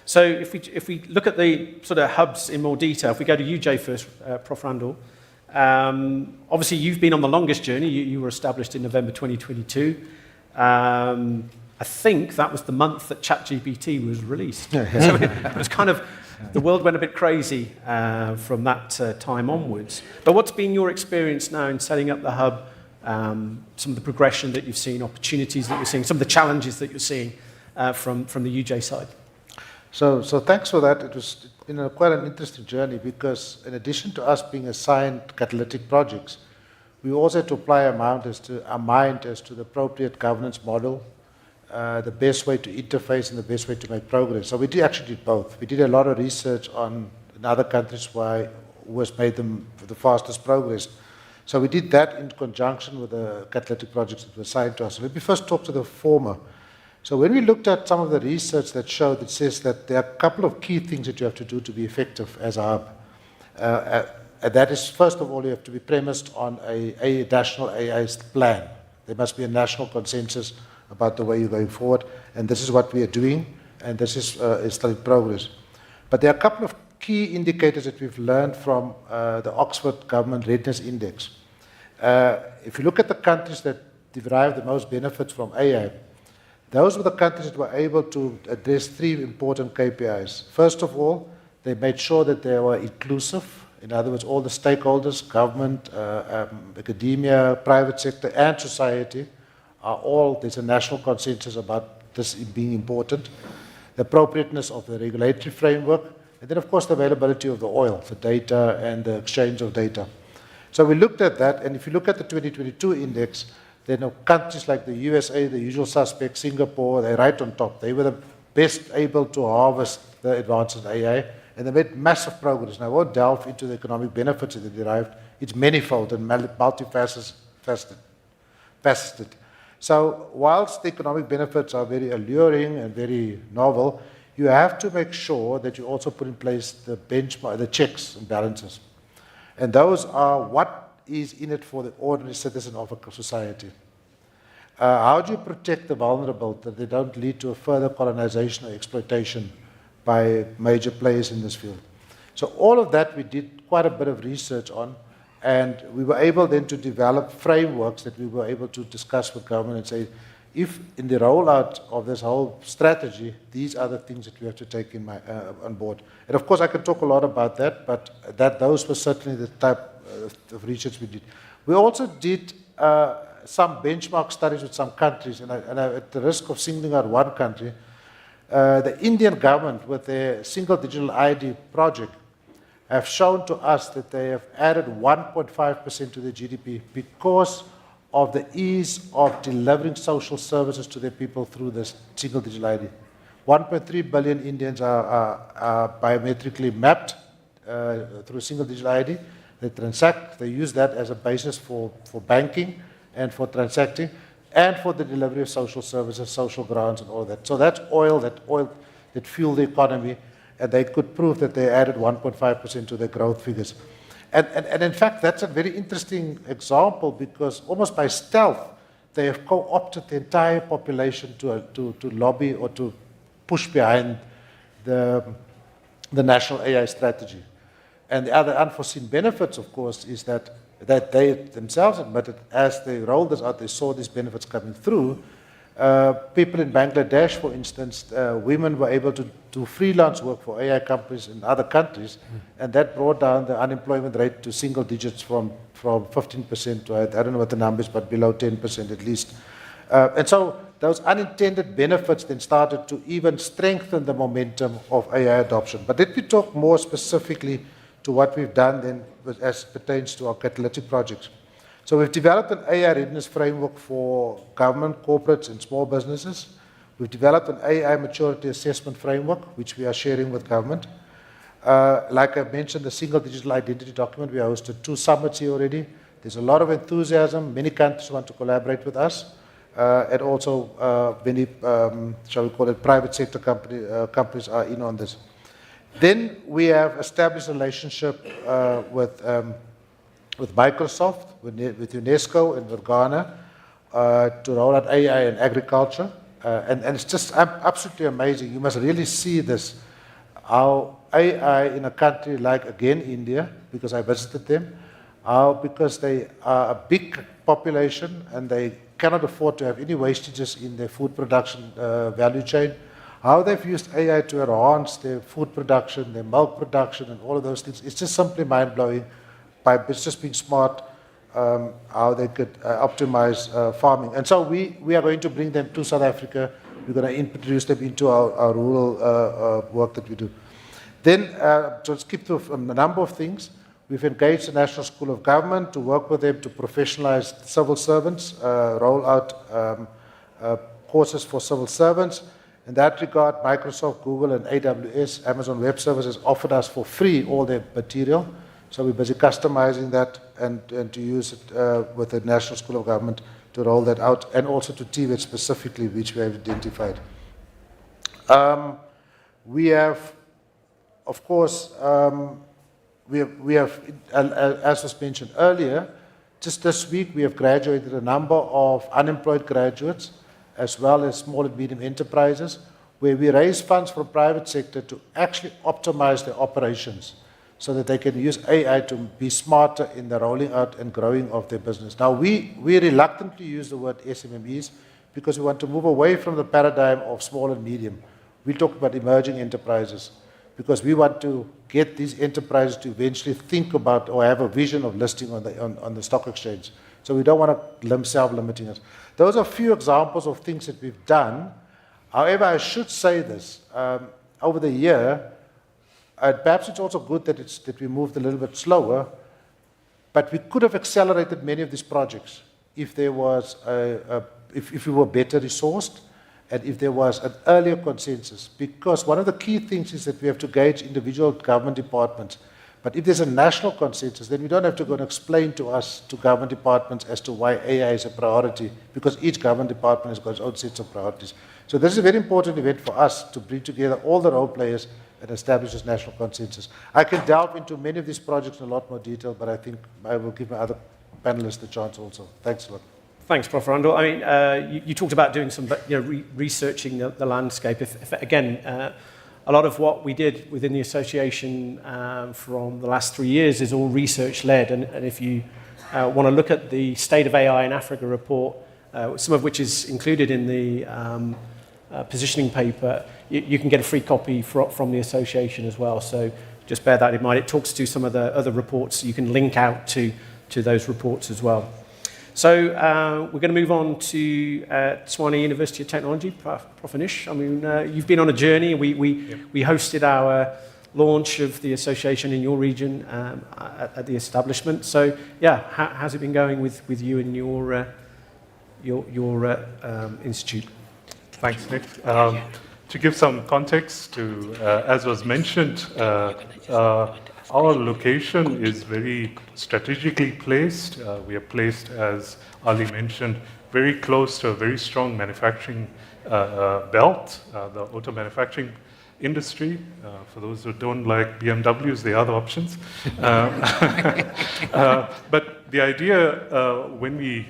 So if we look at the sort of hubs in more detail, if we go to UJ first, Prof. Randall, obviously you've been on the longest journey. You were established in November 2022. I think that was the month that ChatGPT was released. So it was kind of, the world went a bit crazy from that time onwards. But what's been your experience now in setting up the hub, some of the progression that you've seen, opportunities that you're seeing, some of the challenges that you're seeing from the UJ side? So thanks for that. It's been quite an interesting journey because in addition to us being assigned catalytic projects, we also had to apply our mind as to the appropriate governance model, the best way to interface and the best way to make progress. So we actually did both. We did a lot of research in other countries who has made them the fastest progress. So we did that in conjunction with the catalytic projects that were assigned to us. So let me first talk to the former. So when we looked at some of the research that says that there are a couple of key things that you have to do to be effective as a hub. And that is, first of all, you have to be premised on a national AI plan. There must be a national consensus about the way you're going forward, and this is what we are doing, and this is still in progress. But there are a couple of key indicators that we've learned from the Oxford Government Readiness Index. If you look at the countries that derive the most benefits from AI, those were the countries that were able to address 3 important KPIs. First of all, they made sure that they were inclusive. In other words, all the stakeholders, government, academia, private sector, and society there's a national consensus about this being important. The appropriateness of the regulatory framework, And then, of course, the availability of the oil, the data, and the exchange of data. So we looked at that, and if you look at the 2022 index, then countries like the USA, the usual suspects, Singapore, they're right on top. They were the best able to harvest the advances in AI, and they made massive progress. Now, I won't delve into the economic benefits that they derived. It's manifold and multifaceted. So whilst the economic benefits are very alluring and very novel, you have to make sure that you also put in place the benchmark, the checks and balances. And those are what is in it for the ordinary citizen of a society. How do you protect the vulnerable that they don't lead to a further colonization or exploitation by major players in this field? So all of that we did quite a bit of research on, and we were able then to develop frameworks that we were able to discuss with government and say, if in the rollout of this whole strategy, these are the things that we have to take in on board. And of course, I can talk a lot about that, but those were certainly the type of research we did. We also did some benchmark studies with some countries, and at the risk of singling out one country, the Indian government with their single digital ID project have shown to us that they have added 1.5% to their GDP because of the ease of delivering social services to their people through this single digital ID. 1.3 billion Indians are biometrically mapped through single digital ID. They transact, they use that as a basis for banking and for transacting and for the delivery of social services, social grants and all of that. So that's oil that fueled the economy, and they could prove that they added 1.5% to their growth figures. And in fact, that's a very interesting example because almost by stealth, they have co-opted the entire population to lobby or to push behind the national AI strategy. And the other unforeseen benefits, of course, is that they themselves admitted as they rolled this out, they saw these benefits coming through. People in Bangladesh, for instance, women were able to do freelance work for AI companies in other countries, and that brought down the unemployment rate to single digits from 15% to, I don't know what the number is, but below 10% at least. And so those unintended benefits then started to even strengthen the momentum of AI adoption. But let me talk more specifically to what we've done then as pertains to our catalytic projects. So we've developed an AI readiness framework for government, corporates, and small businesses. We've developed an AI maturity assessment framework, which we are sharing with government. Like I mentioned, the single digital identity document, we hosted 2 summits here already. There's a lot of enthusiasm. Many countries want to collaborate with us. And also many, shall we call it, private sector companies are in on this. Then we have established a relationship with Microsoft, with UNESCO, and with Ghana to roll out AI in agriculture. And it's just absolutely amazing. You must really see this, how AI in a country like, again, India, because I visited them, because they are a big population and they cannot afford to have any wastages in their food production value chain, how they've used AI to enhance their food production, their milk production, and all of those things. It's just simply mind-blowing by just being smart, how they could optimize farming. And so we are going to bring them to South Africa. We're going to introduce them into our rural work that we do. Then, to skip through a number of things, we've engaged the National School of Government to work with them to professionalize civil servants, roll out courses for civil servants. In that regard, Microsoft, Google, and AWS, Amazon Web Services, offered us for free all their material. So we're busy customizing that and to use it with the National School of Government to roll that out, and also to TVET specifically, which we have identified. We have, of course, we have, as was mentioned earlier, just this week we have graduated a number of unemployed graduates, as well as small and medium enterprises, where we raise funds from private sector to actually optimize their operations so that they can use AI to be smarter in the rolling out and growing of their business. Now, we reluctantly use the word SMMEs because we want to move away from the paradigm of small and medium. We talk about emerging enterprises because we want to get these enterprises to eventually think about or have a vision of listing on the stock exchange. So we don't want to self-limiting us. Those are a few examples of things that we've done. However, I should say this, over the year, Perhaps it's also good that we moved a little bit slower, but we could have accelerated many of these projects if there was if we were better resourced and if there was an earlier consensus. Because one of the key things is that we have to gauge individual government departments. But if there's a national consensus, then we don't have to go and explain to government departments as to why AI is a priority, because each government department has got its own sets of priorities. So this is a very important event for us to bring together all the role players and establish this national consensus. I can delve into many of these projects in a lot more detail, but I think I will give my other panelists the chance also. Thanks a lot. Thanks, Prof. Randall. I mean, you talked about doing some, researching the landscape. Again, a lot of what we did within the association from the last 3 years is all research-led. And if you want to look at the State of AI in Africa report, some of which is included in the positioning paper, you can get a free copy from the association as well. So just bear that in mind. It talks to some of the other reports. You can link out to those reports as well. So we're going to move on to Tshwane University of Technology, Prof. Anish. I mean, you've been on a journey. We hosted our launch of the association in your region at the establishment. So yeah, how's it been going with you and your institute? Thanks, Nick. To give some context to, as was mentioned, our location is very strategically placed. We are placed, as Ali mentioned, very close to a very strong manufacturing belt, the auto manufacturing industry. For those who don't like BMWs, there are other options. But the idea, when we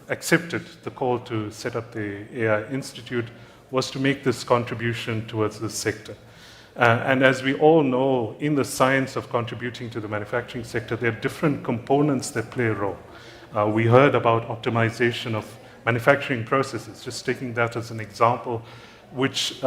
accepted the call to set up the AI Institute, was to make this contribution towards this sector. And as we all know, in the science of contributing to the manufacturing sector, there are different components that play a role. We heard about optimization of manufacturing processes, just taking that as an example, which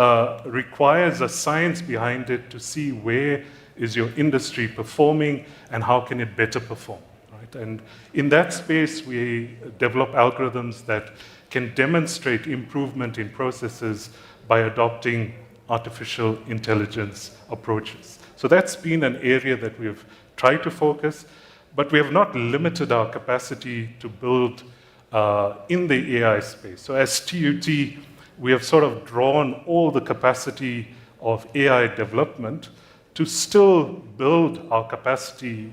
requires a science behind it to see where is your industry performing and how can it better perform. Right? And in that space, we develop algorithms that can demonstrate improvement in processes by adopting artificial intelligence approaches. So that's been an area that we have tried to focus, but we have not limited our capacity to build in the AI space. So as TUT, we have sort of drawn all the capacity of AI development to still build our capacity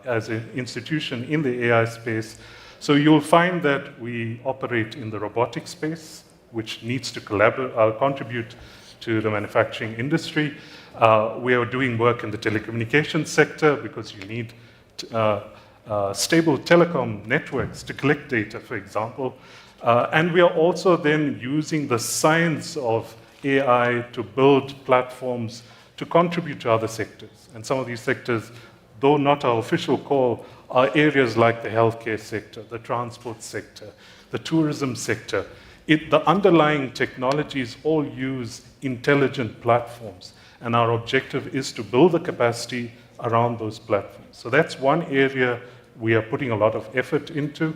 as an institution in the AI space. So you'll find that we operate in the robotics space, which needs to contribute to the manufacturing industry. We are doing work in the telecommunications sector because you need stable telecom networks to collect data, for example. And we are also then using the science of AI to build platforms to contribute to other sectors. And some of these sectors, though not our official call, are areas like the healthcare sector, the transport sector, the tourism sector. The underlying technologies all use intelligent platforms, and our objective is to build the capacity around those platforms. So that's one area we are putting a lot of effort into.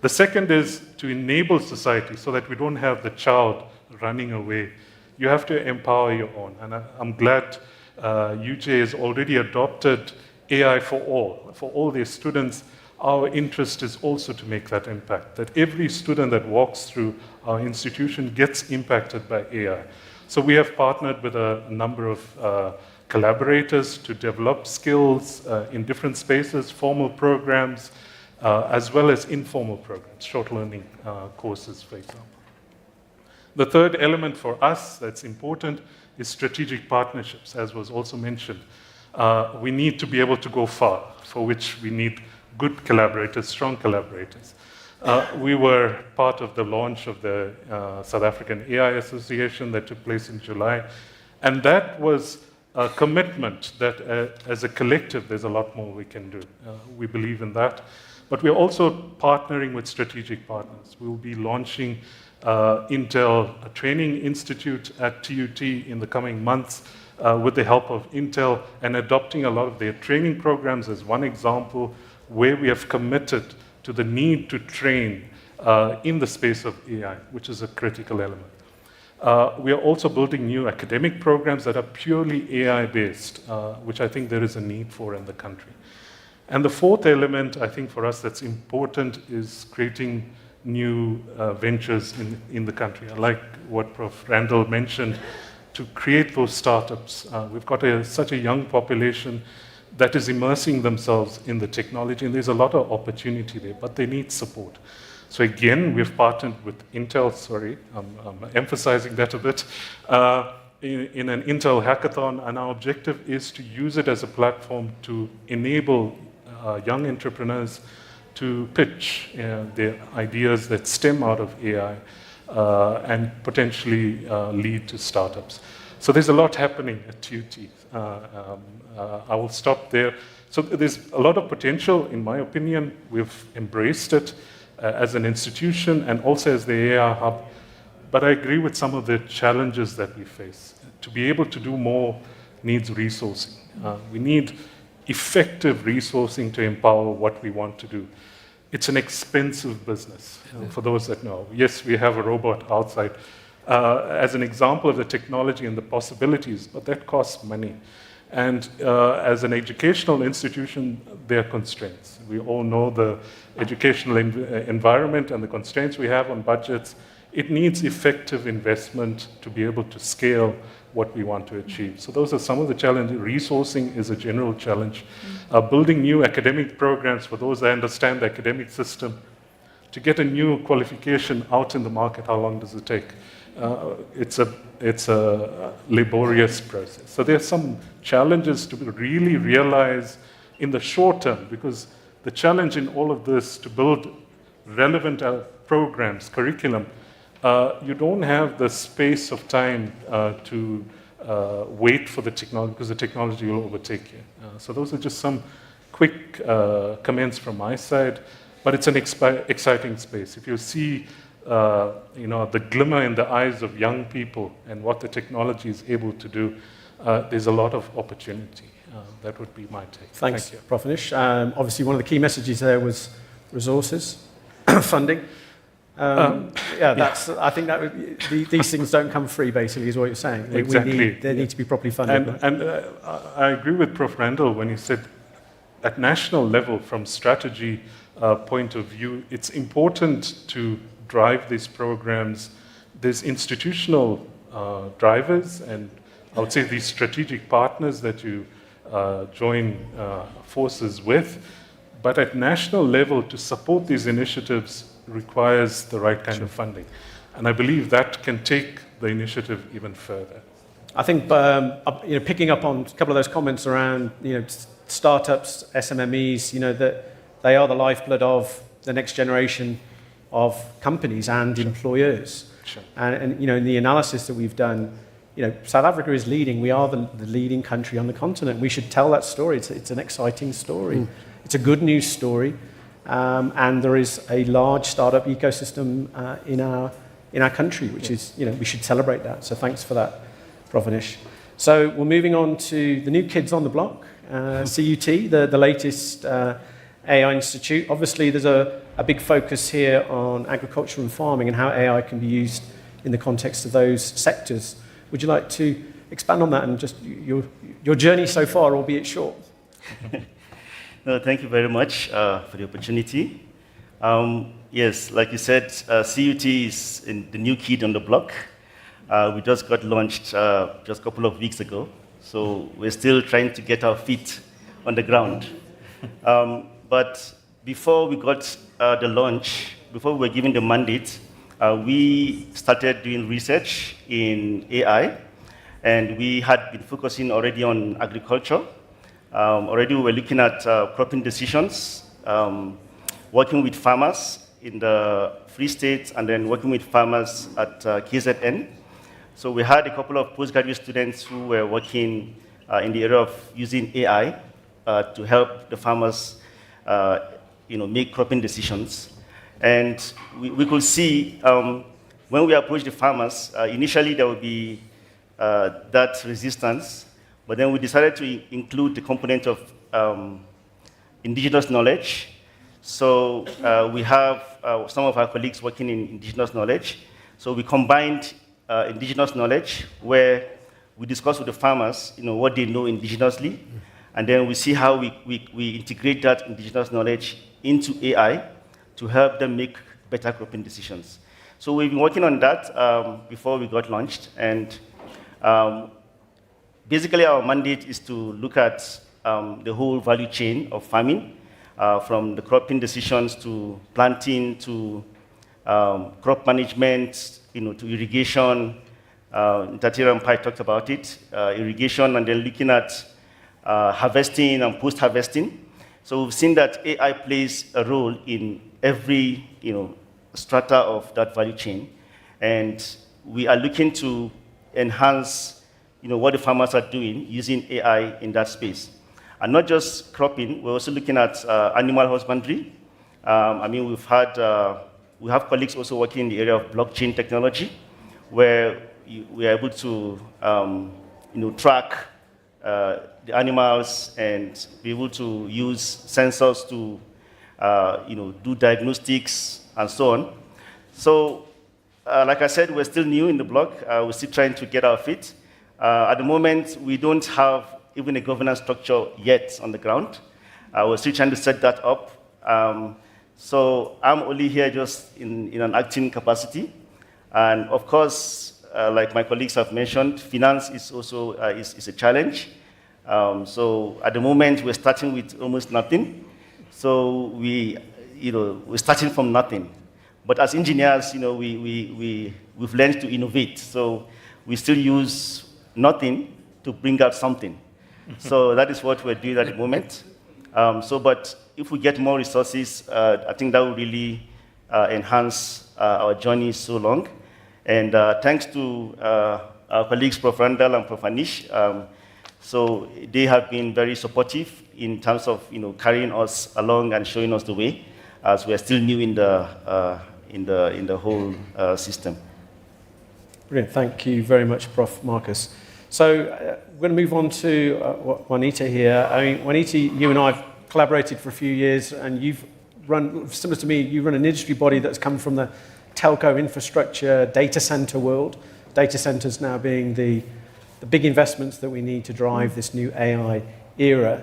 The second is to enable society so that we don't have the child running away. You have to empower your own, and I'm glad UJ has already adopted AI for all their students. Our interest is also to make that impact, that every student that walks through our institution gets impacted by AI. So we have partnered with a number of collaborators to develop skills in different spaces, formal programs, as well as informal programs, short learning courses, for example. The third element for us that's important is strategic partnerships, as was also mentioned. We need to be able to go far, for which we need good collaborators, strong collaborators. We were part of the launch of the South African AI Association that took place in July, and that was a commitment that as a collective, there's a lot more we can do. We believe in that. But we're also partnering with strategic partners. We will be launching Intel, a training institute at TUT in the coming months with the help of Intel, and adopting a lot of their training programs as one example where we have committed to the need to train in the space of AI, which is a critical element. We are also building new academic programs that are purely AI-based, which I think there is a need for in the country. And the fourth element, I think, for us that's important is creating new ventures in the country. I like what Prof. Randall mentioned, to create those startups. We've got such a young population that is immersing themselves in the technology, and there's a lot of opportunity there, but they need support. So again, we've partnered with Intel, I'm emphasizing that a bit, in an Intel hackathon, and our objective is to use it as a platform to enable young entrepreneurs to pitch their ideas that stem out of AI and potentially lead to startups. So there's a lot happening at TUT. I will stop there. So there's a lot of potential, in my opinion. We've embraced it as an institution and also as the AI hub. But I agree with some of the challenges that we face. To be able to do more needs resourcing. We need effective resourcing to empower what we want to do. It's an expensive business, for those that know. Yes, we have a robot outside as an example of the technology and the possibilities, but that costs money. And as an educational institution, there are constraints. We all know the educational environment and the constraints we have on budgets. It needs effective investment to be able to scale what we want to achieve. So those are some of the challenges. Resourcing is a general challenge. Building new academic programs, for those that understand the academic system, to get a new qualification out in the market, how long does it take? It's a laborious process. So there are some challenges to really realize in the short term, because the challenge in all of this to build relevant programs, curriculum, you don't have the space of time to wait for the technology, because the technology will overtake you. So those are just some quick comments from my side, but it's an exciting space. If you see the glimmer in the eyes of young people and what the technology is able to do, there's a lot of opportunity. That would be my take. Thanks, Thank you. Prof. Anish. Obviously, one of the key messages there was resources, funding. I think that these things don't come free, basically, is what you're saying. Exactly. They need to be properly funded. And I agree with Prof. Randall when he said at national level, from strategy point of view, it's important to drive these programs. There's institutional drivers, and I would say these strategic partners that you join forces with. But at national level, to support these initiatives requires the right kind of funding. And I believe that can take the initiative even further. I think picking up on a couple of those comments around startups, SMMEs, that they are the lifeblood of the next generation of companies and employers. Sure. And in the analysis that we've done, South Africa is leading. We are the leading country on the continent. We should tell that story. It's an exciting story. It's a good news story. And there is a large startup ecosystem in our country, which is, we should celebrate that. So thanks for that, Prof. Anish. So we're moving on to the new kids on the block, CUT, the latest AI institute. Obviously, there's a big focus here on agriculture and farming and how AI can be used in the context of those sectors. Would you like to expand on that and just your journey so far, albeit short? No, thank you very much for the opportunity. Yes, like you said, CUT is the new kid on the block. We just got launched just a couple of weeks ago, so we're still trying to get our feet on the ground. But before we got the launch, before we were given the mandate, we started doing research in AI, and we had been focusing already on agriculture. Already we were looking at cropping decisions, working with farmers in the Free State, and then working with farmers at KZN. So we had a couple of postgraduate students who were working in the area of using AI to help the farmers make cropping decisions. And we could see when we approached the farmers, initially there would be that resistance, but then we decided to include the component of indigenous knowledge. So we have some of our colleagues working in indigenous knowledge. So we combined indigenous knowledge, where we discuss with the farmers, what they know indigenously, and then we see how we integrate that indigenous knowledge into AI to help them make better cropping decisions. So we've been working on that before we got launched, and basically our mandate is to look at the whole value chain of farming, from the cropping decisions to planting to crop management, to irrigation. Tatiram Pai talked about it, irrigation, and then looking at harvesting and post-harvesting. So we've seen that AI plays a role in every, strata of that value chain, and we are looking to enhance, what the farmers are doing using AI in that space. And not just cropping, we're also looking at animal husbandry. We have colleagues also working in the area of blockchain technology, where we are able to, track the animals and be able to use sensors to, do diagnostics and so on. So, like I said, we're still new in the block. We're still trying to get our feet. At the moment, we don't have even a governance structure yet on the ground. We're still trying to set that up. So I'm only here just in an acting capacity. And of course, like my colleagues have mentioned, finance is also is a challenge. So at the moment, we're starting with almost nothing. So we're starting from nothing. But as engineers, we've learned to innovate. So we still use nothing to bring out something. So that is what we're doing at the moment. But if we get more resources, I think that will really enhance our journey so long. And thanks to our colleagues, Prof. Randall and Prof. Anish, so they have been very supportive in terms of carrying us along and showing us the way, as we are still new in the whole system. Brilliant. Thank you very much, Prof. Marcus. So we're going to move on to Juanita here. I mean, Juanita, you and I have collaborated for a few years, and you've run, similar to me, you run an industry body that's come from the telco infrastructure data center world. Data centers now being the big investments that we need to drive this new AI era.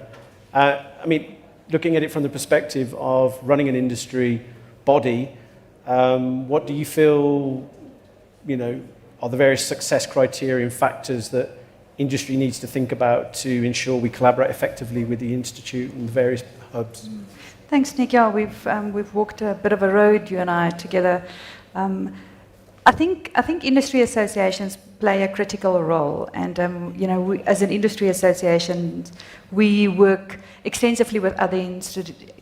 I mean, looking at it from the perspective of running an industry body, what do you feel, are the various success criteria and factors that industry needs to think about to ensure we collaborate effectively with the Institute and the various hubs? Thanks, Nick. Yeah, we've walked a bit of a road, you and I, together. I think industry associations play a critical role, and we, as an industry association, we work extensively with other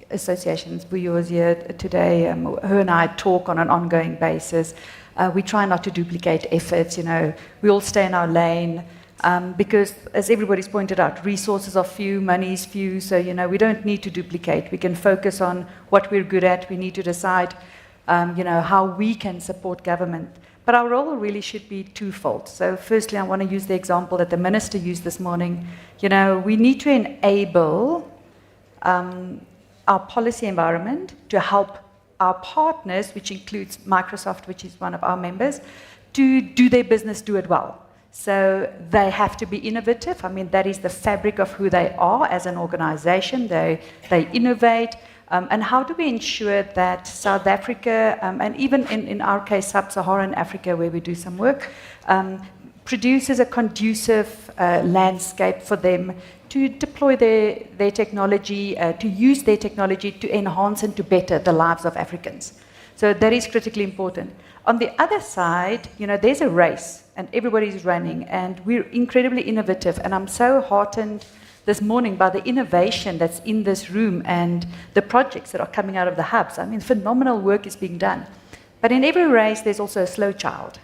associations. We was here today. Her and I talk on an ongoing basis. We try not to duplicate efforts. We all stay in our lane. Because, as everybody's pointed out, resources are few, money is few, so, we don't need to duplicate. We can focus on what we're good at. We need to decide, how we can support government. But our role really should be twofold. So, firstly, I want to use the example that the Minister used this morning. We need to enable our policy environment to help our partners, which includes Microsoft, which is one of our members, to do their business, do it well. So they have to be innovative. I mean, that is the fabric of who they are as an organization. They innovate. And how do we ensure that South Africa, and even in our case, Sub-Saharan Africa, where we do some work, produces a conducive landscape for them to deploy their technology, to use their technology to enhance and to better the lives of Africans. So that is critically important. On the other side, there's a race, and everybody's running, and we're incredibly innovative. And I'm so heartened this morning by the innovation that's in this room and the projects that are coming out of the hubs. I mean, phenomenal work is being done. But in every race, there's also a slow child.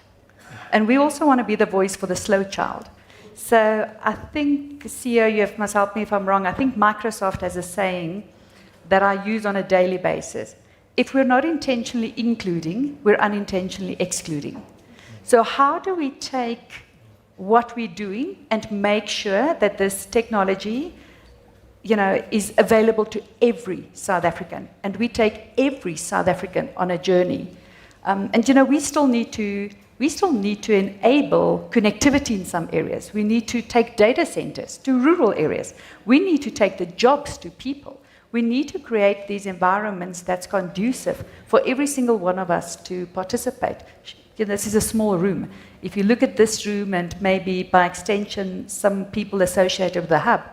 And we also want to be the voice for the slow child. So I think, CEO, you must help me if I'm wrong, I think Microsoft has a saying that I use on a daily basis. If we're not intentionally including, we're unintentionally excluding. So how do we take what we're doing and make sure that this technology, is available to every South African? And we take every South African on a journey. And we still need to We still need to enable connectivity in some areas. We need to take data centers to rural areas. We need to take the jobs to people. We need to create these environments that's conducive for every single one of us to participate. This is a small room. If you look at this room and maybe by extension some people associated with the hub,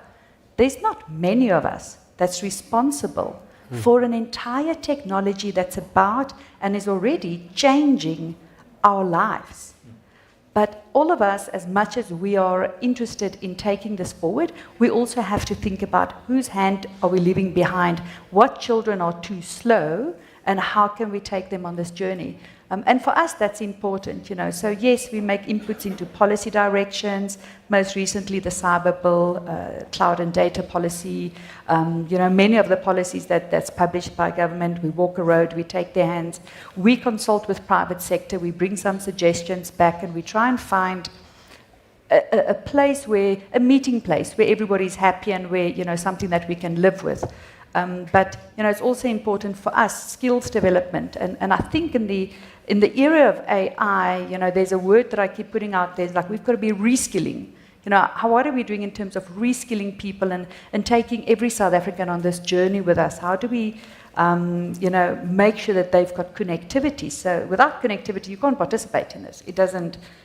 there's not many of us that's responsible for an entire technology that's about and is already changing our lives. But all of us, as much as we are interested in taking this forward, we also have to think about whose hand are we leaving behind, what children are too slow, and how can we take them on this journey. And for us, that's important, So yes, we make inputs into policy directions, most recently the cyber bill, cloud and data policy, many of the policies that's published by government, we walk a road, we take their hands, we consult with private sector, we bring some suggestions back, and we try and find a meeting place where everybody's happy and where, something that we can live with. But it's also important for us, skills development. And I think in the era of AI, there's a word that I keep putting out there, like we've got to be reskilling. What are we doing in terms of reskilling people and taking every South African on this journey with us? How do we, make sure that they've got connectivity? So without connectivity, you can't participate in this.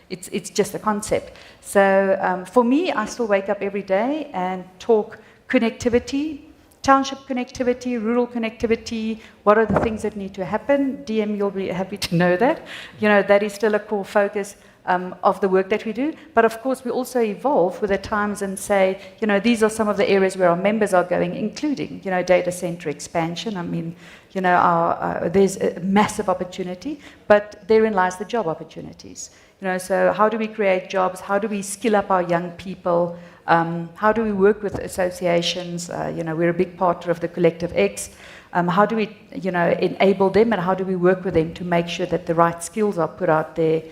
It's just a concept. So for me, I still wake up every day and talk connectivity, township connectivity, rural connectivity, what are the things that need to happen? DM, you'll be happy to know that. That is still a core focus of the work that we do. But of course, we also evolve with the times and say, these are some of the areas where our members are going, including, data center expansion. I mean, there's a massive opportunity, but therein lies the job opportunities. So how do we create jobs? How do we skill up our young people? How do we work with associations? We're a big partner of the Collective X. How do we, enable them, and how do we work with them to make sure that the right skills are put out there?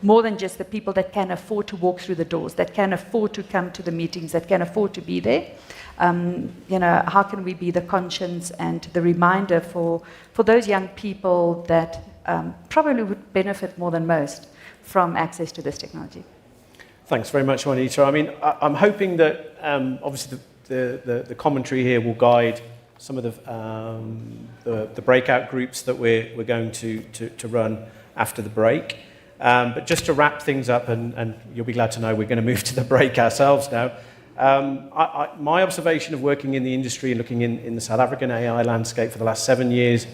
More than just the people that can afford to walk through the doors, that can afford to come to the meetings, that can afford to be there. How can we be the conscience and the reminder for those young people that probably would benefit more than most from access to this technology? Thanks very much, Juanita. I mean, I'm hoping that obviously the commentary here will guide some of the breakout groups that we're going to run after the break. But just to wrap things up, and you'll be glad to know we're going to move to the break ourselves now. My observation of working in the industry and looking in the South African AI landscape for the last 7 years,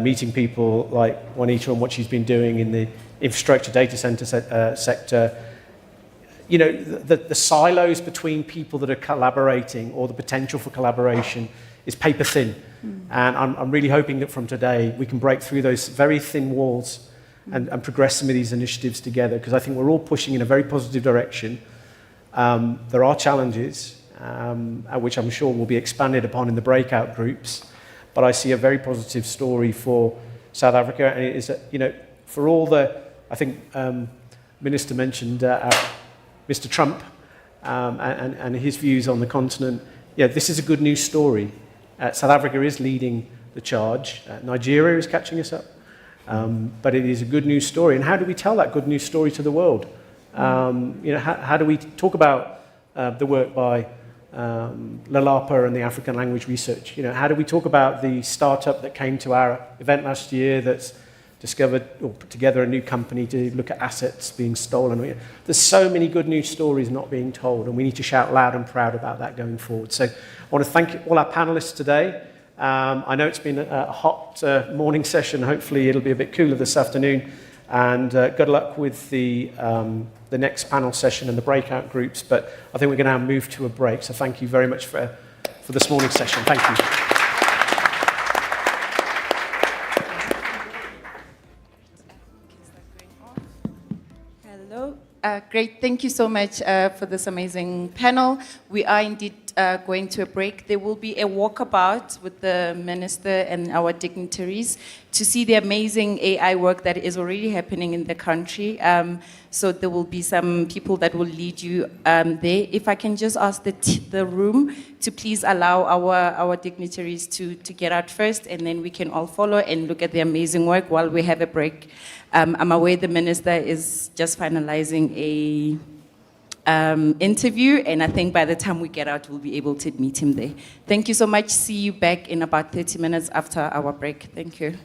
meeting people like Juanita and what she's been doing in the infrastructure data center sector, the silos between people that are collaborating or the potential for collaboration is paper thin. And I'm really hoping that from today we can break through those very thin walls and progress some of these initiatives together, because I think we're all pushing in a very positive direction. There are challenges, which I'm sure will be expanded upon in the breakout groups, but I see a very positive story for South Africa, and it is, for all I think Minister mentioned Mr. Trump and his views on the continent. Yeah, this is a good news story. South Africa is leading the charge. Nigeria is catching us up. But it is a good news story. And how do we tell that good news story to the world? How do we talk about the work by Lalapa and the African Language Research? How do we talk about the startup that came to our event last year that's discovered or put together a new company to look at assets being stolen? There's so many good news stories not being told, and we need to shout loud and proud about that going forward. So I want to thank all our panelists today. I know it's been a hot morning session. Hopefully it'll be a bit cooler this afternoon. And good luck with the next panel session and the breakout groups. But I think we're going to now move to a break. So thank you very much for this morning's session. Thank you. Hello. Great. Thank you so much for this amazing panel. We are indeed going to a break. There will be a walkabout with the minister and our dignitaries to see the amazing AI work that is already happening in the country. So there will be some people that will lead you there. If I can just ask the room to please allow our dignitaries to get out first, and then we can all follow and look at the amazing work while we have a break. I'm aware the minister is just finalizing a interview, and I think by the time we get out, we'll be able to meet him there. Thank you so much. See you back in about 30 minutes after our break. Thank you.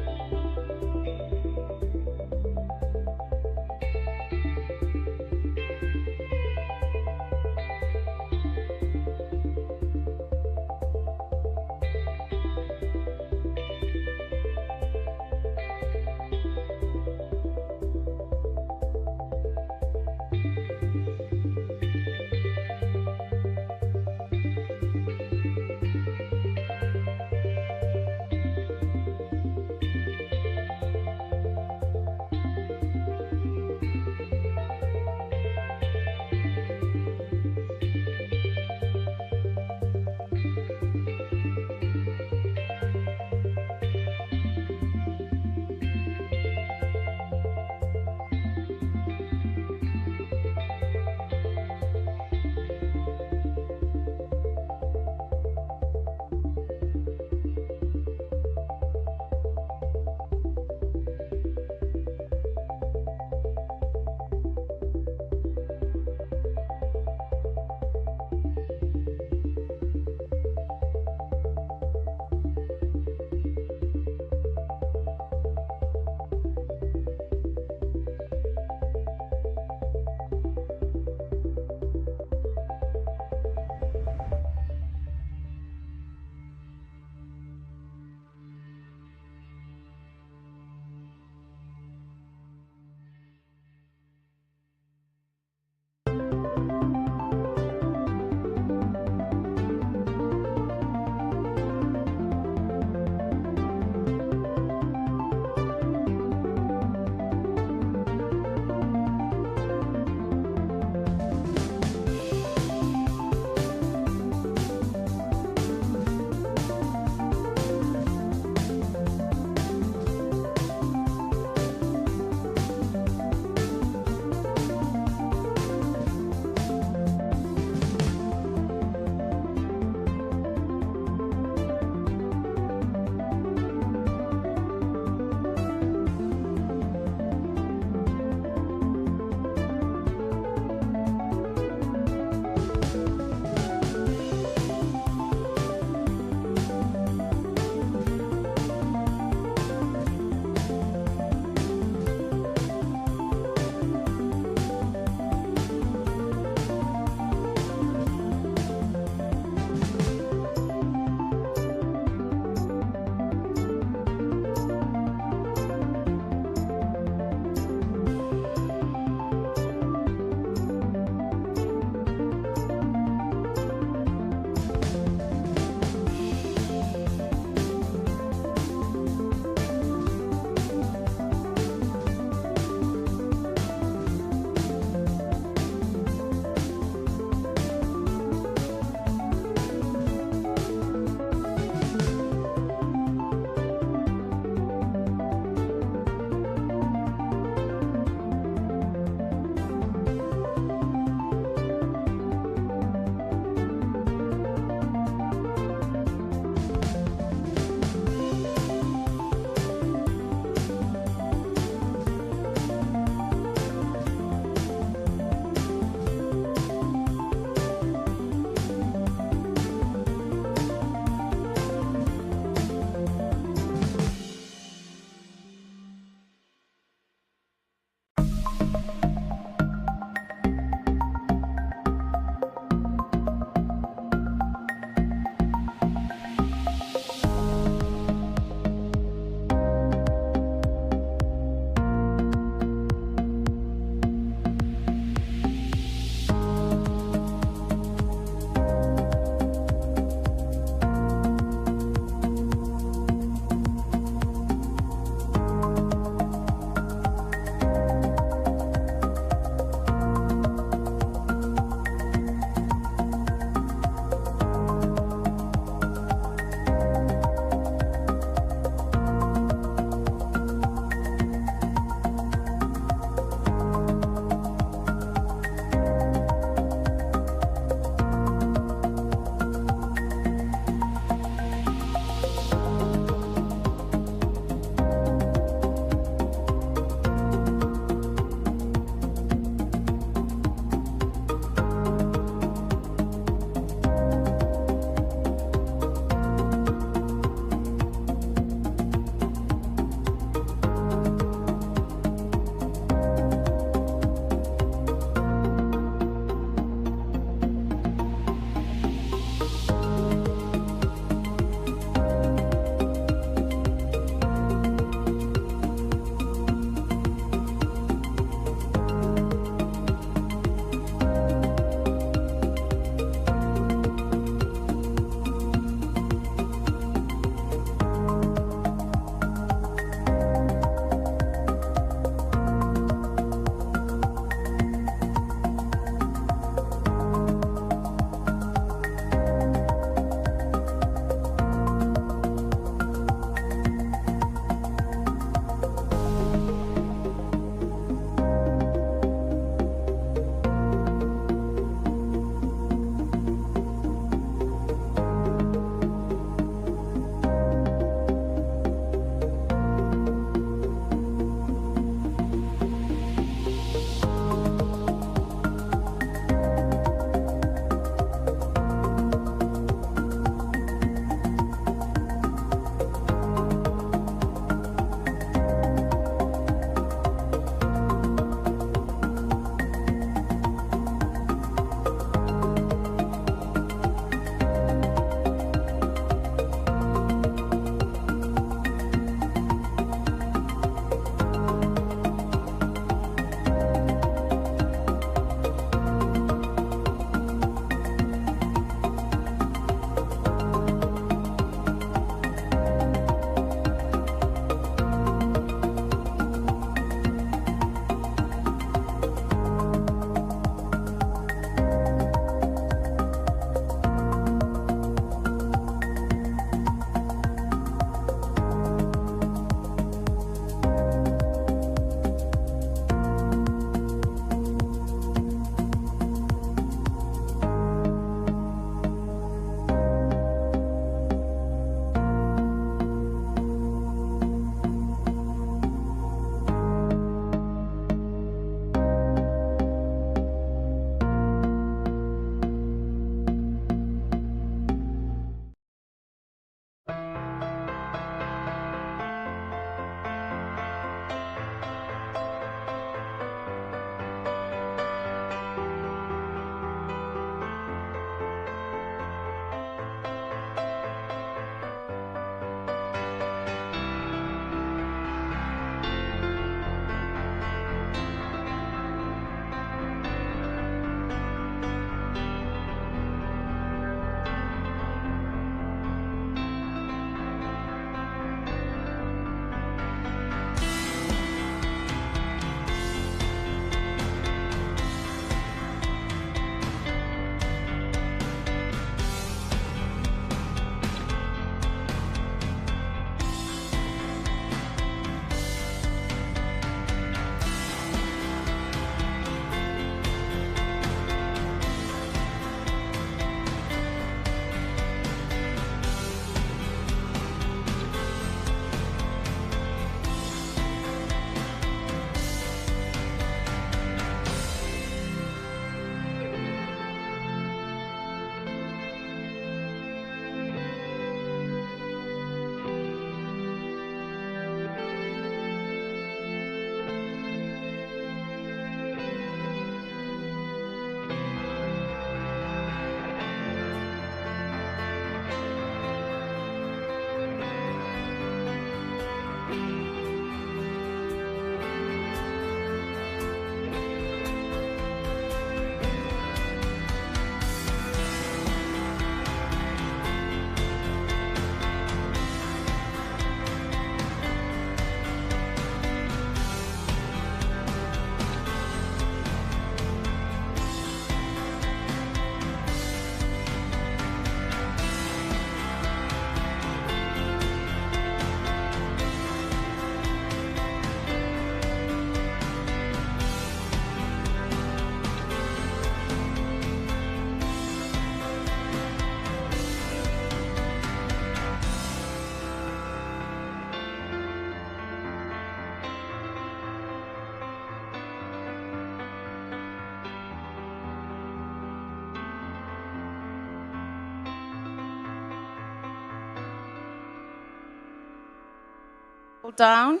Down.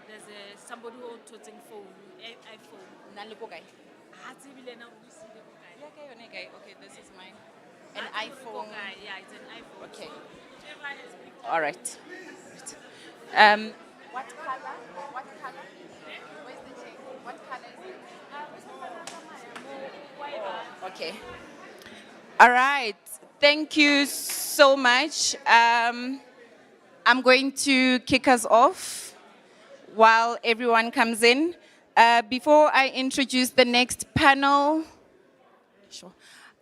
There's somebody who touching phone, iPhone. Okay, this is mine. An iPhone. Yeah, it's an iPhone. Okay. Whichever has picked All right. What color? What color? Where's the check? What color is it? Okay. All right. Thank you so much. I'm going to kick us off while everyone comes in. Before I introduce the next panel,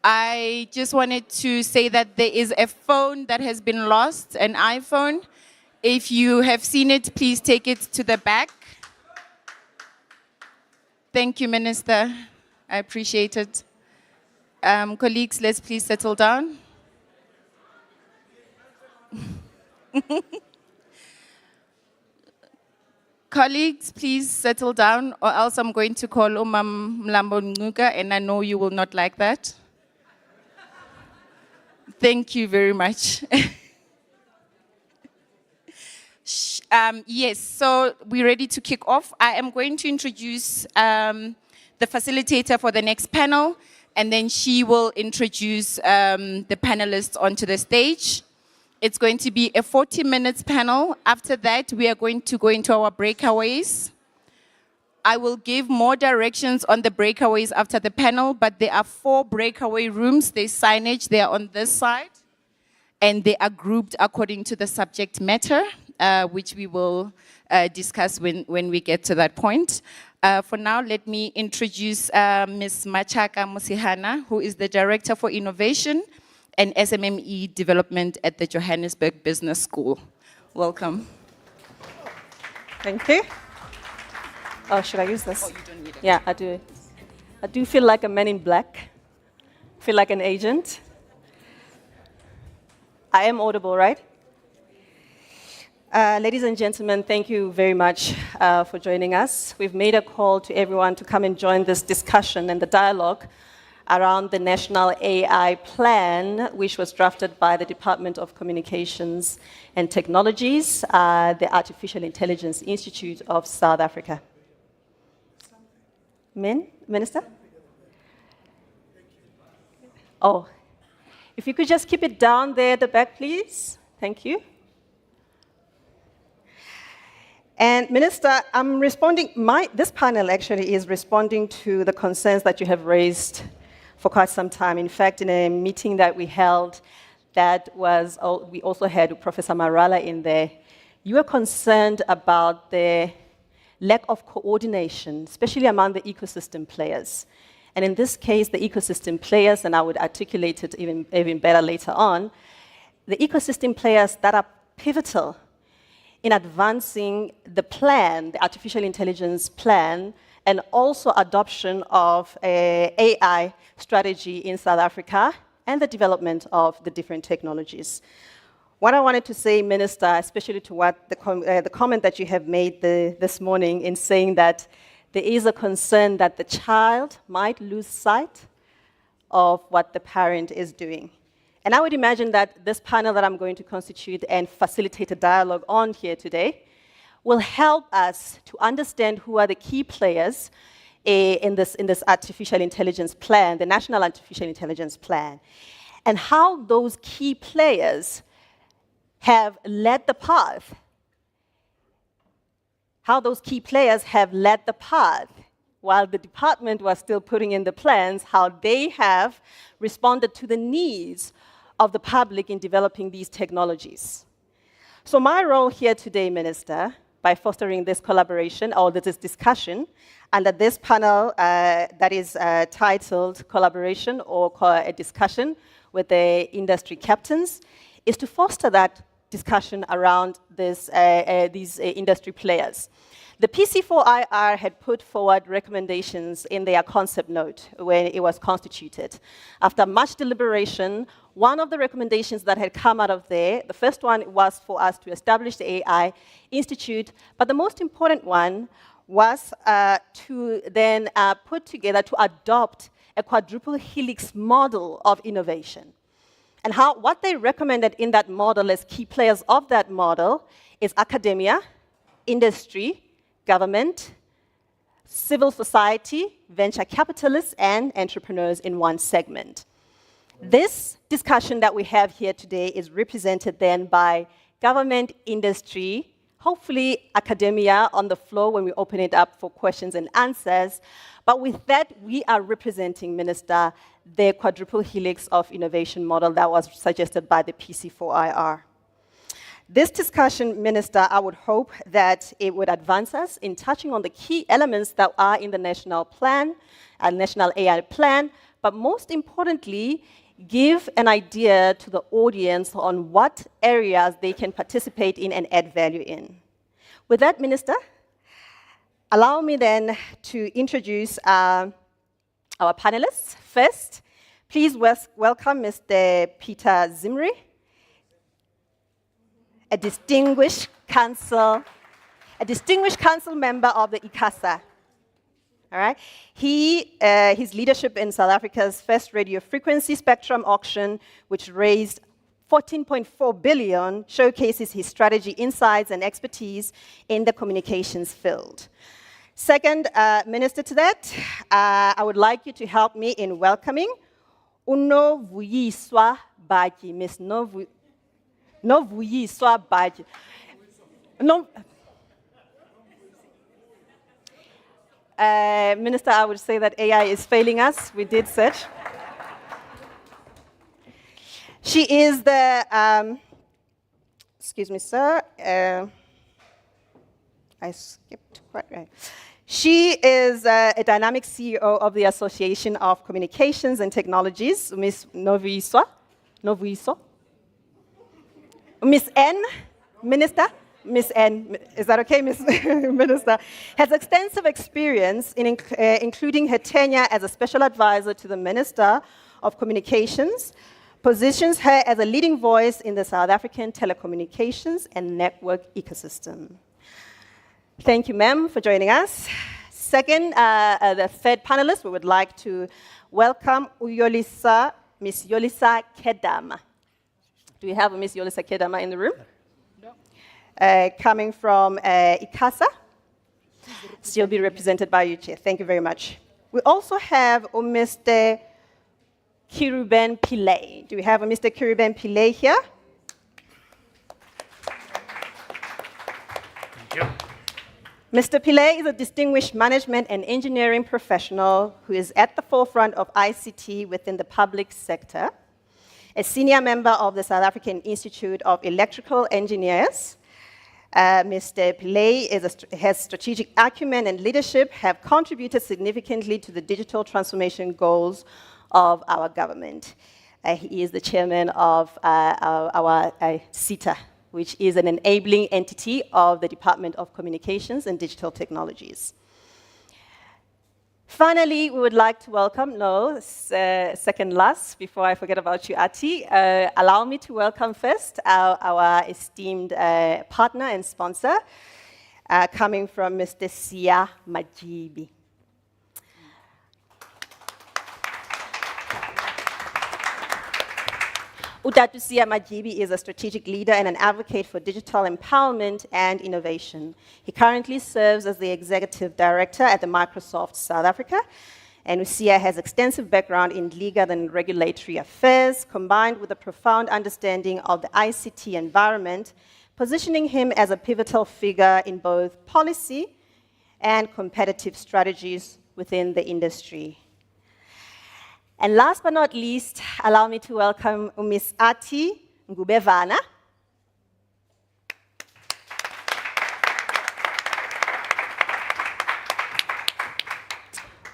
I just wanted to say that there is a phone that has been lost, an iPhone. If you have seen it, please take it to the back. Thank you, Minister. I appreciate it. Colleagues, let's please settle down. Colleagues, please settle down, or else I'm going to call Umam Mlambo Nguka, and I know you will not like that. Thank you very much. Yes, so we're ready to kick off. I am going to introduce the facilitator for the next panel, and then she will introduce the panelists onto the stage. It's going to be a 40-minute panel. After that, we are going to go into our breakaways. I will give more directions on the breakaways after the panel, but there are 4 breakaway rooms. There's signage, they are on this side, and they are grouped according to the subject matter, which we will discuss when we get to that point. For now, let me introduce Ms. Machaka Musihana, who is the Director for Innovation and SMME Development at the Johannesburg Business School. Welcome. Thank you. Oh, should I use this? Oh, you don't need it. Yeah, I do. I do feel like a man in black. Feel like an agent. I am audible, right? Ladies and gentlemen, thank you very much for joining us. We've made a call to everyone to come and join this discussion and the dialogue around the National AI Plan, which was drafted by the Department of Communications and Technologies, the Artificial Intelligence Institute of South Africa. Minister? Oh, if you could just keep it down there at the back, please. Thank you. And Minister, I'm responding, this panel actually is responding to the concerns that you have raised for quite some time. In fact, in a meeting that we held, we also had Professor Marala in there, you were concerned about the lack of coordination, especially among the ecosystem players. And in this case, the ecosystem players, and I would articulate it even better later on, the ecosystem players that are pivotal in advancing the plan, the artificial intelligence plan, and also adoption of AI strategy in South Africa and the development of the different technologies. What I wanted to say, Minister, especially to what the comment that you have made this morning in saying that there is a concern that the child might lose sight of what the parent is doing. And I would imagine that this panel that I'm going to constitute and facilitate a dialogue on here today will help us to understand who are the key players in this artificial intelligence plan, the National Artificial Intelligence Plan, and how those key players have led the path. How those key players have led the path while the department was still putting in the plans, how they have responded to the needs of the public in developing these technologies. So my role here today, Minister, by fostering this collaboration or this discussion under this panel that is titled Collaboration or a Discussion with the Industry Captains, is to foster that discussion around these industry players. The PC4IR had put forward recommendations in their concept note when it was constituted. After much deliberation, one of the recommendations that had come out of there, the first one was for us to establish the AI Institute, but the most important one was to then put together, to adopt a quadruple helix model of innovation. And what they recommended in that model as key players of that model is academia, industry, government, civil society, venture capitalists, and entrepreneurs in one segment. This discussion that we have here today is represented then by government, industry, hopefully academia on the floor when we open it up for questions and answers. But with that, we are representing, Minister, the quadruple helix of innovation model that was suggested by the PC4IR. This discussion, Minister, I would hope that it would advance us in touching on the key elements that are in the national plan, national AI plan, but most importantly, give an idea to the audience on what areas they can participate in and add value in. With that, Minister, allow me then to introduce our panelists. First, please welcome Mr. Peter Zimri, a distinguished council member of the ICASA. All right. His leadership in South Africa's first radio frequency spectrum auction, which raised 14.4 billion, showcases his strategy, insights, and expertise in the communications field. Second, Minister to that, I would like you to help me in welcoming Unovuyiswa Baki, Miss Novuyiswa Baki. Minister, I would say that AI is failing us. We did search. She is the, excuse me, sir. I skipped quite right. She is a dynamic CEO of the Association of Communications and Technologies, Miss Novuyiswa. Miss N, Minister. Miss N, is that okay, Miss Minister? Has extensive experience in including her tenure as a special advisor to the Minister of Communications, positions her as a leading voice in the South African telecommunications and network ecosystem. Thank you, ma'am, for joining us. Second, the third panelist, we would like to welcome Miss Yolisa Kedama. Do we have a Miss Yolisa Kedama in the room? Coming from ICASA. She'll be represented by you, Chair. Thank you very much. We also have Mr. Kiruben Pillay. Do we have a Mr. Kiruben Pillay here? Thank you. Mr. Pillay is a distinguished management and engineering professional who is at the forefront of ICT within the public sector, a senior member of the South African Institute of Electrical Engineers. Mr. Pillay has strategic acumen and leadership, have contributed significantly to the digital transformation goals of our government. He is the chairman of our CETA, which is an enabling entity of the Department of Communications and Digital Technologies. Finally, we would like to welcome, second last, before I forget about you, Ati, allow me to welcome first our esteemed partner and sponsor, coming from Mr. Sia Majibi. Utatu Sia Majibi is a strategic leader and an advocate for digital empowerment and innovation. He currently serves as the executive director at the Microsoft South Africa, and Sia has extensive background in legal and regulatory affairs, combined with a profound understanding of the ICT environment, positioning him as a pivotal figure in both policy and competitive strategies within the industry. And last but not least, allow me to welcome Ms. Ati Ngubevana.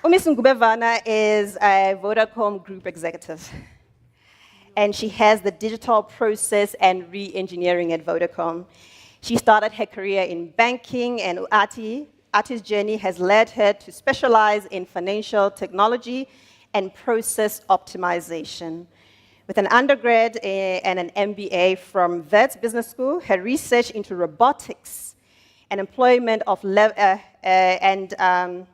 Ms. Ngubevana is a Vodacom Group executive, and she has the digital process and re-engineering at Vodacom. She started her career in banking, and Ati's journey has led her to specialize in financial technology and process optimization. With an undergrad and an MBA from Wits Business School, her research into robotics and employment of and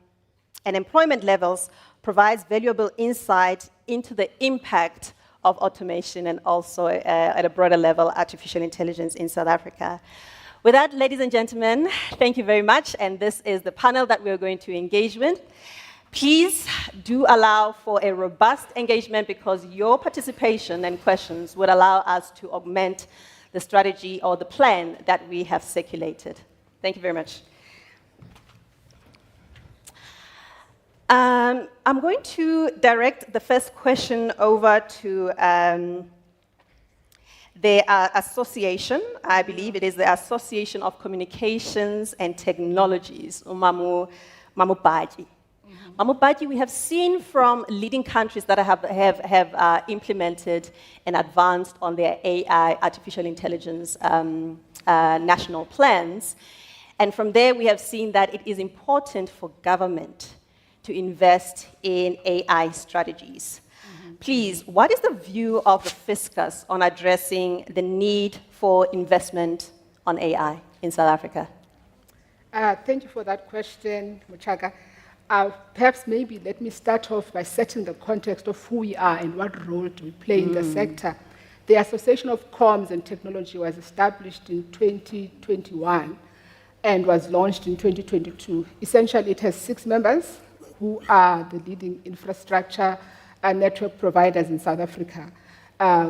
employment levels provides valuable insight into the impact of automation and also at a broader level, artificial intelligence in South Africa. With that, ladies and gentlemen, thank you very much. And this is the panel that we're going to engage with. Please do allow for a robust engagement because your participation and questions would allow us to augment the strategy or the plan that we have circulated. Thank you very much. I'm going to direct the first question over to the association. I believe it is the Association of Communications and Technologies, Mamu Baji. Mamu Baji, we have seen from leading countries that have implemented and advanced on their AI, artificial intelligence national plans. And from there, we have seen that it is important for government to invest in AI strategies. Please, what is the view of the fiscus on addressing the need for investment on AI in South Africa? Thank you for that question, Muchaga. Perhaps maybe let me start off by setting the context of who we are and what role do we play in the sector. The Association of Comms and Technology was established in 2021 and was launched in 2022. Essentially, it has 6 members who are the leading infrastructure and network providers in South Africa,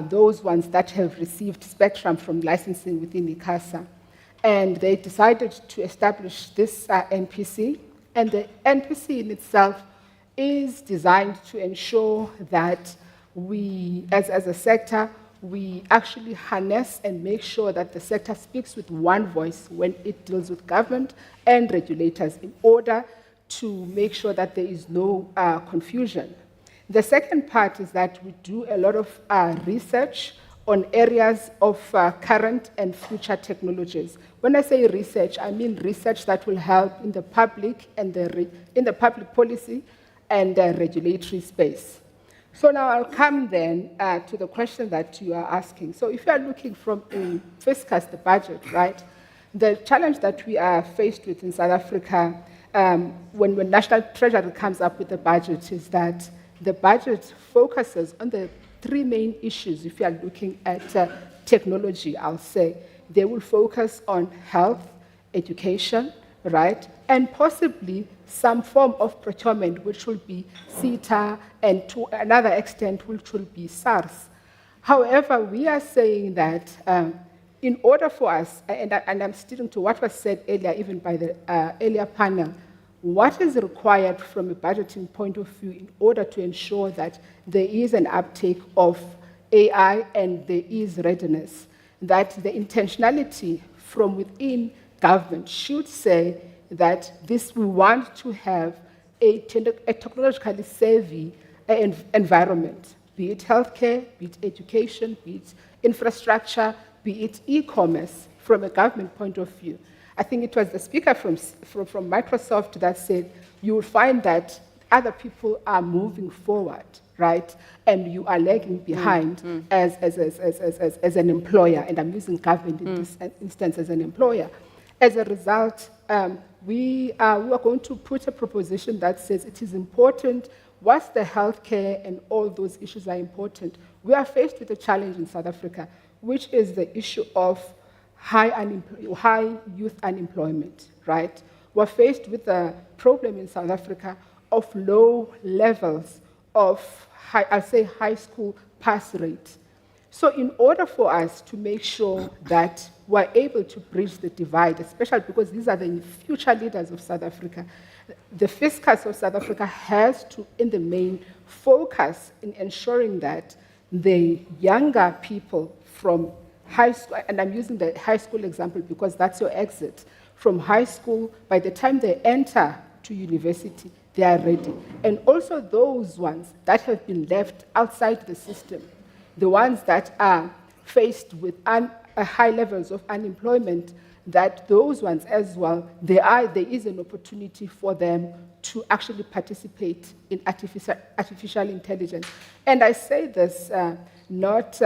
those ones that have received spectrum from licensing within ICASA. And they decided to establish this NPC, and the NPC in itself is designed to ensure that we, as a sector, we actually harness and make sure that the sector speaks with one voice when it deals with government and regulators in order to make sure that there is no confusion. The second part is that we do a lot of research on areas of current and future technologies. When I say research, I mean research that will help in the public and in the public policy and the regulatory space. So now I'll come then to the question that you are asking. So if you are looking from a fiscus, the budget, right, the challenge that we are faced with in South Africa when National Treasury comes up with the budget is that the budget focuses on the 3 main issues. If you are looking at technology, I'll say, they will focus on health, education, right, and possibly some form of procurement, which will be CETA, and to another extent, which will be SARS. However, we are saying that in order for us, and I'm sticking to what was said earlier, even by the earlier panel, what is required from a budgeting point of view in order to ensure that there is an uptake of AI and there is readiness, that the intentionality from within government should say that we want to have a technologically savvy environment, be it healthcare, be it education, be it infrastructure, be it e-commerce, from a government point of view. I think it was the speaker from Microsoft that said, you will find that other people are moving forward, right? And you are lagging behind as an employer, and I'm using government in this instance as an employer. As a result, we are going to put a proposition that says it is important, whilst the healthcare and all those issues are important, we are faced with a challenge in South Africa, which is the issue of high youth unemployment, right? We're faced with a problem in South Africa of low levels of, high school pass rate. So in order for us to make sure that we're able to bridge the divide, especially because these are the future leaders of South Africa, the fiscus of South Africa has to, in the main, focus in ensuring that the younger people from high school, and I'm using the high school example because that's your exit, from high school, by the time they enter to university, they are ready. And also those ones that have been left outside the system, the ones that are faced with high levels of unemployment, that those ones as well, there is an opportunity for them to actually participate in artificial intelligence. And I say this not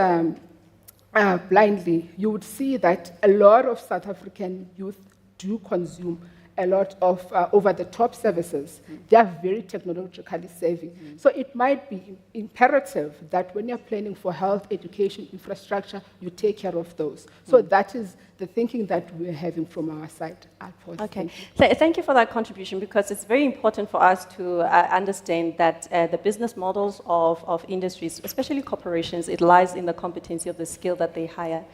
blindly. You would see that a lot of South African youth do consume a lot of over-the-top services. They are very technologically savvy. So it might be imperative that when you're planning for health, education, infrastructure, you take care of those. So that is the thinking that we're having from our side. I'll pause. Okay. Thank you for that contribution, because it's very important for us to understand that the business models of industries, especially corporations, it lies in the competency of the skill that they hire.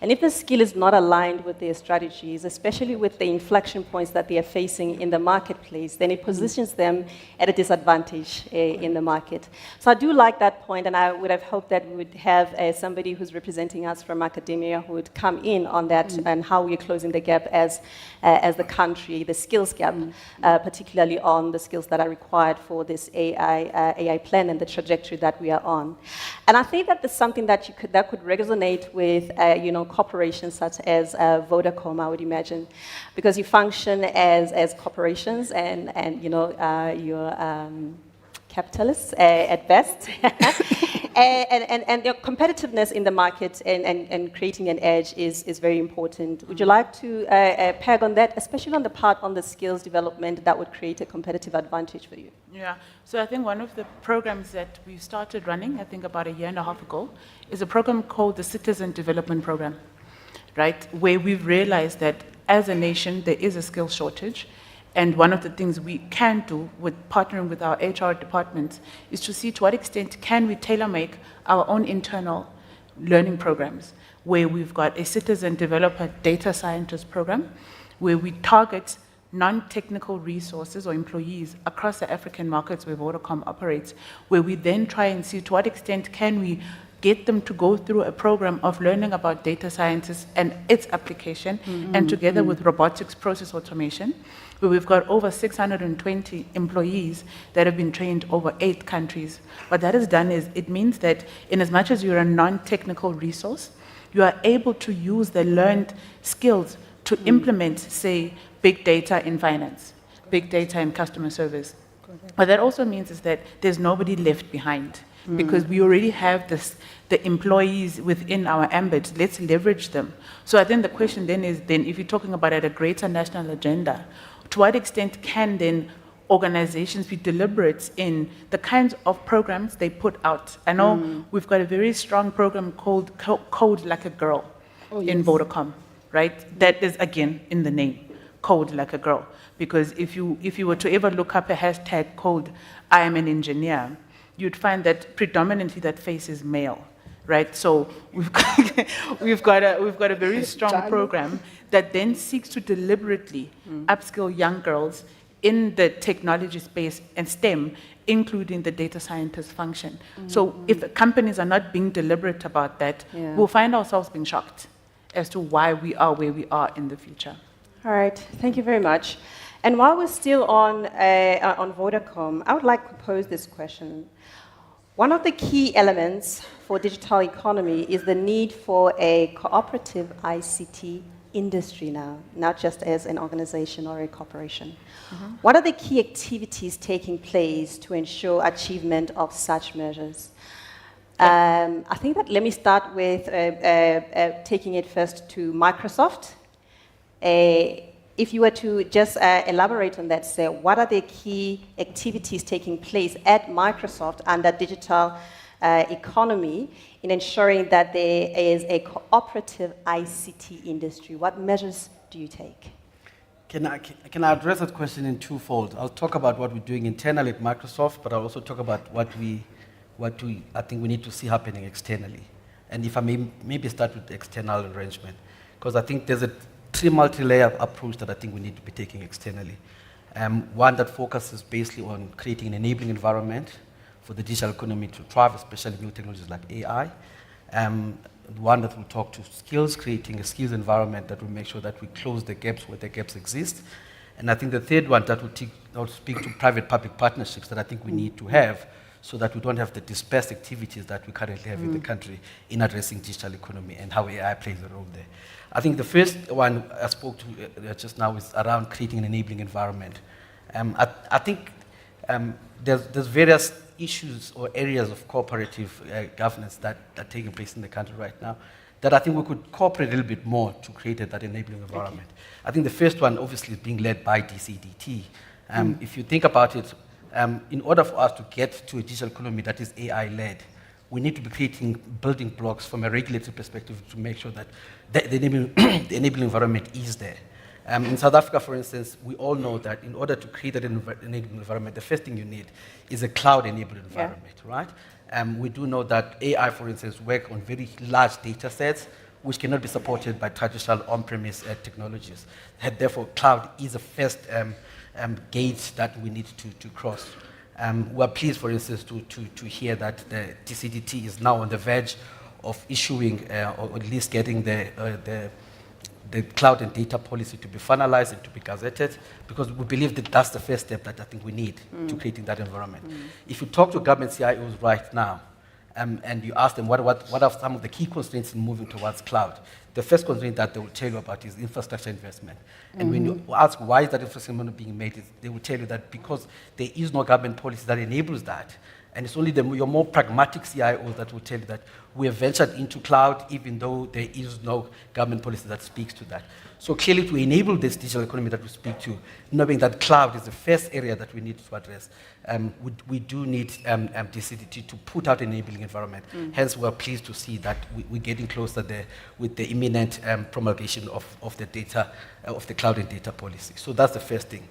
And if the skill is not aligned with their strategies, especially with the inflection points that they are facing in the marketplace, then it positions them at a disadvantage in the market. So I do like that point, and I would have hoped that we would have somebody who's representing us from academia who would come in on that and how we're closing the gap as the country, the skills gap, particularly on the skills that are required for this AI plan and the trajectory that we are on. And I think that there's something that could resonate with corporations such as Vodacom, I would imagine, because you function as corporations and you're capitalists at best. And your competitiveness in the market and creating an edge is very important. Would you like to peg on that, especially on the part on the skills development that would create a competitive advantage for you? Yeah, so I think one of the programs that we started running, I think about a year and a half ago, is a program called the Citizen Development Program, right? Where we've realized that as a nation, there is a skills shortage. And one of the things we can do with partnering with our HR departments is to see to what extent can we tailor-make our own internal learning programs, where we've got a citizen developer data scientist program, where we target non-technical resources or employees across the African markets where Vodacom operates, where we then try and see to what extent can we get them to go through a program of learning about data sciences and its application, and together with robotics process automation, where we've got over 620 employees that have been trained over 8 countries. What that has done is it means that in as much as you're a non-technical resource, you are able to use the learned skills to implement, say, big data in finance, big data in customer service. What that also means is that there's nobody left behind, because we already have the employees within our ambit. Let's leverage them. So I think the question then is, if you're talking about at a greater national agenda, to what extent can then organizations be deliberate in the kinds of programs they put out? I know we've got a very strong program called Code Like a Girl in Vodacom, right? That is, again, in the name, Code Like a Girl. Because if you were to ever look up a hashtag called I am an engineer, you'd find that predominantly that face is male, right? So we've got a very strong program that then seeks to deliberately upskill young girls in the technology space and STEM, including the data scientist function. So if companies are not being deliberate about that, we'll find ourselves being shocked as to why we are where we are in the future. All right, thank you very much. And while we're still on Vodacom, I would like to pose this question. One of the key elements for digital economy is the need for a cooperative ICT industry now, not just as an organization or a corporation. What are the key activities taking place to ensure achievement of such measures? I think that let me start with taking it first to Microsoft. If you were to just elaborate on that, say, what are the key activities taking place at Microsoft under digital economy in ensuring that there is a cooperative ICT industry? What measures do you take? Can I address that question in twofold? I'll talk about what we're doing internally at Microsoft, but I'll also talk about what I think we need to see happening externally. And if I may maybe start with the external arrangement, because I think there's a multi-layer approach that I think we need to be taking externally. One that focuses basically on creating an enabling environment for the digital economy to thrive, especially new technologies like AI. One that will talk to skills, creating a skills environment that will make sure that we close the gaps where the gaps exist. And I think the third one that will speak to private-public partnerships that I think we need to have, so that we don't have the dispersed activities that we currently have in the country in addressing digital economy and how AI plays a role there. I think the first one I spoke to just now is around creating an enabling environment. I think there's various issues or areas of cooperative governance that are taking place in the country right now. that I think we could cooperate a little bit more to create that enabling environment. I think the first one, obviously, is being led by DCDT. If you think about it, in order for us to get to a digital economy that is AI-led, we need to be creating building blocks from a regulatory perspective to make sure that the enabling environment is there. In South Africa, for instance, we all know that in order to create that enabling environment, the first thing you need is a cloud-enabled environment, right? We do know that AI, for instance, work on very large data sets, which cannot be supported by traditional on-premise technologies. Therefore, cloud is the first gate that we need to cross. We're pleased, for instance, to hear that the DCDT is now on the verge of issuing, or at least getting the cloud and data policy to be finalized and to be gazetted, because we believe that that's the first step that I think we need to creating that environment. If you talk to government CIOs right now, and you ask them what are some of the key constraints in moving towards cloud, the first constraint that they will tell you about is infrastructure investment. And when you ask why is that infrastructure investment being made, they will tell you that because there is no government policy that enables that. And it's only your more pragmatic CIOs that will tell you that we have ventured into cloud even though there is no government policy that speaks to that. So clearly to enable this digital economy that we speak to, knowing that cloud is the first area that we need to address, we do need DCDT to put out an enabling environment. Hence, we're pleased to see that we're getting closer there with the imminent promulgation of the data, of the cloud and data policy. So that's the first thing.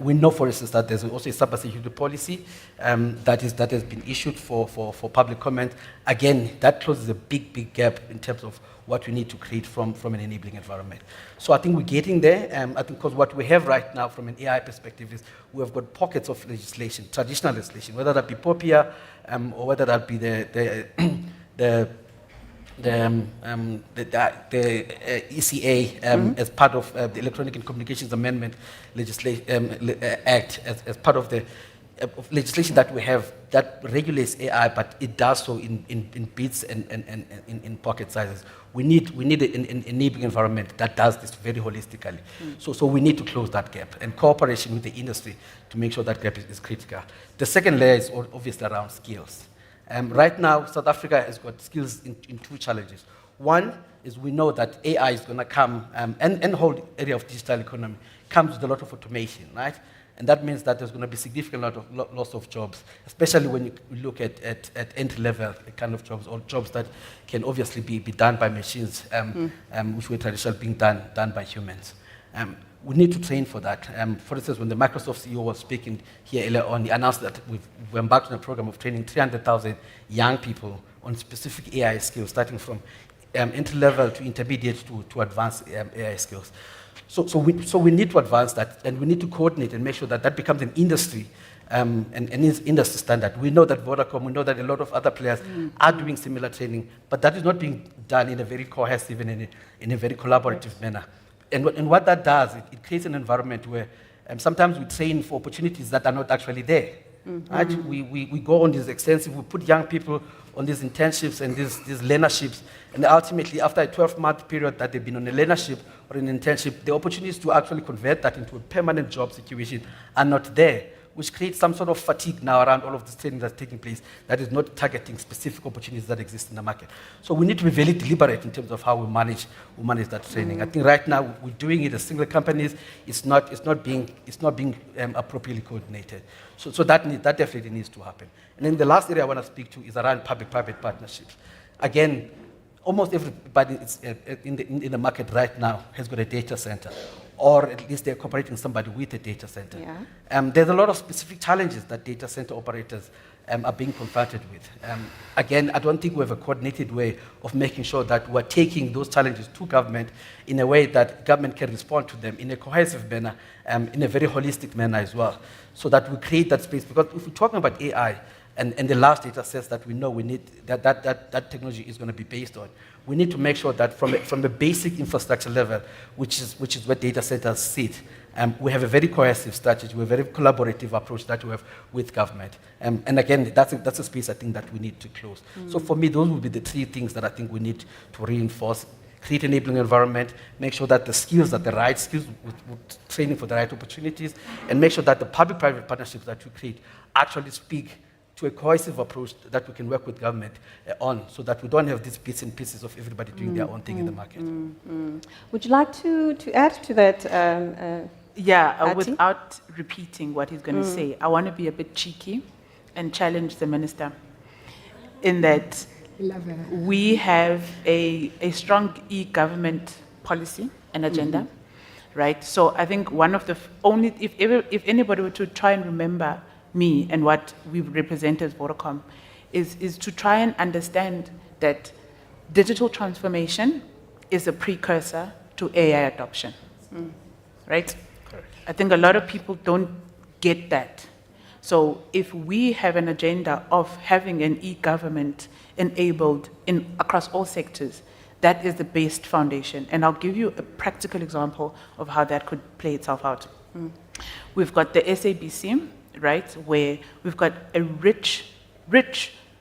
We know, for instance, that there's also a cybersecurity policy that has been issued for public comment. Again, that closes a big gap in terms of what we need to create from an enabling environment. So I think we're getting there. I think because what we have right now from an AI perspective is we have got pockets of legislation, traditional legislation, whether that be POPIA or whether that be the ECA as part of the Electronic and Communications Amendment Act as part of the legislation that we have that regulates AI, but it does so in bits and in pocket sizes. We need an enabling environment that does this very holistically. So we need to close that gap, and cooperation with the industry to make sure that gap is critical. The second layer is obviously around skills. Right now, South Africa has got skills in two challenges. One is we know that AI is going to come, and the whole area of digital economy comes with a lot of automation, right? And that means that there's going to be significant loss of jobs, especially when you look at entry-level kind of jobs, or jobs that can obviously be done by machines, which were traditionally being done by humans. We need to train for that. For instance, when the Microsoft CEO was speaking here earlier on, he announced that we've embarked on a program of training 300,000 young people on specific AI skills, starting from entry-level to intermediate to advanced AI skills. So we need to advance that, and we need to coordinate and make sure that becomes an industry, an industry standard. We know that Vodacom, we know that a lot of other players are doing similar training, but that is not being done in a very cohesive and in a very collaborative manner. And what that does, it creates an environment where sometimes we train for opportunities that are not actually there. Right? We go on these extensive, we put young people on these internships and these learnerships, and ultimately after a 12-month period that they've been on a learnership or an internship, the opportunities to actually convert that into a permanent job situation are not there, which creates some sort of fatigue now around all of this training that's taking place that is not targeting specific opportunities that exist in the market. So we need to be very deliberate in terms of how we manage that training. I think right now we're doing it as single companies. It's not being appropriately coordinated. So that definitely needs to happen. And then the last area I want to speak to is around public-private partnerships. Again, almost everybody in the market right now has got a data center, or at least they're cooperating somebody with a data center. There's a lot of specific challenges that data center operators are being confronted with. Again, I don't think we have a coordinated way of making sure that we're taking those challenges to government in a way that government can respond to them in a cohesive manner, in a very holistic manner as well, so that we create that space. Because if we're talking about AI, and the large data sets that we know we need, that technology is going to be based on, we need to make sure that from the basic infrastructure level, which is where data centers sit, we have a very cohesive strategy, we have a very collaborative approach that we have with government. And again, that's a space I think that we need to close. So for me, those would be the three things that I think we need to reinforce: create enabling environment, make sure that the skills are the right skills with training for the right opportunities, and make sure that the public-private partnerships that we create actually speak to a cohesive approach that we can work with government on, so that we don't have these bits and pieces of everybody doing their own thing in the market. Would you like to add to that? Ati? Without repeating what he's going to say, I want to be a bit cheeky and challenge the minister in that we have a strong e-government policy and agenda, right? So I think one of the if anybody were to try and remember me and what we represent as Vodacom is to try and understand that digital transformation is a precursor to AI adoption, right? I think a lot of people don't get that. So if we have an agenda of having an e-government enabled across all sectors, that is the best foundation. And I'll give you a practical example of how that could play itself out. We've got the SABC, right, where we've got a rich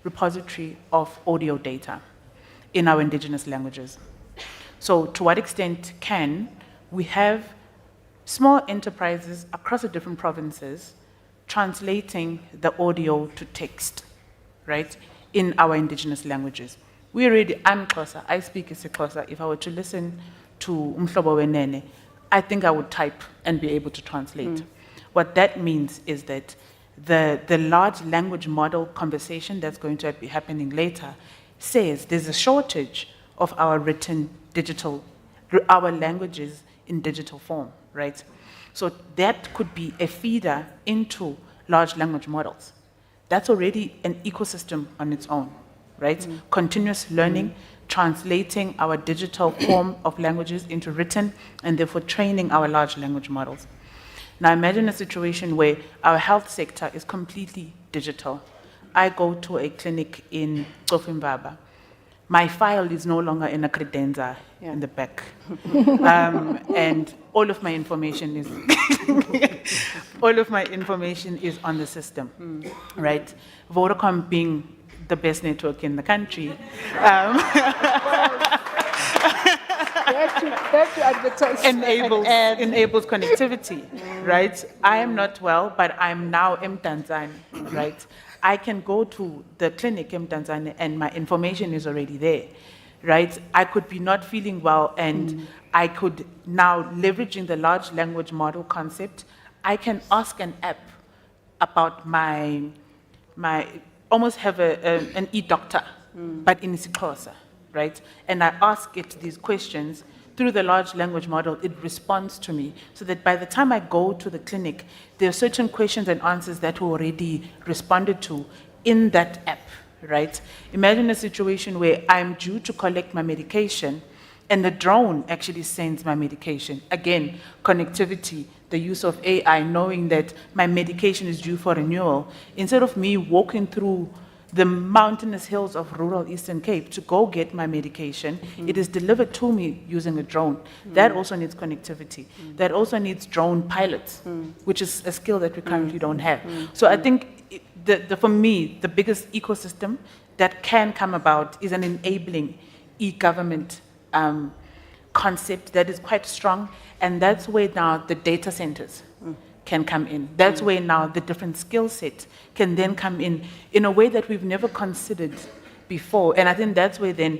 repository of audio data in our indigenous languages. So to what extent can we have small enterprises across the different provinces translating the audio to text, right, in our indigenous languages? I'm Xhosa, I speak isiXhosa. If I were to listen to Umhlobo Wenene, I think I would type and be able to translate. What that means is that the large language model conversation that's going to be happening later says there's a shortage of our written digital, our languages in digital form, right? So that could be a feeder into large language models. That's already an ecosystem on its own, right? Continuous learning, translating our digital form of languages into written, and therefore training our large language models. Now imagine a situation where our health sector is completely digital. I go to a clinic in Tsofimbaba. My file is no longer in a credenza in the back. And all of my information is on the system, right? Vodacom being the best network in the country. Enables connectivity, right? I am not well, but I'm now Mtanzani, right? I can go to the clinic Mtanzani and my information is already there, right? I could be not feeling well and I could now, leveraging the large language model concept, I can ask an app about my almost have an e-doctor, but in isiXhosa, right? And I ask it these questions. Through the large language model, it responds to me, so that by the time I go to the clinic, there are certain questions and answers that were already responded to in that app, right? Imagine a situation where I'm due to collect my medication, and the drone actually sends my medication. Again, connectivity, the use of AI, knowing that my medication is due for renewal. Instead of me walking through the mountainous hills of rural Eastern Cape to go get my medication, it is delivered to me using a drone. That also needs connectivity. That also needs drone pilots, which is a skill that we currently don't have. So I think, for me, the biggest ecosystem that can come about is an enabling e-government concept that is quite strong, and that's where now the data centers can come in. That's where now the different skill sets can then come in a way that we've never considered before. And I think that's where then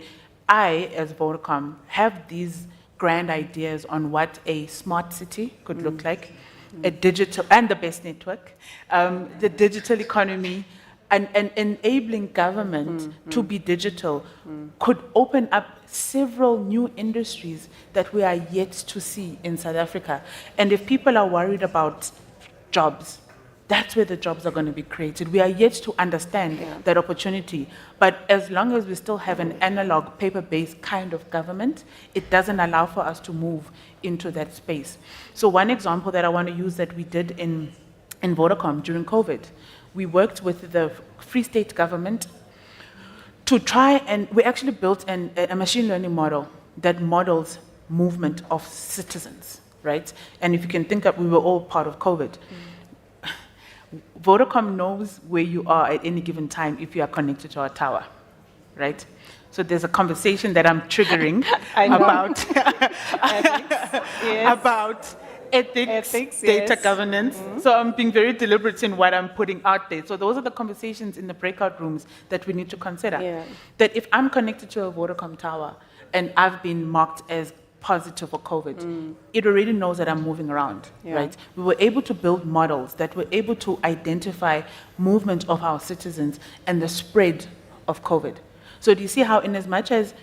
I, as Vodacom, have these grand ideas on what a smart city could look like, a digital, and the best network, the digital economy, and enabling government to be digital could open up several new industries that we are yet to see in South Africa. And if people are worried about jobs, that's where the jobs are going to be created. We are yet to understand that opportunity. But as long as we still have an analog, paper-based kind of government, it doesn't allow for us to move into that space. So one example that I want to use that we did in Vodacom during COVID, we worked with the Free State government to try, and we actually built a machine learning model that models movement of citizens, right? And if you can think of, we were all part of COVID. Vodacom knows where you are at any given time if you are connected to our tower, right? So there's a conversation that I'm triggering about ethics, data governance. So I'm being very deliberate in what I'm putting out there. So those are the conversations in the breakout rooms that we need to consider. That if I'm connected to a Vodacom tower and I've been marked as positive for COVID, it already knows that I'm moving around, right? We were able to build models that were able to identify movement of our citizens and the spread of COVID. So do you see how, in as much as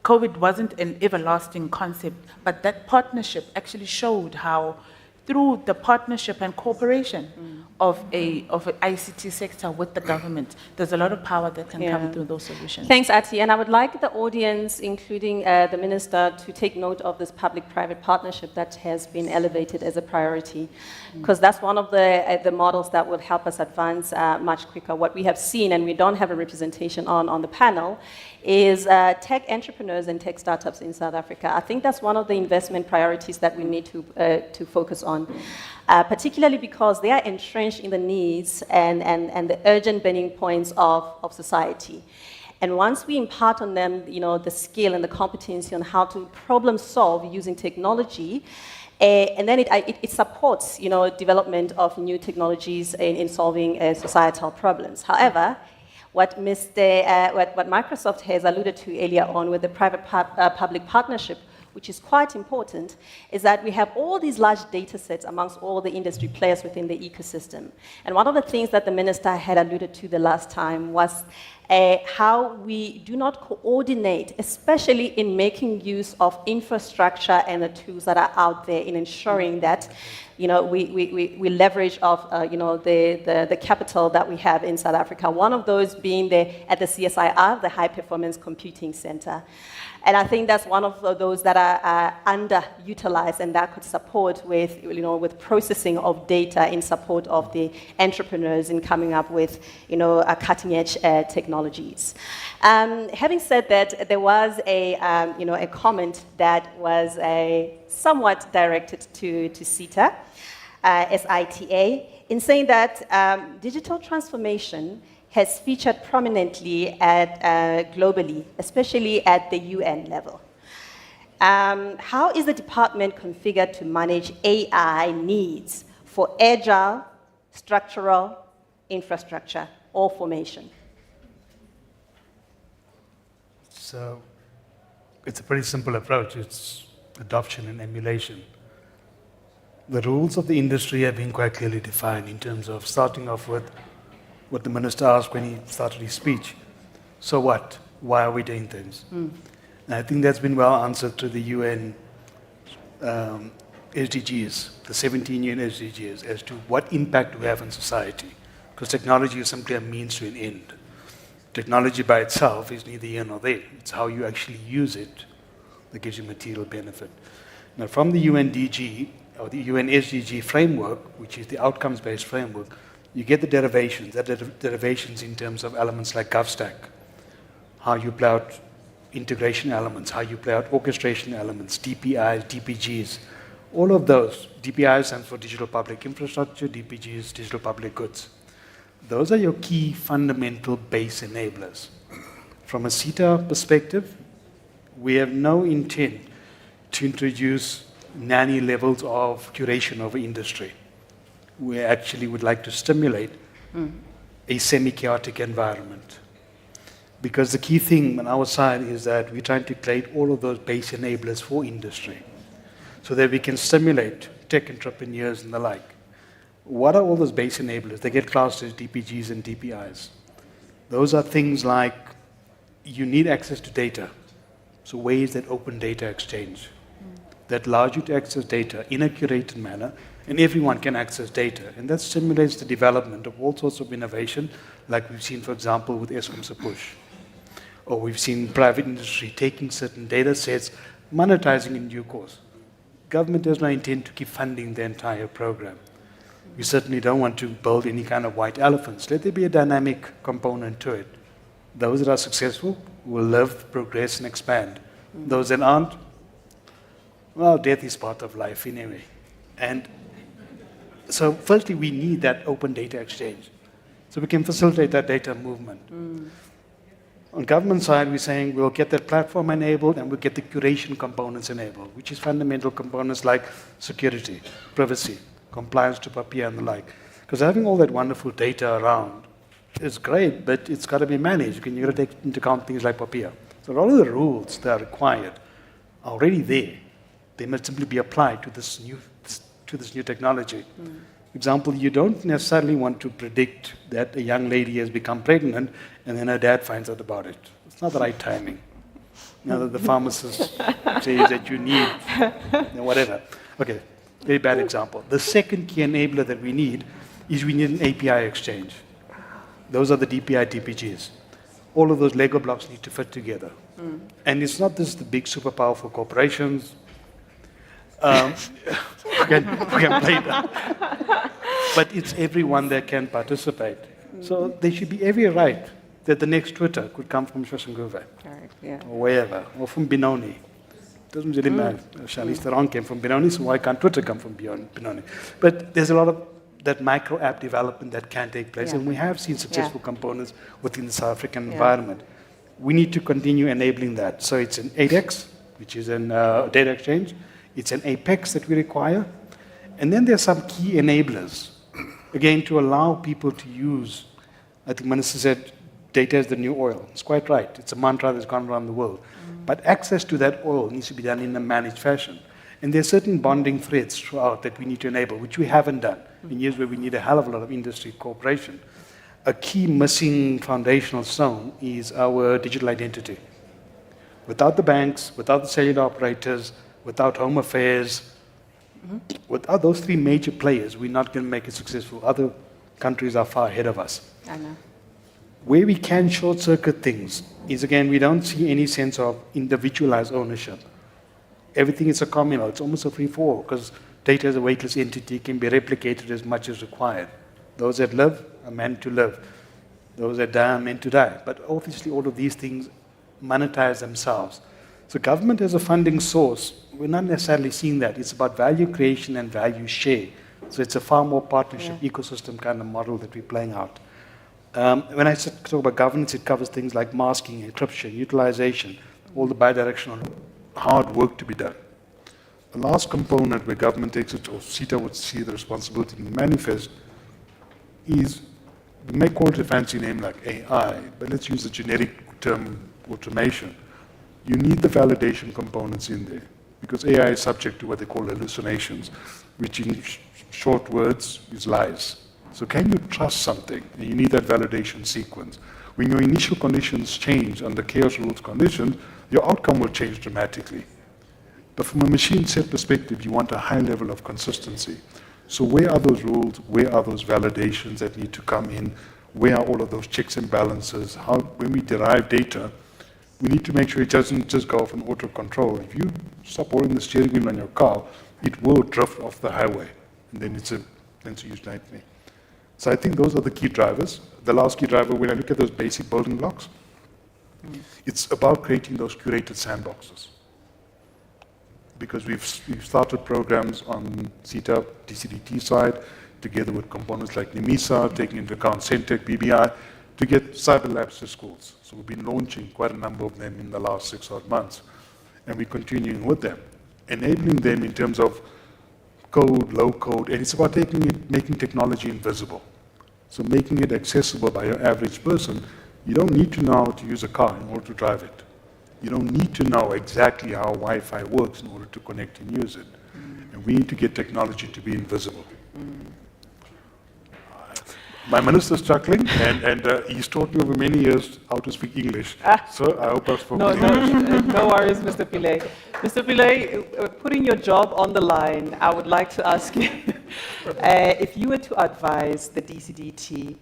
COVID wasn't an everlasting concept, but that partnership actually showed how, through the partnership and cooperation of an ICT sector with the government, there's a lot of power that can come through those solutions. Thanks, Ati. And I would like the audience, including the Minister, to take note of this public-private partnership that has been elevated as a priority, because that's one of the models that will help us advance much quicker. What we have seen, and we don't have a representation on the panel, is tech entrepreneurs and tech startups in South Africa. I think that's one of the investment priorities that we need to focus on, particularly because they are entrenched in the needs and the urgent burning points of society. And once we impart on them, the skill and the competency on how to problem solve using technology, and then it supports, development of new technologies in solving societal problems. However, what Microsoft has alluded to earlier on with the private-public partnership, which is quite important, is that we have all these large data sets amongst all the industry players within the ecosystem. And one of the things that the Minister had alluded to the last time was how we do not coordinate, especially in making use of infrastructure and the tools that are out there in ensuring that we leverage off the capital that we have in South Africa. One of those being at the CSIR, the High Performance Computing Center. And I think that's one of those that are underutilized, and that could support with processing of data in support of the entrepreneurs in coming up with cutting-edge technologies. Having said that, there was a comment that was somewhat directed to SITA, SITA, in saying that digital transformation has featured prominently globally, especially at the UN level. How is the department configured to manage AI needs for agile, structural infrastructure or formation? So it's a pretty simple approach. It's adoption and emulation. The rules of the industry have been quite clearly defined in terms of starting off with what the Minister asked when he started his speech. So what? Why are we doing things? And I think that's been well answered through the UN SDGs, the 17 UN SDGs, as to what impact we have on society. Because technology is simply a means to an end. Technology by itself is neither here nor there. It's how you actually use it that gives you material benefit. Now, from the UNDG, or the UN SDG framework, which is the outcomes-based framework, you get the derivations, derivations in terms of elements like GovStack, how you play out integration elements, how you play out orchestration elements, DPIs, DPGs, all of those. DPI stands for Digital Public Infrastructure, DPGs, Digital Public Goods. Those are your key fundamental base enablers. From a CETA perspective, we have no intent to introduce nanny levels of curation over industry. We actually would like to stimulate a semi-chaotic environment. Because the key thing on our side is that we're trying to create all of those base enablers for industry so that we can stimulate tech entrepreneurs and the like. What are all those base enablers? They get classed as DPGs and DPIs. Those are things like you need access to data. So ways that open data exchange that allows you to access data in a curated manner, and everyone can access data. And that stimulates the development of all sorts of innovation, like we've seen, for example, with Eskom's push. Or we've seen private industry taking certain data sets, monetizing in due course. Government does not intend to keep funding the entire program. We certainly don't want to build any kind of white elephants. Let there be a dynamic component to it. Those that are successful will live, progress, and expand. Those that aren't, well, death is part of life anyway. And so firstly, we need that open data exchange so we can facilitate that data movement. On government side, we're saying we'll get that platform enabled and we'll get the curation components enabled, which is fundamental components like security, privacy, compliance to PAPIA and the like. Because having all that wonderful data around is great, but it's got to be managed. You've got to take into account things like PAPIA. So a lot of the rules that are required are already there. They must simply be applied to this new technology. Example, you don't necessarily want to predict that a young lady has become pregnant and then her dad finds out about it. It's not the right timing. Now that the pharmacist says that you need, whatever. Okay, very bad example. The second key enabler that we need is we need an API exchange. Those are the DPI TPGs. All of those Lego blocks need to fit together. And it's not just the big super powerful corporations. We can play that. But it's everyone that can participate. So there should be every right that the next Twitter could come from Shashanguve, or wherever, or from Benoni. Doesn't really matter. Charlize Theron came from Benoni, so why can't Twitter come from Benoni? But there's a lot of that micro app development that can take place, and we have seen successful components within the South African environment. We need to continue enabling that. So it's an ADEX, which is a data exchange. It's an APEX that we require. And then there's some key enablers, again, to allow people to use. I think Minister said, data is the new oil. It's quite right. It's a mantra that's gone around the world. But access to that oil needs to be done in a managed fashion. And there are certain bonding threads throughout that we need to enable, which we haven't done in years where we need a hell of a lot of industry cooperation. A key missing foundational stone is our digital identity. Without the banks, without the cellular operators, without Home Affairs, without those three major players, we're not going to make it successful. Other countries are far ahead of us. I know. Where we can short-circuit things is, again, we don't see any sense of individualized ownership. Everything is a communal. It's almost a free-for-all because data as a weightless entity can be replicated as much as required. Those that live are meant to live. Those that die are meant to die. But obviously, all of these things monetize themselves. So government as a funding source, we're not necessarily seeing that. It's about value creation and value share. So it's a far more partnership ecosystem kind of model that we're playing out. When I talk about governance, it covers things like masking, encryption, utilization, all the bidirectional hard work to be done. The last component where government takes it, or CETA would see the responsibility in the manifest, is, we may call it a fancy name like AI, but let's use the generic term automation. You need the validation components in there, because AI is subject to what they call hallucinations, which in short words is lies. So can you trust something? And you need that validation sequence. When your initial conditions change under chaos rules conditions, your outcome will change dramatically. But from a machine set perspective, you want a high level of consistency. So where are those rules? Where are those validations that need to come in? Where are all of those checks and balances? How, when we derive data, we need to make sure it doesn't just go off an auto control. If you stop holding the steering wheel on your car, it will drift off the highway. And then it's a huge nightmare. So I think those are the key drivers. The last key driver, when I look at those basic building blocks, it's about creating those curated sandboxes. Because we've started programs on CETA, DCDT side, together with components like NIMISA, taking into account Centec, BBI, to get cyber labs to schools. So we've been launching quite a number of them in the last 6 odd months. And we're continuing with them, enabling them in terms of code, low code, and it's about making technology invisible. So making it accessible by your average person. You don't need to know how to use a car in order to drive it. You don't need to know exactly how Wi-Fi works in order to connect and use it. And we need to get technology to be invisible. My minister's chuckling, and he's taught me over many years how to speak English. So I hope I've spoken English. No worries, Mr. Pillay. Mr. Pillay, putting your job on the line, I would like to ask you, if you were to advise the DCDT,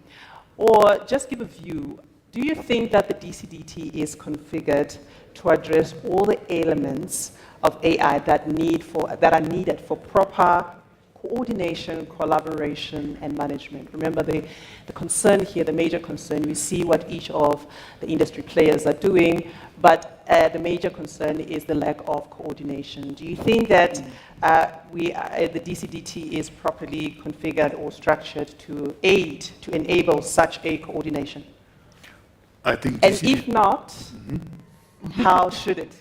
or just give a view, do you think that the DCDT is configured to address all the elements of AI that are needed for proper coordination, collaboration, and management? Remember the concern here, the major concern, we see what each of the industry players are doing, but the major concern is the lack of coordination. Do you think that the DCDT is properly configured or structured to enable such a coordination? I think And if not, how should it?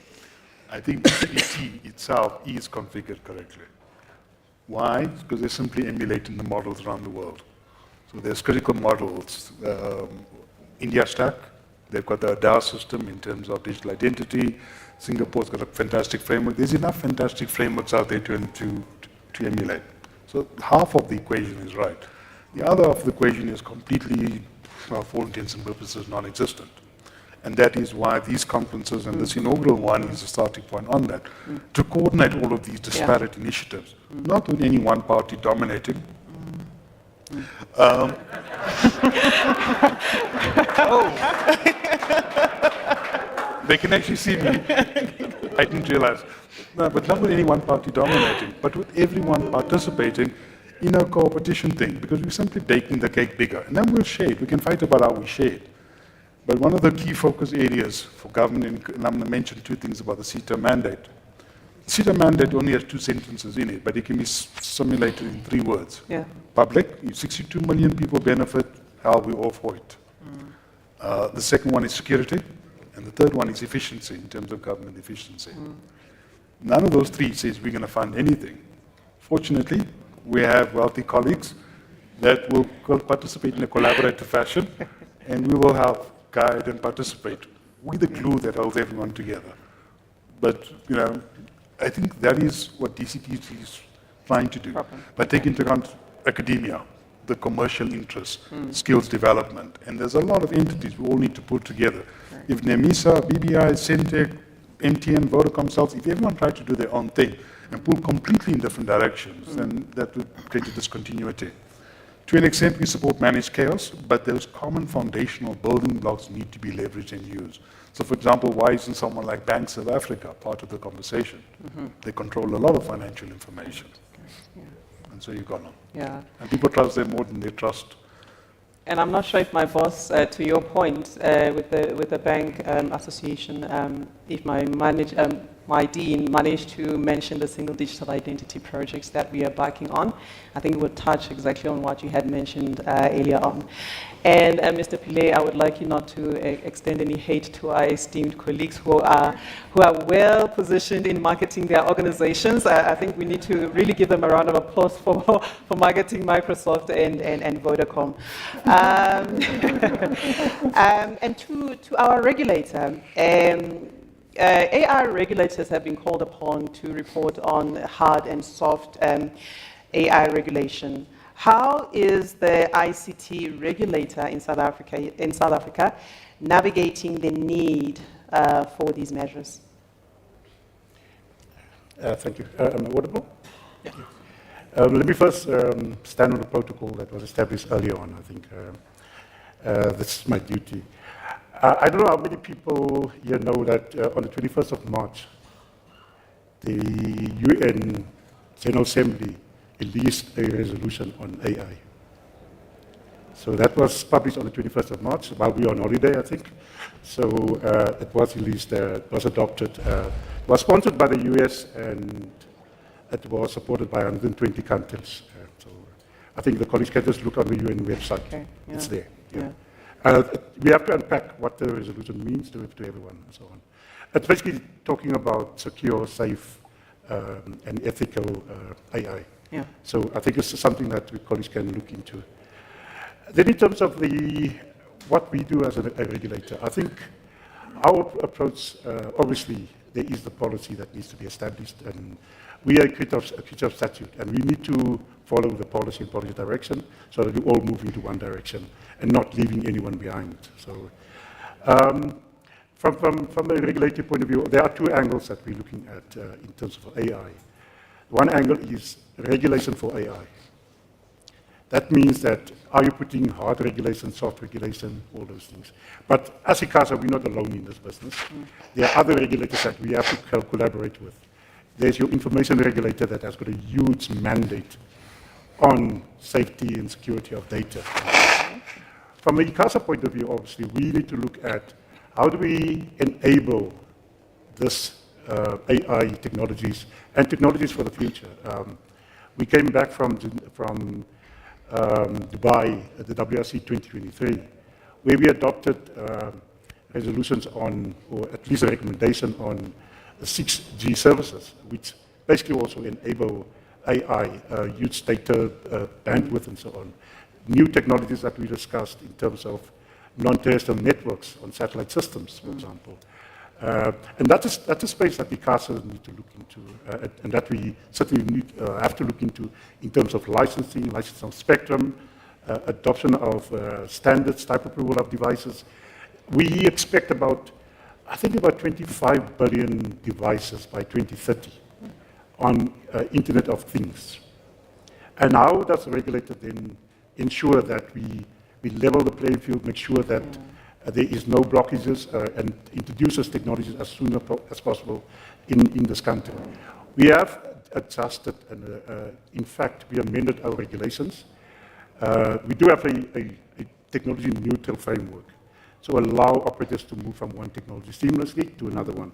I think DCDT itself is configured correctly. Why? Because they're simply emulating the models around the world. So there's critical models. India Stack, they've got the ADAR system in terms of digital identity. Singapore's got a fantastic framework. There's enough fantastic frameworks out there to emulate. So half of the equation is right. The other half of the equation is completely, for all intents and purposes, non-existent. And that is why these conferences and this inaugural one is a starting point on that, to coordinate all of these disparate initiatives, not with any one party dominating. They can actually see me. I didn't realize. No, but not with any one party dominating, but with everyone participating in a competition thing, because we're simply baking the cake bigger. And then we'll share it. We can fight about how we share it. But one of the key focus areas for government, and I'm going to mention two things about the CETA mandate. The CETA mandate only has 2 sentences in it, but it can be simulated in 3 words. Yeah. Public, if 62 million people benefit, how we all for it. The second one is security, and the third one is efficiency, in terms of government efficiency. None of those 3 says we're going to fund anything. Fortunately, we have wealthy colleagues that will participate in a collaborative fashion, and we will help guide and participate. We're the glue that holds everyone together. But, I think that is what DCDT is trying to do. But take into account academia, the commercial interests, skills development. And there's a lot of entities we all need to pull together. If NEMISA, BBI, Centec, MTN, Vodacom, Cells, if everyone tried to do their own thing and pull completely in different directions, then that would create a discontinuity. To an extent, we support managed chaos, but those common foundational building blocks need to be leveraged and used. So, for example, why isn't someone like Bank South Africa part of the conversation? They control a lot of financial information. And so you've got them. Yeah. And people trust them more than they trust. And I'm not sure if my boss, to your point, with the bank association, if my dean managed to mention the single digital identity projects that we are backing on. I think it would touch exactly on what you had mentioned earlier on. And Mr. Pillay, I would like you not to extend any hate to our esteemed colleagues who are well positioned in marketing their organizations. I think we need to really give them a round of applause for marketing Microsoft and Vodacom. And to our regulator, AI regulators have been called upon to report on hard and soft AI regulation. How is the ICT regulator in South Africa navigating the need for these measures? Thank you. Am I audible? Yeah. Let me first stand on the protocol that was established earlier on. I think this is my duty. I don't know how many people here know that on the 21st of March, the UN General Assembly released a resolution on AI. So that was published on the 21st of March, while we were on holiday, I think. So it was released, it was adopted, it was sponsored by the US, and it was supported by 120 countries. So I think the colleagues can just look on the UN website. Okay, yeah. It's there. Yeah. We have to unpack what the resolution means to everyone and so on. It's basically talking about secure, safe, and ethical AI. Yeah. So I think it's something that we colleagues can look into. Then in terms of what we do as a regulator, I think our approach, obviously, there is the policy that needs to be established, and we are a creature of statute, and we need to follow the policy and policy direction so that we all move into one direction and not leaving anyone behind. So from a regulatory point of view, there are 2 angles that we're looking at in terms of AI. One angle is regulation for AI. That means that are you putting hard regulation, soft regulation, all those things. But as ICASA, we're not alone in this business. There are other regulators that we have to collaborate with. There's your information regulator that has got a huge mandate on safety and security of data. From a ICASA point of view, obviously, we need to look at how do we enable this AI technologies and technologies for the future. We came back from Dubai at the WRC 2023, where we adopted resolutions on, or at least a recommendation on the 6G services, which basically also enable AI, huge data bandwidth and so on. New technologies that we discussed in terms of non-terrestrial networks on satellite systems, for example. And that's a space that the CASA need to look into, and that we certainly have to look into in terms of licensing of spectrum, adoption of standards, type approval of devices. We expect I think about 25 billion devices by 2030 on Internet of Things. And how does the regulator then ensure that we level the playing field, make sure that there is no blockages, and introduces technologies as soon as possible in this country? We have adjusted, and in fact, we amended our regulations. We do have a technology neutral framework, so allow operators to move from one technology seamlessly to another one.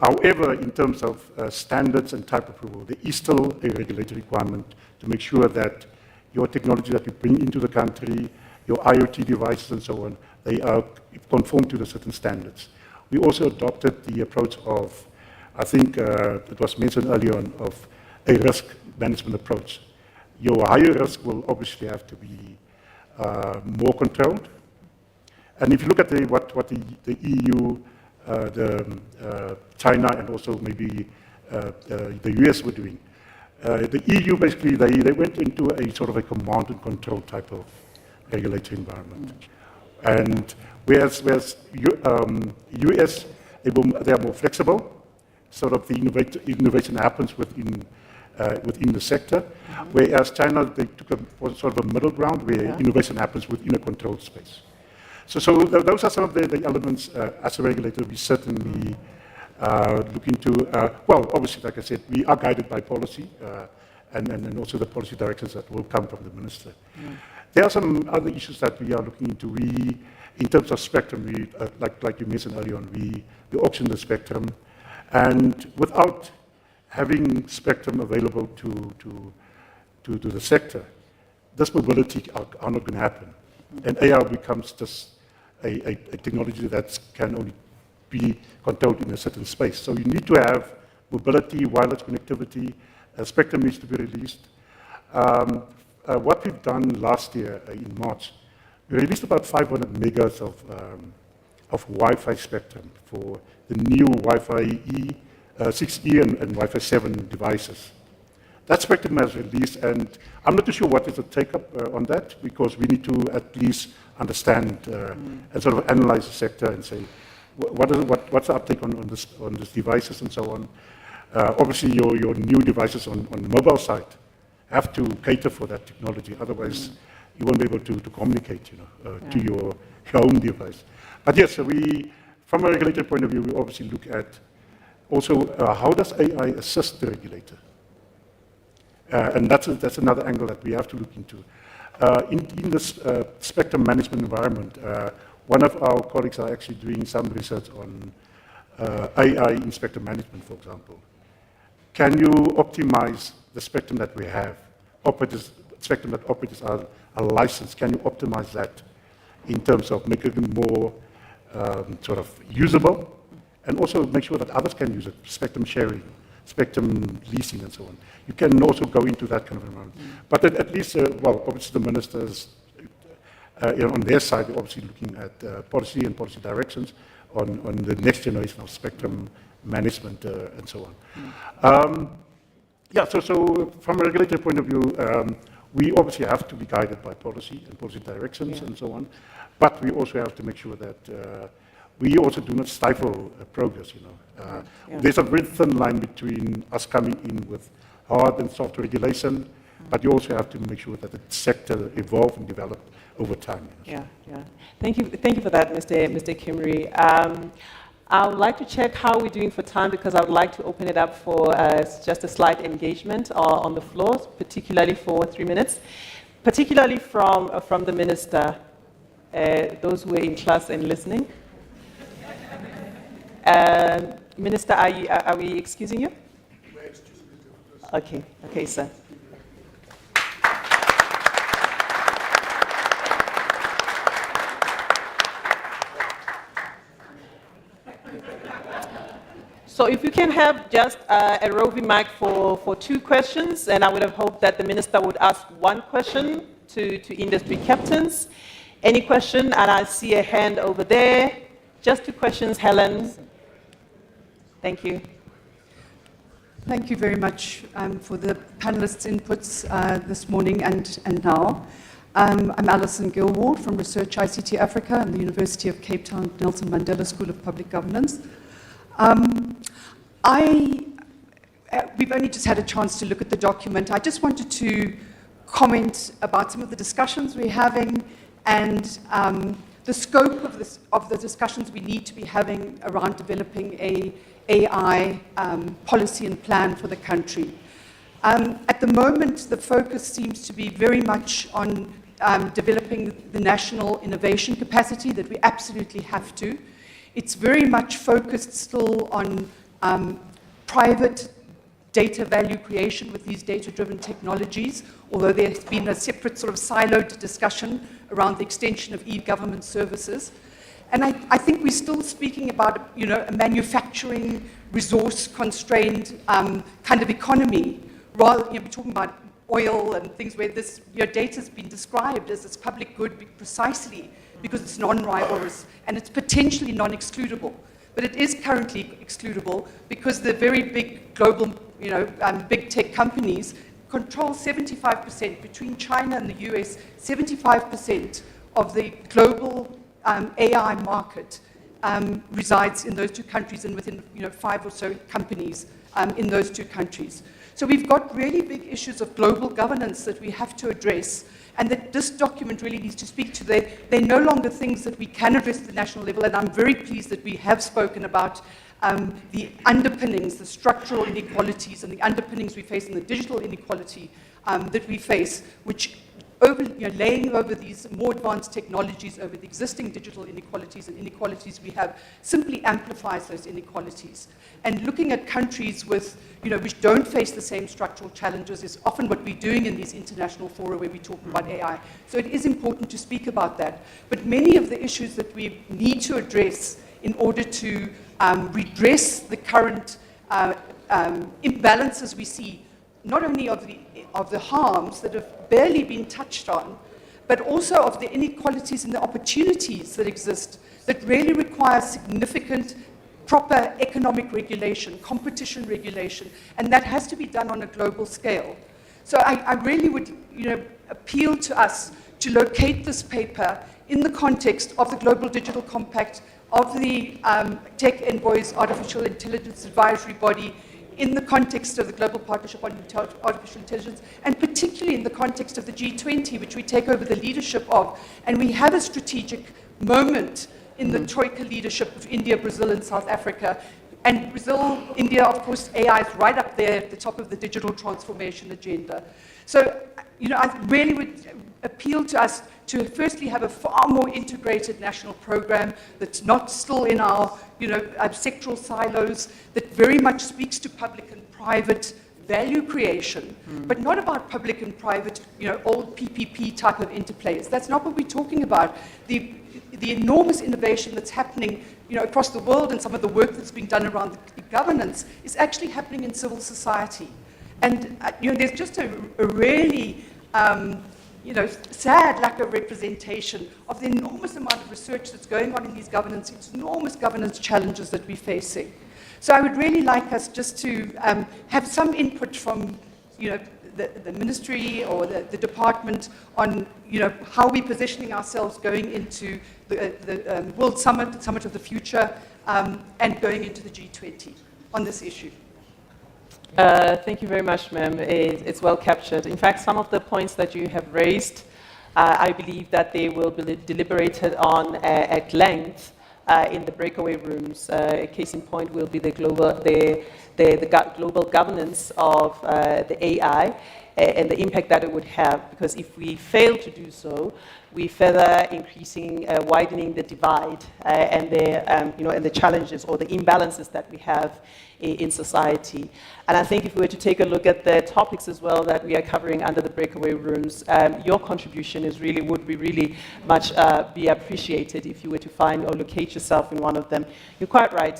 However, in terms of standards and type approval, there is still a regulatory requirement to make sure that your technology that you bring into the country, your IoT devices and so on, they are conform to the certain standards. We also adopted the approach of, I think it was mentioned earlier on, of a risk management approach. Your higher risk will obviously have to be more controlled. And if you look at what the EU, China, and also maybe the US were doing, the EU basically, they went into a sort of a command and control type of regulatory environment. And whereas US, they are more flexible, sort of the innovation happens within the sector, whereas China, they took a sort of a middle ground where innovation happens within a controlled space. So those are some of the elements as a regulator we certainly look into. Well, obviously, like I said, we are guided by policy and also the policy directions that will come from the minister. There are some other issues that we are looking into. In terms of spectrum, like you mentioned earlier on, we auction the spectrum, and without having spectrum available to the sector, this mobility are not going to happen. And AI becomes just a technology that can only be controlled in a certain space. So you need to have mobility, wireless connectivity, spectrum needs to be released. What we've done last year in March, we released about 500 megas of Wi-Fi spectrum for the new Wi-Fi 6E and Wi-Fi 7 devices. That spectrum has released, and I'm not too sure what is the take-up on that, because we need to at least understand and sort of analyze the sector and say, what's the uptake on these devices and so on. Obviously, your new devices on the mobile side have to cater for that technology, otherwise you won't be able to communicate to your home device. But yes, so from a regulatory point of view, we obviously look at also how does AI assist the regulator? And that's another angle that we have to look into. In this spectrum management environment, one of our colleagues are actually doing some research on AI in spectrum management, for example. Can you optimize the spectrum that we have? Spectrum that operators are licensed, can you optimize that in terms of making it more sort of usable, and also make sure that others can use it, spectrum sharing, spectrum leasing, and so on. You can also go into that kind of environment. But at least, well, obviously the ministers, on their side, they're obviously looking at policy and policy directions on the next generation of spectrum management and so on. So from a regulatory point of view, we obviously have to be guided by policy and policy directions and so on, but we also have to make sure that we also do not stifle progress. There's a very thin line between us coming in with hard and soft regulation, but you also have to make sure that the sector evolve and develop over time. Thank you for that, Mr. Kimri. I would like to check how we're doing for time, because I would like to open it up for just a slight engagement on the floor, particularly for 3 minutes, particularly from the minister, those who are in class and listening. Minister, are we excusing you? Okay, sir. So if you can have just a roving mic for 2 questions, and I would have hoped that the Minister would ask 1 question to industry captains. Any question? And I see a hand over there. Just 2 questions, Helen. Thank you. Thank you very much for the panelists' inputs this morning and now. I'm Alison Gilward from Research ICT Africa and the University of Cape Town Nelson Mandela School of Public Governance. We've only just had a chance to look at the document. I just wanted to comment about some of the discussions we're having and the scope of the discussions we need to be having around developing a AI policy and plan for the country. At the moment, the focus seems to be very much on developing the national innovation capacity that we absolutely have to. It's very much focused still on private data value creation with these data-driven technologies, although there's been a separate sort of siloed discussion around the extension of e-government services. And I think we're still speaking about, a manufacturing, resource-constrained kind of economy, rather, we're talking about oil and things where this, data's been described as this public good precisely because it's non-rivalrous and it's potentially non-excludable. But it is currently excludable because the very big global, big tech companies control 75%, between China and the US, 75% of the global AI market resides in those 2 countries and within 5 or so companies in those 2 countries. So we've got really big issues of global governance that we have to address and that this document really needs to speak to. They're no longer things that we can address at the national level, and I'm very pleased that we have spoken about the underpinnings, the structural inequalities and the underpinnings we face and the digital inequality that we face, which laying over these more advanced technologies over the existing digital inequalities and inequalities we have simply amplifies those inequalities. And looking at countries with, which don't face the same structural challenges is often what we're doing in these international fora where we talk about AI. So it is important to speak about that. But many of the issues that we need to address in order to redress the current imbalances we see, not only of the harms that have barely been touched on, but also of the inequalities and the opportunities that exist that really require significant, proper economic regulation, competition regulation, and that has to be done on a global scale. So I really would appeal to us to locate this paper in the context of the Global Digital Compact, of the Tech Envoy's Artificial Intelligence Advisory Body, in the context of the Global Partnership on Artificial Intelligence, and particularly in the context of the G20, which we take over the leadership of. And we have a strategic moment in the Troika leadership of India, Brazil, and South Africa. And Brazil, India, of course, AI is right up there at the top of the digital transformation agenda. So, I really would appeal to us to firstly have a far more integrated national program that's not still in our, sectoral silos, that very much speaks to public and private value creation, but not about public and private, old PPP type of interplays. That's not what we're talking about. The enormous innovation that's happening, across the world, and some of the work that's being done around the governance is actually happening in civil society. And there's just a really sad lack of representation of the enormous amount of research that's going on in these governance, enormous governance challenges that we're facing. So I would really like us just to have some input from, the ministry or the department on, how we're positioning ourselves going into the World Summit, the Summit of the Future, and going into the G20 on this issue. Thank you very much, ma'am. It's well captured. In fact, some of the points that you have raised, I believe that they will be deliberated on at length in the breakaway rooms. A case in point will be the global governance of the AI. and the impact that it would have, because if we fail to do so, we further widening the divide and the challenges or the imbalances that we have in society. And I think if we were to take a look at the topics as well that we are covering under the Breakaway rooms, your contribution would be really much be appreciated if you were to find or locate yourself in one of them. You're quite right.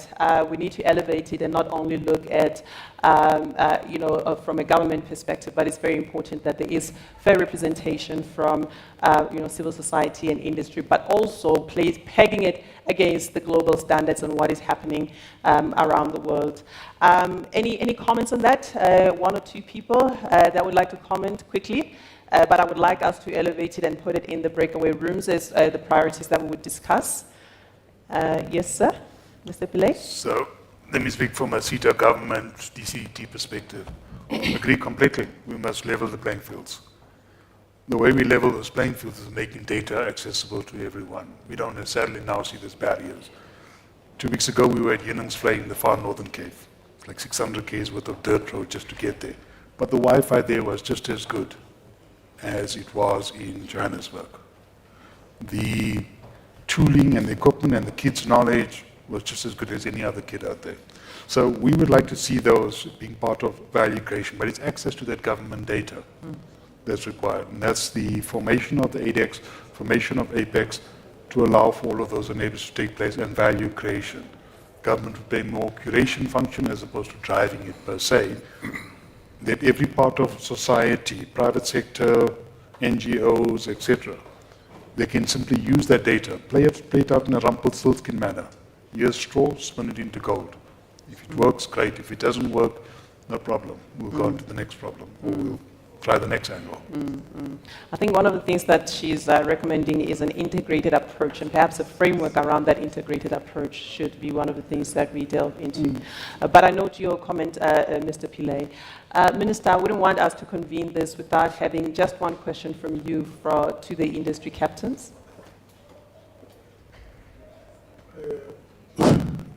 We need to elevate it and not only look at from a government perspective, but it's very important that there is fair representation from civil society and industry, but also pegging it against the global standards and what is happening around the world. Any comments on that? One or two people that would like to comment quickly, but I would like us to elevate it and put it in the Breakaway rooms as the priorities that we would discuss. Yes, sir. Mr. Pillay? So, let me speak from a CETA government DCDT perspective. Agree completely. We must level the playing fields. The way we level those playing fields is making data accessible to everyone. We don't necessarily now see these barriers. 2 weeks ago, we were at Yenningsvlei in the far northern Cape. It's like 600 k's worth of dirt road just to get there. But the Wi-Fi there was just as good as it was in Johannesburg. The tooling and the equipment and the kids' knowledge was just as good as any other kid out there. So we would like to see those being part of value creation, but it's access to that government data that's required. And that's the formation of the ADEX, formation of APEX, to allow for all of those enablers to take place and value creation. Government would play more curation function as opposed to driving it per se. That every part of society, private sector, NGOs, etc., they can simply use that data, play it out in a Rumpelstiltskin manner. Here's straw, spin it into gold. If it works, great. If it doesn't work, no problem. We'll go on to the next problem, or we'll try the next angle. I think one of the things that she's recommending is an integrated approach, and perhaps a framework around that integrated approach should be one of the things that we delve into. But I note your comment, Mr. Pillay. Minister, I wouldn't want us to convene this without having just one question from you to the industry captains.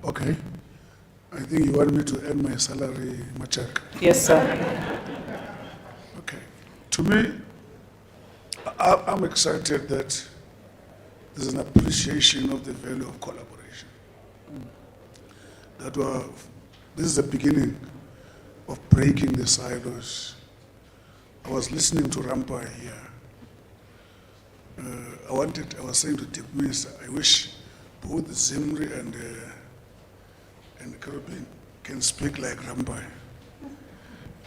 Okay. I think you want me to earn my salary, Machak. Yes, sir. Okay. To me, I'm excited that there's an appreciation of the value of collaboration. This is the beginning of breaking the silos. I was listening to Rampai here. I was saying to the Minister, I wish both Zimri and Caribbean can speak like Rampai.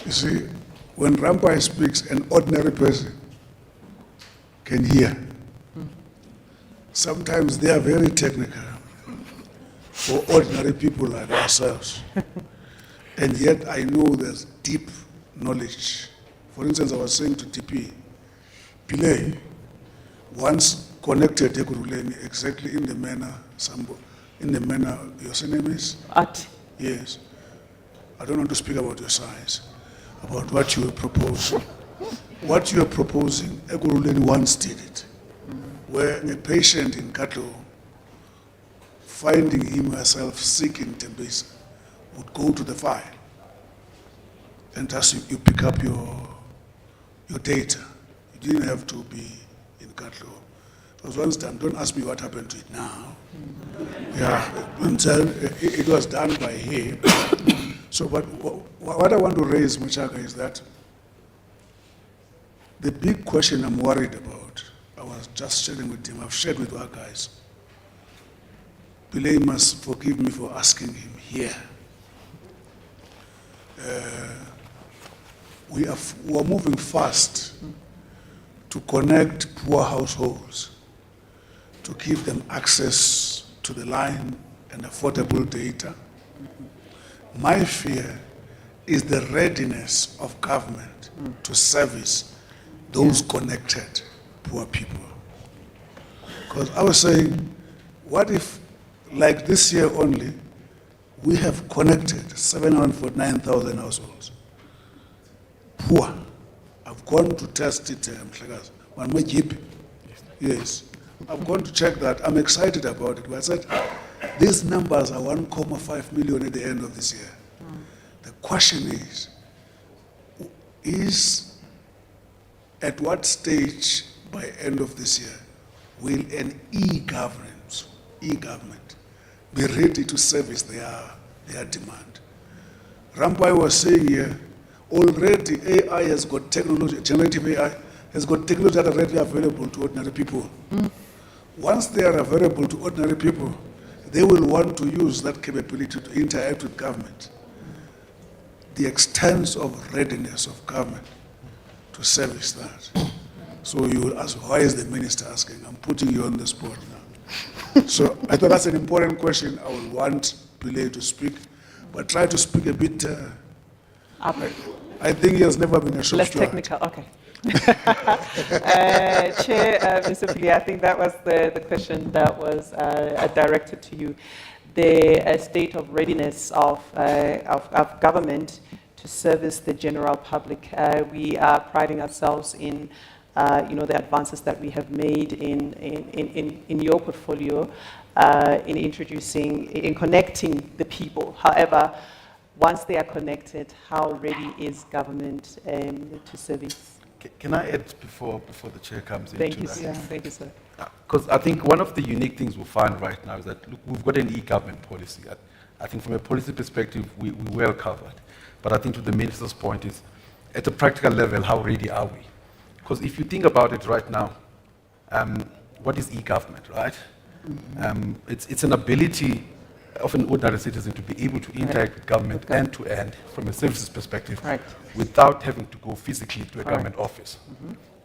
You see, when Rampai speaks, an ordinary person can hear. Sometimes they are very technical for ordinary people like ourselves. And yet I know there's deep knowledge. For instance, I was saying to TP, Pillay once connected Ekurhuleni exactly in the manner your name is? Art. Yes. I don't want to speak about your size, about what you are proposing. What you are proposing, Ekurhuleni once did it, where a patient in Katlo, finding him herself sick in Tembisa, would go to the file and as you pick up your data. You didn't have to be in Katlo. It was once done. Don't ask me what happened to it now. Yeah, it was done by him. So, but what I want to raise, Machaka, is that the big question I'm worried about, I was just sharing with him, I've shared with our guys. Pillay must forgive me for asking him here. We are moving fast to connect poor households, to give them access to the line and affordable data. My fear is the readiness of government to service those connected poor people. Because I was saying, what if, like this year only, we have connected 749,000 households? Poor. I've gone to test it, yes. I've gone to check that. I'm excited about it. But I said, these numbers are 1.5 million at the end of this year. The question is at what stage by end of this year will an e-government be ready to service their demand? Rampai was saying here, already AI has got technology, generative AI has got technology that are readily available to ordinary people. Once they are available to ordinary people, they will want to use that capability to interact with government. The extent of readiness of government to service that. So you will ask, why is the minister asking? I'm putting you on the spot now. So I thought that's an important question. I would want Pillay to speak, but try to speak a bit. I think he has never been a short Less technical, okay. Chair, Mr. Pillay, I think that was the question that was directed to you. The state of readiness of government to service the general public. We are priding ourselves in the advances that we have made in your portfolio, in introducing, in connecting the people. However, once they are connected, how ready is government to service? Can I add before the chair comes in? Thank you, sir. Thank you, sir. Because I think one of the unique things we'll find right now is that, look, we've got an e-government policy. I think from a policy perspective, we're well covered. But I think to the minister's point is, at a practical level, how ready are we? Because if you think about it right now, what is e-government, right? It's an ability of an ordinary citizen to be able to interact with government end to end from a services perspective without having to go physically to a government office.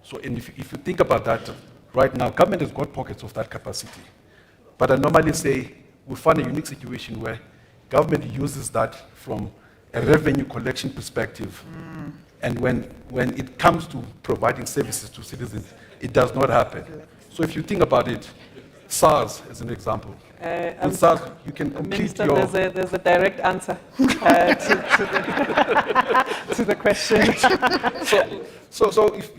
So and if you think about that, right now, government has got pockets of that capacity. But I normally say we find a unique situation where government uses that from a revenue collection perspective. And when it comes to providing services to citizens, it does not happen. So if you think about it, SARS as an example. With SARS, you can complete Minister, your... there's a direct answer to the question. So if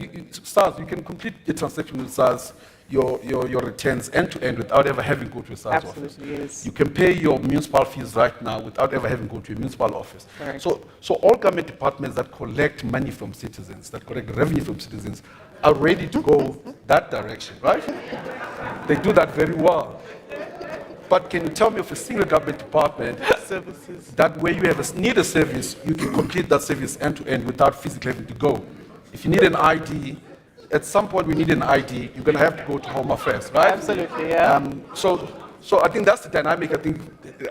SARS, you can complete your transaction with SARS, your returns end to end without ever having to go to a SARS office. Absolutely, yes. You can pay your municipal fees right now without ever having to go to a municipal office. Correct. So all government departments that collect money from citizens, that collect revenue from citizens, are ready to go that direction, right? They do that very well. But can you tell me of a single government department that where you need a service, you can complete that service end to end without physically having to go? If you need an ID, at some point we need an ID, you're going to have to go to Home Affairs, right? Absolutely, yeah. So I think that's the dynamic. I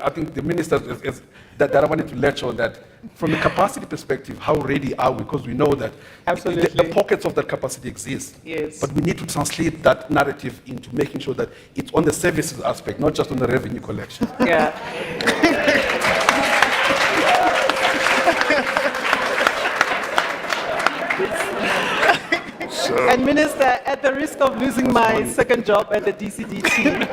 think the minister is that I wanted to latch on that. From a capacity perspective, how ready are we? Because we know that the pockets of that capacity exist. Yes. But we need to translate that narrative into making sure that it's on the services aspect, not just on the revenue collection. Yeah. And Minister, at the risk of losing my second job at the DCDT,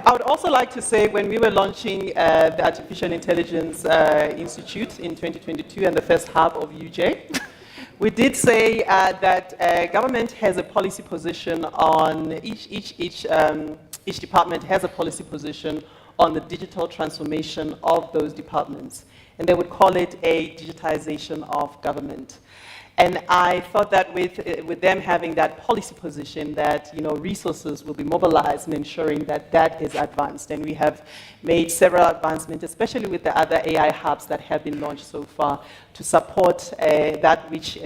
I would also like to say when we were launching the Artificial Intelligence Institute in 2022 and the first hub of UJ, we did say that government has a policy position on each department has a policy position on the digital transformation of those departments, and they would call it a digitization of government. And I thought that with them having that policy position, that resources will be mobilized in ensuring that that is advanced. And we have made several advancements, especially with the other AI hubs that have been launched so far, to support that which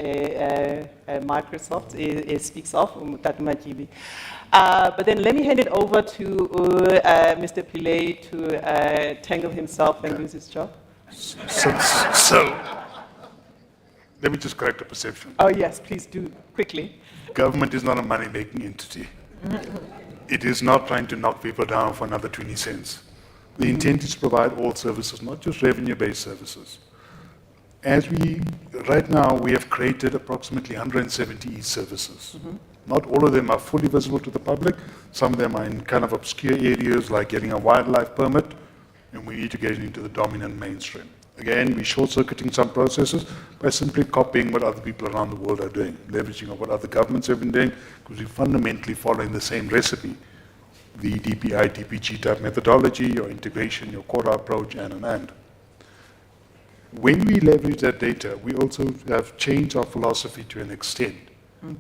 Microsoft speaks of, but then let me hand it over to Mr. Pillay to tangle himself and lose his job. So let me just correct a perception. Oh, yes, please do, quickly. Government is not a money-making entity. It is not trying to knock people down for another 20 cents. The intent is to provide all services, not just revenue-based services. Right now, we have created approximately 170 e-services. Not all of them are fully visible to the public. Some of them are in kind of obscure areas, like getting a wildlife permit, and we need to get it into the dominant mainstream. Again, we're short-circuiting some processes by simply copying what other people around the world are doing, leveraging on what other governments have been doing, because we're fundamentally following the same recipe, the DPI, DPG type methodology, your integration, your quota approach, and. When we leverage that data, we also have changed our philosophy to an extent.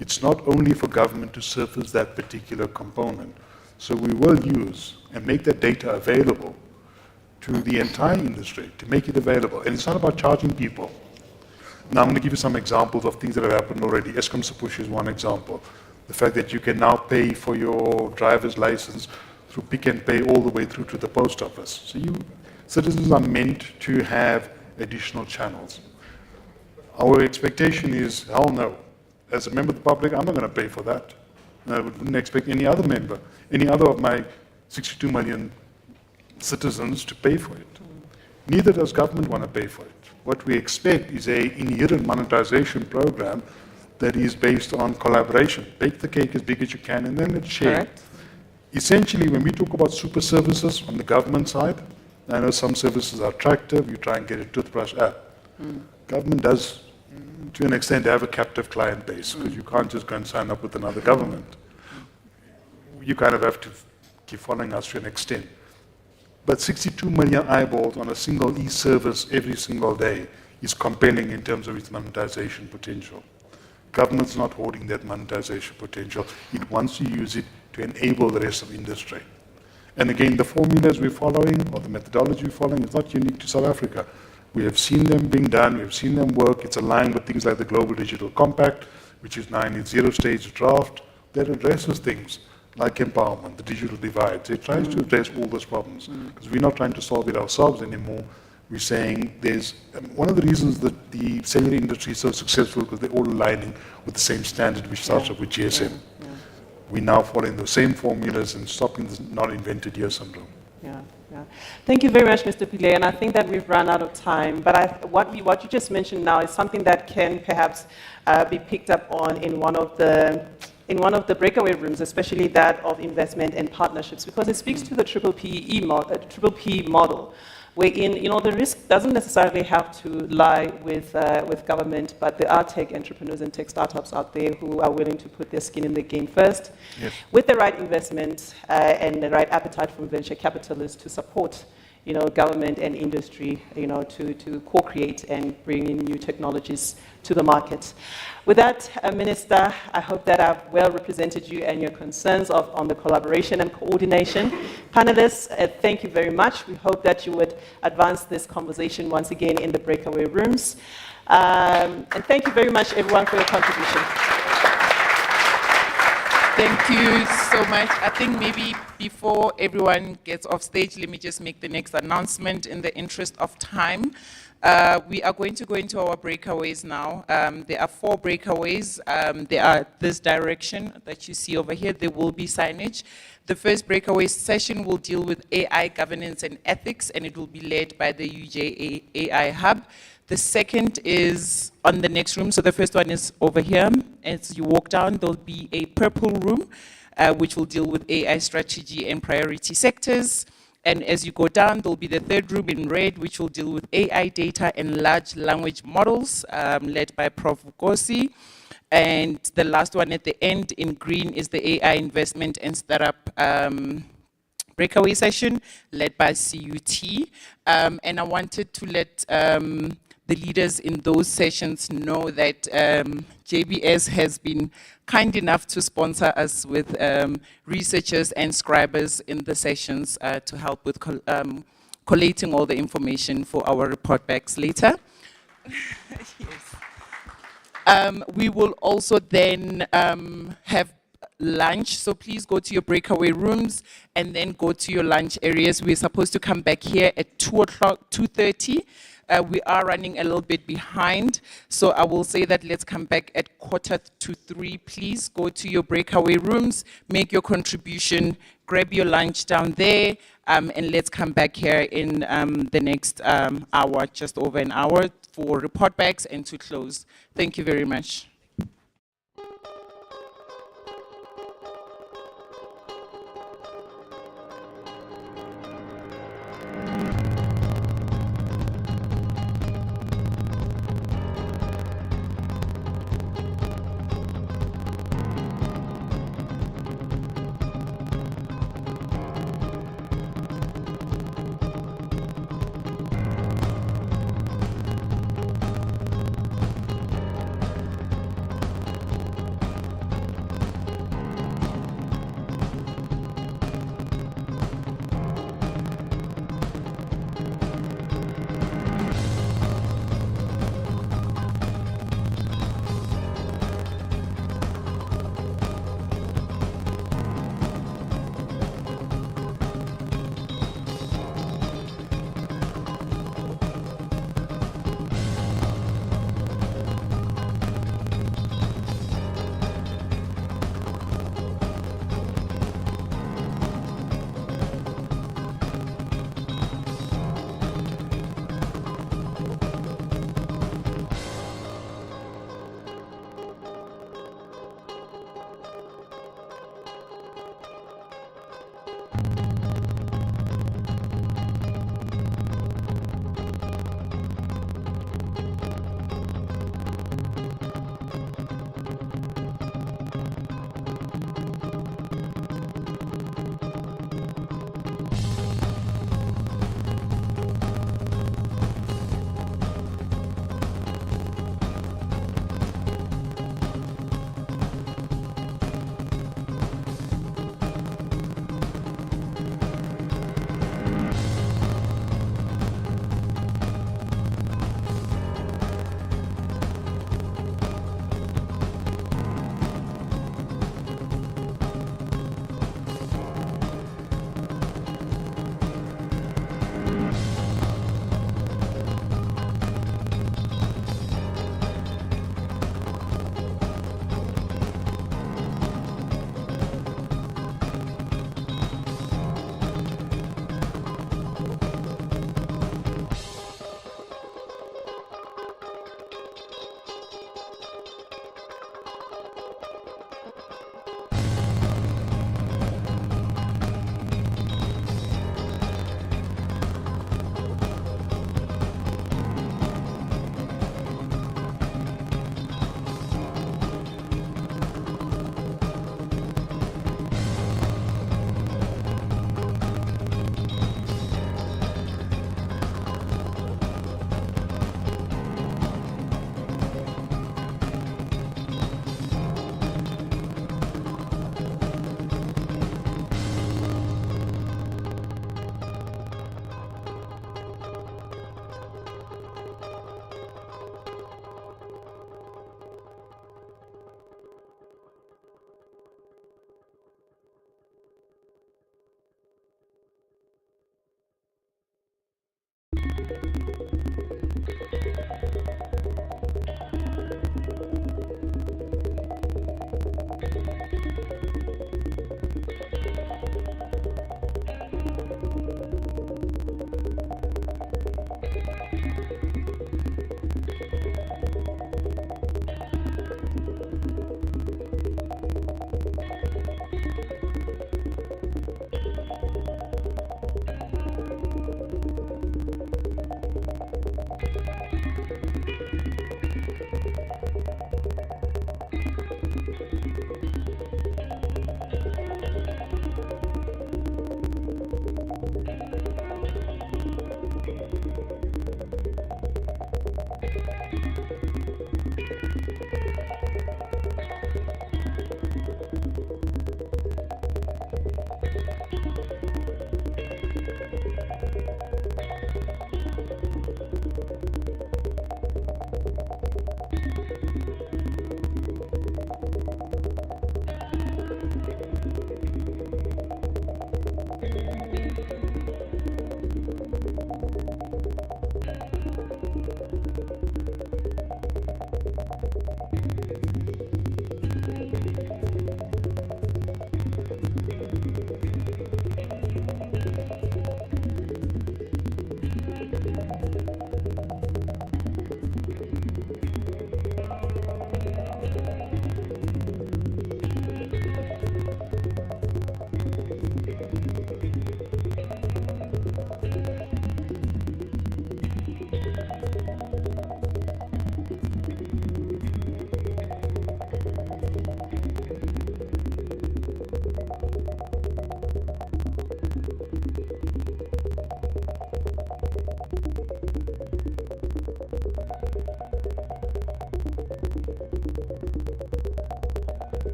It's not only for government to surface that particular component. So we will use and make that data available to the entire industry, to make it available. And it's not about charging people. Now I'm going to give you some examples of things that have happened already. Eskom Sepush is one example. The fact that you can now pay for your driver's license through Pick and Pay all the way through to the post office. So citizens are meant to have additional channels. Our expectation is, hell no. As a member of the public, I'm not going to pay for that. And I wouldn't expect any other member, any other of my 62 million citizens to pay for it. Neither does government want to pay for it. What we expect is an inherent monetization program that is based on collaboration. Bake the cake as big as you can and then let's share. Correct. Essentially, when we talk about super services on the government side, I know some services are attractive, you try and get a toothbrush app. Government does, to an extent, have a captive client base because you can't just go and sign up with another government. You kind of have to keep following us to an extent. But 62 million eyeballs on a single e-service every single day is compelling in terms of its monetization potential. Government's not holding that monetization potential. It wants to use it to enable the rest of industry. And again, the formulas we're following or the methodology we're following is not unique to South Africa. We have seen them being done, we have seen them work. It's aligned with things like the Global Digital Compact, which is now in its 0-stage draft, that addresses things like empowerment, the digital divide. It tries to address all those problems because we're not trying to solve it ourselves anymore. We're saying there's one of the reasons that the cellular industry is so successful because they're all aligning with the same standard which starts off with GSM. We now follow in the same formulas and stopping this not invented here syndrome. Yeah. Thank you very much, Mr. Pillay, and I think that we've run out of time, but what you just mentioned now is something that can perhaps be picked up on in one of the breakaway rooms, especially that of investment and partnerships, because it speaks to the triple P model, wherein the risk doesn't necessarily have to lie with government, but there are tech entrepreneurs and tech startups out there who are willing to put their skin in the game first, with the right investment and the right appetite from venture capitalists to support government and industry, to co-create and bring in new technologies to the market. With that, Minister, I hope that I've well represented you and your concerns on the collaboration and coordination. Panelists, thank you very much. We hope that you would advance this conversation once again in the breakaway rooms. And thank you very much, everyone, for your contribution. Thank you so much. I think maybe before everyone gets off stage, let me just make the next announcement in the interest of time. We are going to go into our breakaways now. There are 4 breakaways. They are this direction that you see over here. There will be signage. The first breakaway session will deal with AI governance and ethics, and it will be led by the UJ AI Hub. The second is on the next room. So the first one is over here. As you walk down, there'll be a purple room, which will deal with AI strategy and priority sectors. And as you go down, there'll be the third room in red, which will deal with AI data and large language models, led by Prof. Vukosi. And the last one at the end in green is the AI investment and startup breakaway session, led by CUT. And I wanted to let the leaders in those sessions know that JBS has been kind enough to sponsor us with researchers and scribers in the sessions to help with collating all the information for our report backs later. We will also then have lunch, so please go to your breakaway rooms and then go to your lunch areas. We're supposed to come back here at 2:30. We are running a little bit behind, so I will say that let's come back at 2:45. Please go to your breakaway rooms, make your contribution, grab your lunch down there, and let's come back here in the next hour, just over an hour, for report backs and to close. Thank you very much.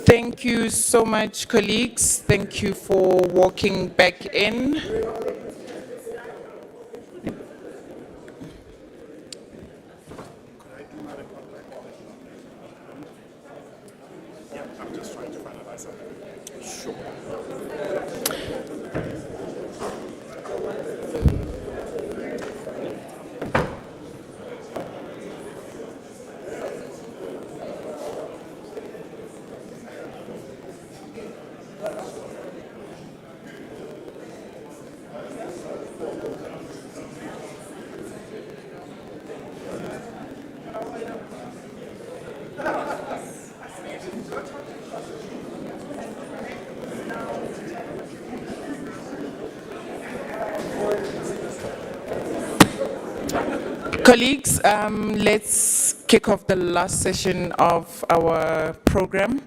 Thank you so much, colleagues. Thank you for walking back in. I'm just trying to finalize something. Sure. Colleagues, let's kick off the last session of our program.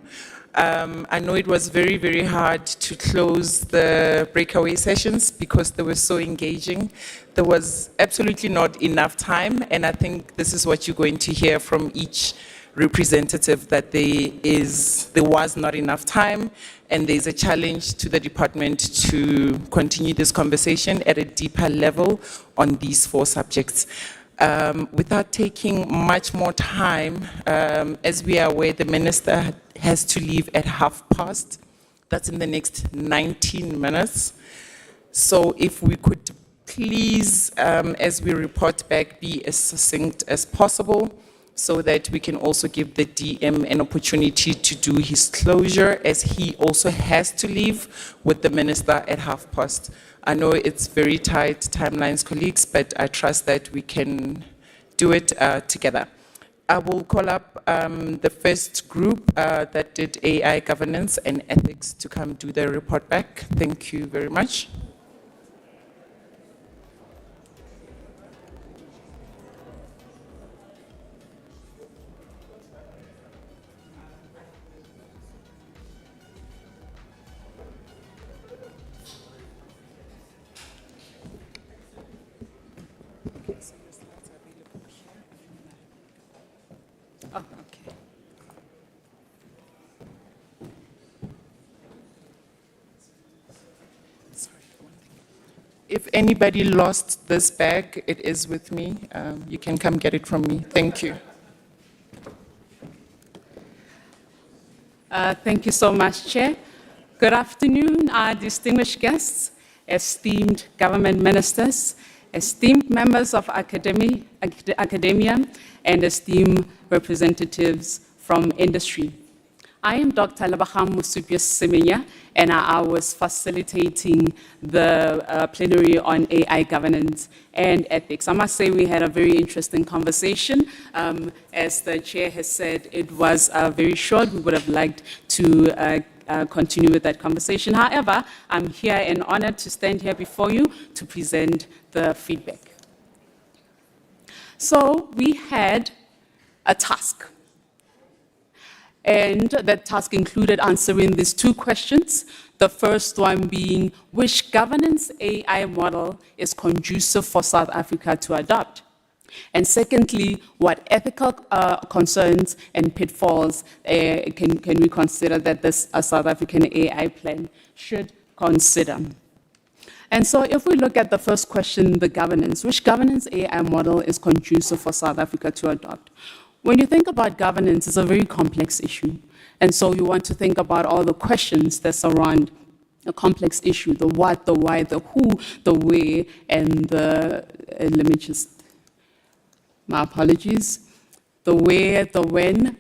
I know it was very, very hard to close the breakaway sessions because they were so engaging. There was absolutely not enough time, and I think this is what you're going to hear from each representative, that there was not enough time, and there's a challenge to the department to continue this conversation at a deeper level on these 4 subjects. Without taking much more time, as we are aware, the minister has to leave at past. That's in the next 19 minutes. So if we could please, as we report back, be as succinct as possible so that we can also give the DM an opportunity to do his closure, as he also has to leave with the minister at past. I know it's very tight timelines, colleagues, but I trust that we can do it together. I will call up the first group that did AI governance and ethics to come do the report back. Thank you very much. Oh, okay. Sorry, one thing. If anybody lost this bag, it is with me. You can come get it from me. Thank you. Thank you so much, Chair. Good afternoon, our distinguished guests, esteemed government ministers, esteemed members of academia, and esteemed representatives from industry. I am Dr. Lebaham Musupius Semenya, and I was facilitating the plenary on AI governance and ethics. I must say we had a very interesting conversation. As the chair has said, it was very short. We would have liked to continue with that conversation. However, I'm here and honored to stand here before you to present the feedback. So we had a task. And that task included answering these 2 questions. The first one being, which governance AI model is conducive for South Africa to adopt? And secondly, what ethical concerns and pitfalls can we consider that this South African AI plan should consider? And so if we look at the first question, the governance, which governance AI model is conducive for South Africa to adopt? When you think about governance, it's a very complex issue. And so you want to think about all the questions that surround a complex issue, the what, the why, the who, the where, and the, let me just, my apologies, the where, the when,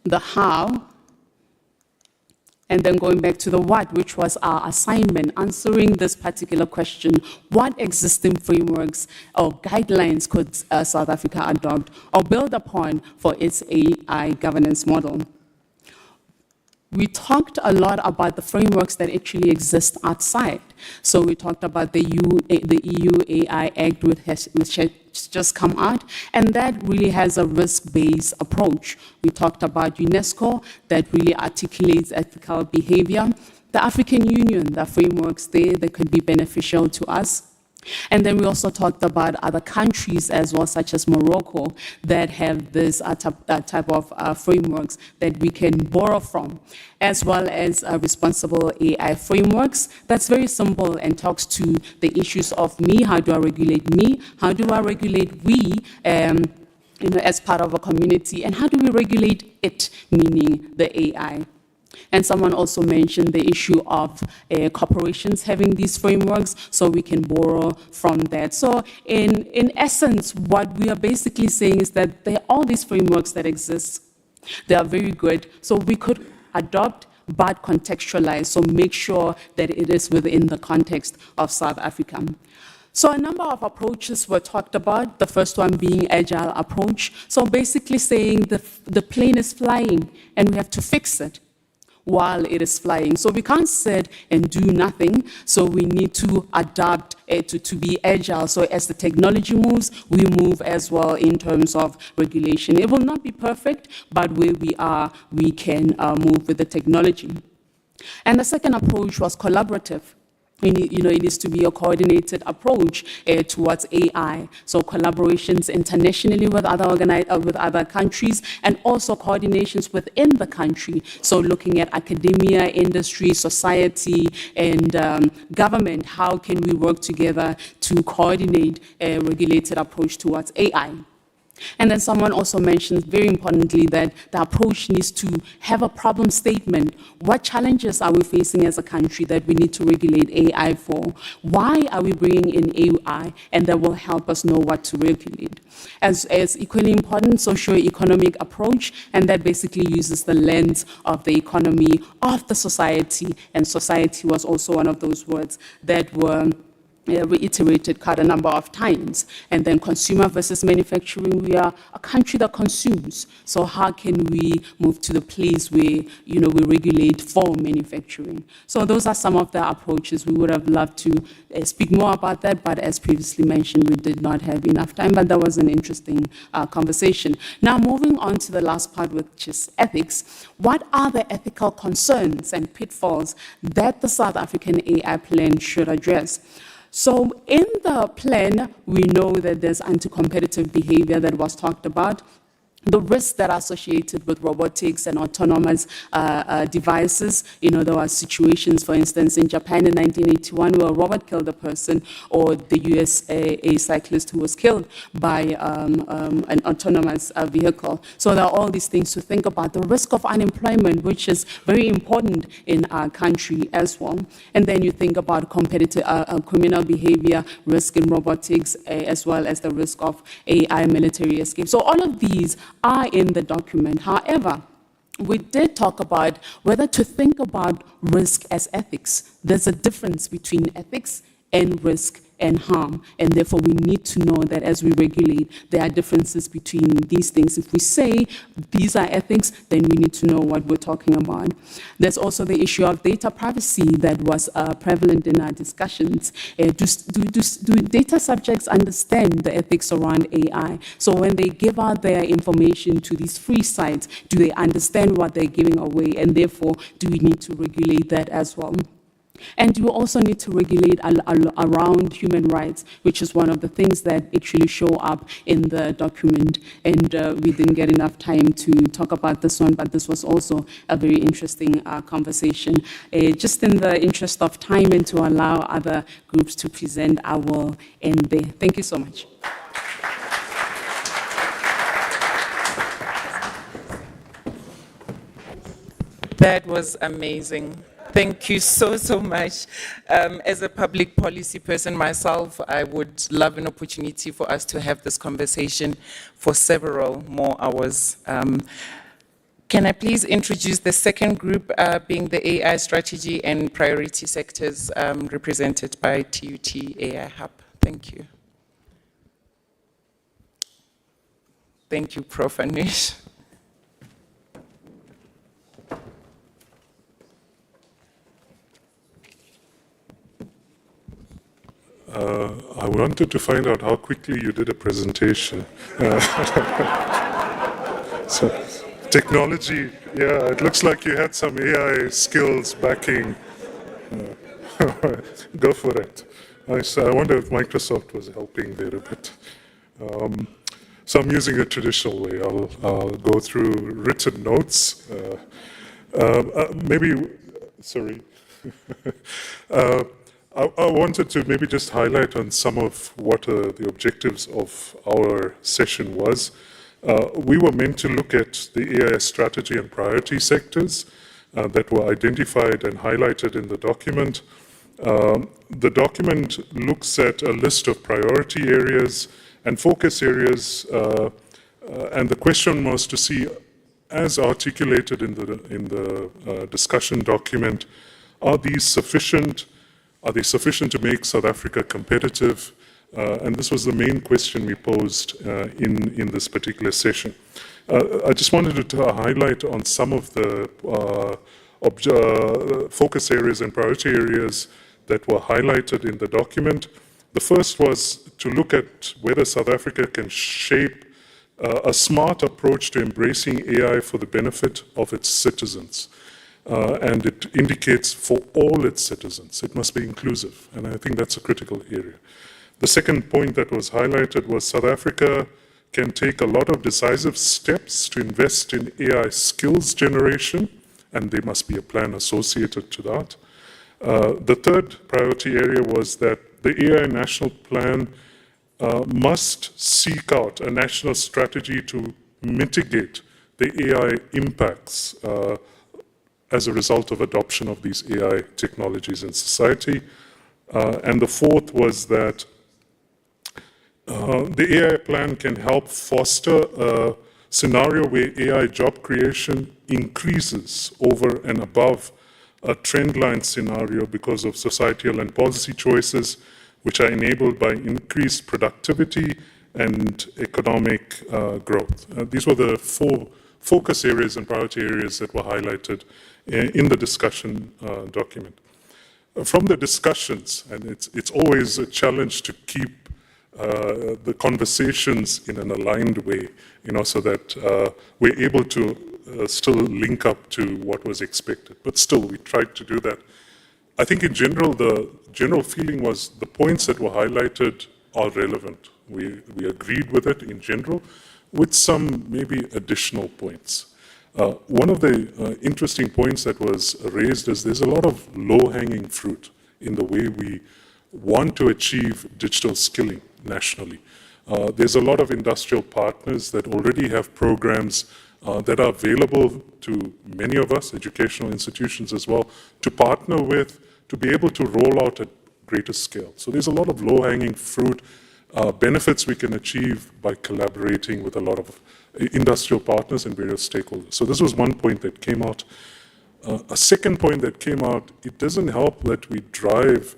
the how, And then going back to the what, which was our assignment, answering this particular question: what existing frameworks or guidelines could South Africa adopt or build upon for its AI governance model? We talked a lot about the frameworks that actually exist outside. So we talked about the EU AI Act, which has just come out, and that really has a risk-based approach. We talked about UNESCO, that really articulates ethical behavior. The African Union, the frameworks there that could be beneficial to us. And then we also talked about other countries as well, such as Morocco, that have this type of frameworks that we can borrow from, as well as responsible AI frameworks. That's very simple and talks to the issues of me. How do I regulate me? How do I regulate we? As part of a community, and how do we regulate it, meaning the AI? And someone also mentioned the issue of corporations having these frameworks, so we can borrow from that. So in essence, what we are basically saying is that there are all these frameworks that exist. They are very good, so we could adopt but contextualize, so make sure that it is within the context of South Africa. So a number of approaches were talked about, the first one being agile approach. So basically saying the plane is flying and we have to fix it while it is flying. So we can't sit and do nothing. So we need to adapt to be agile. So as the technology moves, we move as well in terms of regulation. It will not be perfect, but where we are, we can move with the technology. And the second approach was collaborative. It needs to be a coordinated approach towards AI. So collaborations internationally with other countries, and also coordinations within the country. So looking at academia, industry, society, and government, how can we work together to coordinate a regulated approach towards AI? And then someone also mentioned, very importantly, that the approach needs to have a problem statement. What challenges are we facing as a country that we need to regulate AI for? Why are we bringing in AI? And that will help us know what to regulate. As equally important, socio-economic approach, and that basically uses the lens of the economy of the society. And society was also one of those words that were reiterated quite a number of times. And then consumer versus manufacturing, we are a country that consumes. So how can we move to the place where, we regulate for manufacturing? So those are some of the approaches. We would have loved to speak more about that, but as previously mentioned, we did not have enough time, but that was an interesting conversation. Now, moving on to the last part, which is ethics. What are the ethical concerns and pitfalls that the South African AI plan should address? So in the plan, we know that there's anti-competitive behavior that was talked about, the risks that are associated with robotics and autonomous devices. There were situations, for instance, in Japan in 1981 where a robot killed a person, or the US a cyclist who was killed by an autonomous vehicle. So there are all these things to think about. The risk of unemployment, which is very important in our country as well. And then you think about competitive criminal behavior, risk in robotics, as well as the risk of AI military escape. So all of these are in the document. However, we did talk about whether to think about risk as ethics. There's a difference between ethics and risk and harm, and therefore we need to know that as we regulate, there are differences between these things. If we say these are ethics, then we need to know what we're talking about. There's also the issue of data privacy that was prevalent in our discussions. Do data subjects understand the ethics around AI? So when they give out their information to these free sites, do they understand what they're giving away? And therefore, do we need to regulate that as well? And you also need to regulate around human rights, which is one of the things that actually show up in the document. And we didn't get enough time to talk about this one, but this was also a very interesting conversation. Just in the interest of time and to allow other groups to present, I will end there. Thank you so much. That was amazing. Thank you so much. As a public policy person myself, I would love an opportunity for us to have this conversation for several more hours. Can I please introduce the second group, being the AI strategy and priority sectors, represented by TUT AI Hub? Thank you. Thank you, Prof. Anish. I wanted to find out how quickly you did a presentation. So, technology, yeah, it looks like you had some AI skills backing. Go for it. I wonder if Microsoft was helping there a bit. So I'm using a traditional way. I'll go through written notes. Sorry. I wanted to maybe just highlight on some of what the objectives of our session was. We were meant to look at the AI strategy and priority sectors that were identified and highlighted in the document. The document looks at a list of priority areas and focus areas, and the question was to see, as articulated in the discussion document, are these sufficient? Are they sufficient to make South Africa competitive? And this was the main question we posed in this particular session. I just wanted to highlight on some of the focus areas and priority areas that were highlighted in the document. The first was to look at whether South Africa can shape a smart approach to embracing AI for the benefit of its citizens. And it indicates for all its citizens. It must be inclusive, and I think that's a critical area. The second point that was highlighted was South Africa can take a lot of decisive steps to invest in AI skills generation, and there must be a plan associated to that. The third priority area was that the AI National Plan must seek out a national strategy to mitigate the AI impacts as a result of adoption of these AI technologies in society. And the fourth was that the AI plan can help foster a scenario where AI job creation increases over and above a trendline scenario because of societal and policy choices which are enabled by increased productivity and economic growth. These were the four focus areas and priority areas that were highlighted in the discussion document. From the discussions, and it's always a challenge to keep the conversations in an aligned way, so that we're able to still link up to what was expected. But still, we tried to do that. I think in general, the general feeling was the points that were highlighted are relevant. We agreed with it in general, with some maybe additional points. One of the interesting points that was raised is there's a lot of low-hanging fruit in the way we want to achieve digital skilling nationally. There's a lot of industrial partners that already have programs that are available to many of us, educational institutions as well, to partner with, to be able to roll out at greater scale. So there's a lot of low-hanging fruit, benefits we can achieve by collaborating with a lot of industrial partners and various stakeholders. So this was one point that came out. A second point that came out, it doesn't help that we drive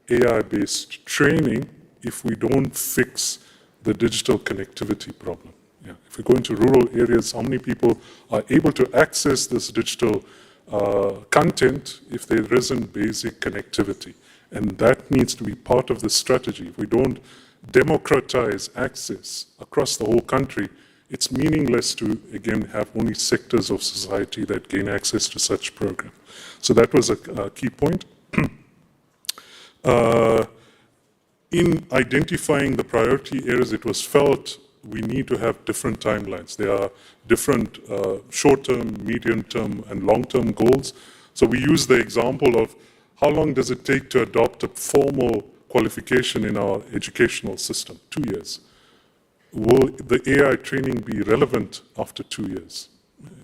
AI-based training if we don't fix the digital connectivity problem. Yeah. If we go into rural areas, how many people are able to access this digital content if there isn't basic connectivity? And that needs to be part of the strategy. If we don't democratize access across the whole country, it's meaningless to, again, have only sectors of society that gain access to such programs. So that was a key point. In identifying the priority areas, it was felt we need to have different timelines. There are different short-term, medium-term, and long-term goals. So we use the example of how long does it take to adopt a formal qualification in our educational system? 2 years. Will the AI training be relevant after 2 years?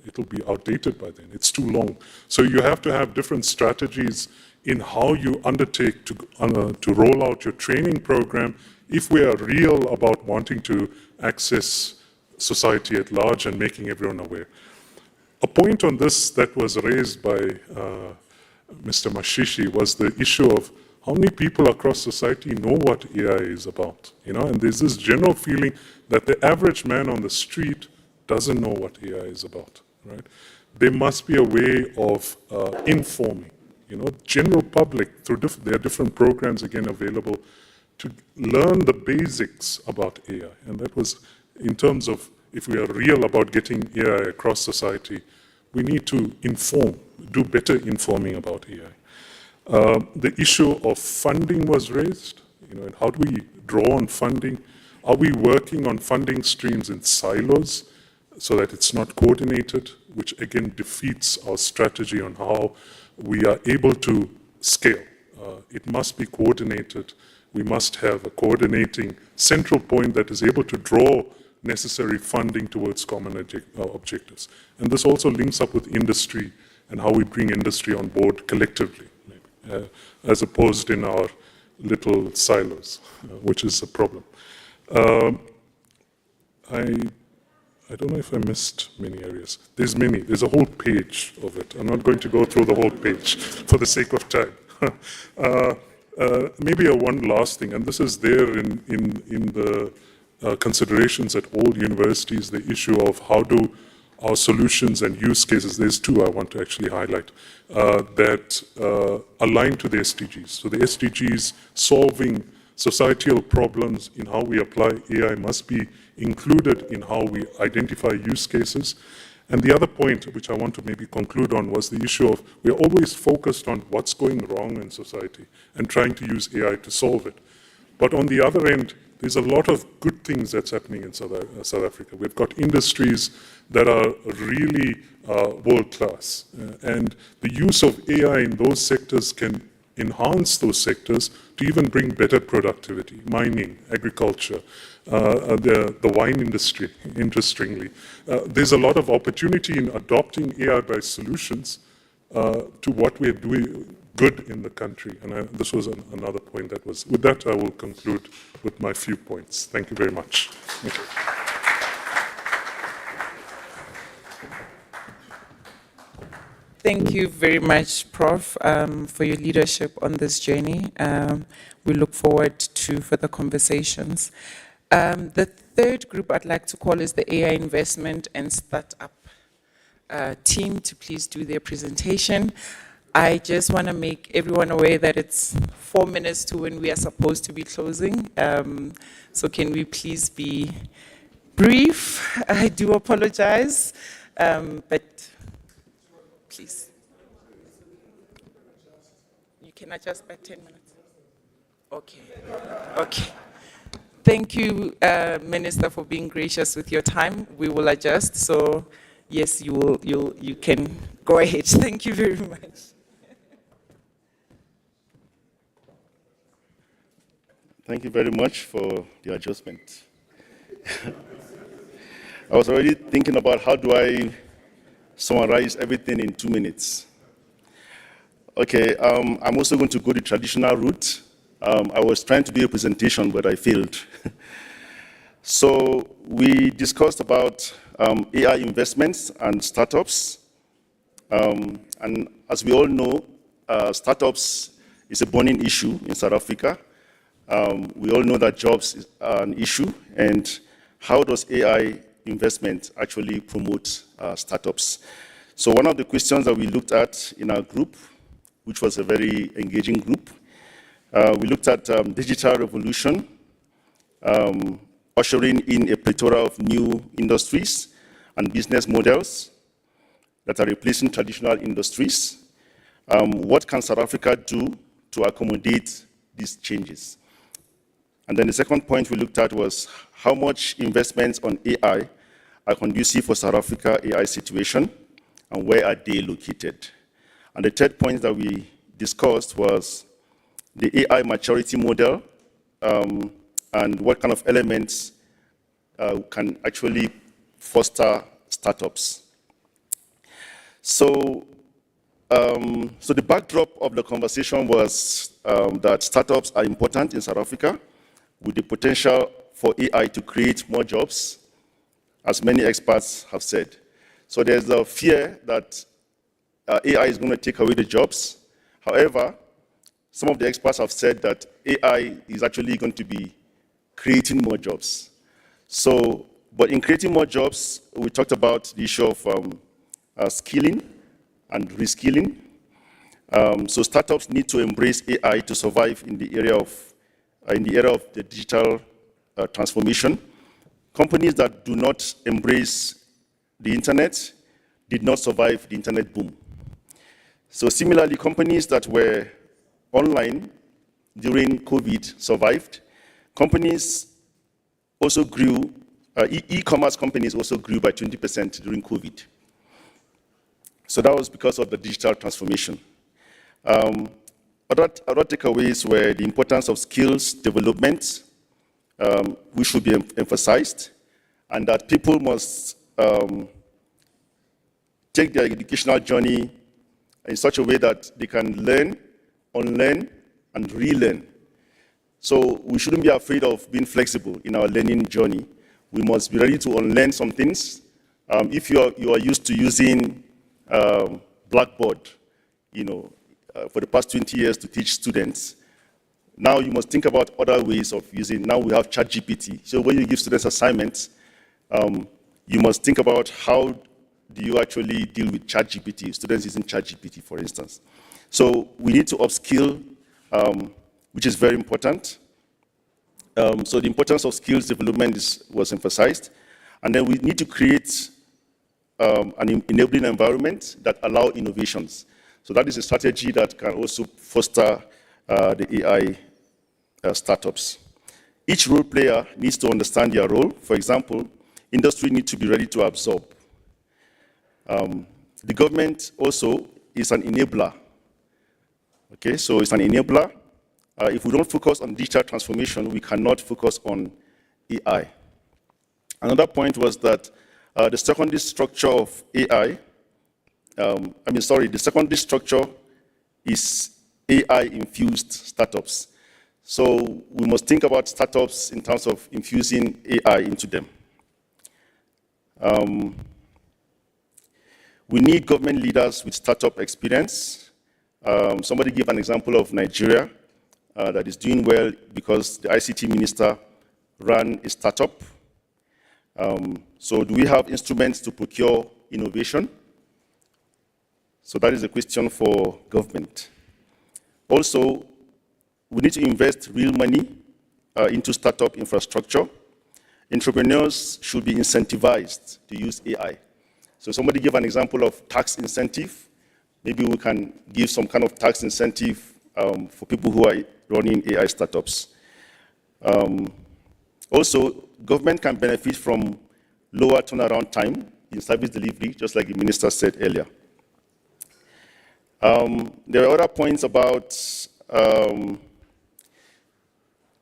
It'll be outdated by then. It's too long. So you have to have different strategies in how you undertake to roll out your training program if we are real about wanting to access society at large and making everyone aware. A point on this that was raised by Mr. Mashishi was the issue of how many people across society know what AI is about, and there's this general feeling that the average man on the street doesn't know what AI is about, right? There must be a way of informing, general public through there are different programs again available to learn the basics about AI. And that was in terms of if we are real about getting AI across society, we need to inform, do better informing about AI. The issue of funding was raised, and how do we draw on funding? Are we working on funding streams in silos so that it's not coordinated, which again defeats our strategy on how we are able to scale? It must be coordinated. We must have a coordinating central point that is able to draw necessary funding towards common objectives. And this also links up with industry and how we bring industry on board collectively, maybe, as opposed in our little silos, which is a problem. I don't know if I missed many areas. There's many. There's a whole page of it. I'm not going to go through the whole page for the sake of time. Maybe one last thing, and this is there in the considerations at all universities, the issue of how do our solutions and use cases, there's two I want to actually highlight, that align to the SDGs. So the SDGs solving societal problems in how we apply AI must be included in how we identify use cases. And the other point, which I want to maybe conclude on, was the issue of we're always focused on what's going wrong in society and trying to use AI to solve it. But on the other end, there's a lot of good things that's happening in South Africa. We've got industries that are really world-class. And the use of AI in those sectors can enhance those sectors to even bring better productivity, mining, agriculture, the wine industry, interestingly. There's a lot of opportunity in adopting AI-based solutions to what we're doing good in the country. And this was another point that was, with that I will conclude with my few points. Thank you very much. Thank you. Thank you very much, Prof, for your leadership on this journey. We look forward to further conversations. The third group I'd like to call is the AI Investment and Startup team to please do their presentation. I just want to make everyone aware that it's 4 minutes to when we are supposed to be closing. So can we please be brief? I do apologize, but please. You can adjust by 10 minutes. Okay. Okay. Thank you, Minister, for being gracious with your time. We will adjust. So yes, you can go ahead. Thank you very much. Thank you very much for the adjustment. I was already thinking about how do I summarize everything in 2 minutes. Okay, I'm also going to go the traditional route. I was trying to do a presentation, but I failed. So we discussed about AI investments and startups. And as we all know, startups is a burning issue in South Africa. We all know that jobs are an issue, and how does AI investment actually promote startups? So one of the questions that we looked at in our group, which was a very engaging group, we looked at digital revolution, ushering in a plethora of new industries and business models that are replacing traditional industries. What can South Africa do to accommodate these changes? And then the second point we looked at was how much investments on AI are conducive for South Africa AI situation, and where are they located? And the third point that we discussed was the AI maturity model, and what kind of elements can actually foster startups. So the backdrop of the conversation was that startups are important in South Africa, with the potential for AI to create more jobs, as many experts have said. So there's a fear that AI is going to take away the jobs. However, some of the experts have said that AI is actually going to be creating more jobs. So, but in creating more jobs, we talked about the issue of skilling and reskilling. So startups need to embrace AI to survive in the area of the digital transformation. Companies that do not embrace the internet did not survive the internet boom. So similarly, companies that were online during COVID survived. Companies also grew, e-commerce companies also grew by 20% during COVID. So that was because of the digital transformation. Other takeaways were the importance of skills development, which should be emphasized, and that people must take their educational journey in such a way that they can learn, unlearn, and relearn. So we shouldn't be afraid of being flexible in our learning journey. We must be ready to unlearn some things. If you are used to using Blackboard, for the past 20 years to teach students, now you must think about other ways of using. Now we have ChatGPT. So when you give students assignments, you must think about how do you actually deal with ChatGPT, students using ChatGPT, for instance. So we need to upskill, which is very important. So the importance of skills development was emphasized. And then we need to create an enabling environment that allow innovations. So that is a strategy that can also foster the AI startups. Each role player needs to understand their role. For example, industry needs to be ready to absorb. The government also is an enabler. Okay, so it's an enabler. If we don't focus on digital transformation, we cannot focus on AI. Another point was that the secondary structure of AI, the secondary structure is AI-infused startups. So we must think about startups in terms of infusing AI into them. We need government leaders with startup experience. Somebody gave an example of Nigeria that is doing well because the ICT minister ran a startup. So do we have instruments to procure innovation? So that is a question for government. Also, we need to invest real money into startup infrastructure. Entrepreneurs should be incentivized to use AI. So somebody gave an example of tax incentive. Maybe we can give some kind of tax incentive for people who are running AI startups. Also, government can benefit from lower turnaround time in service delivery, just like the minister said earlier. There are other points about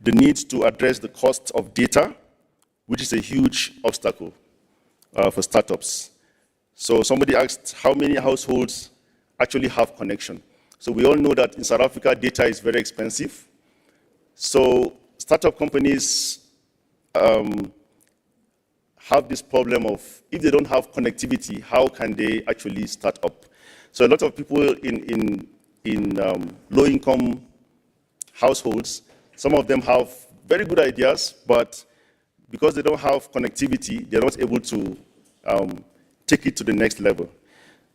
the need to address the cost of data, which is a huge obstacle for startups. So somebody asked how many households actually have connection. So we all know that in South Africa, data is very expensive. So startup companies have this problem of, if they don't have connectivity, how can they actually start up? So a lot of people in low-income households, some of them have very good ideas, but because they don't have connectivity, they're not able to take it to the next level.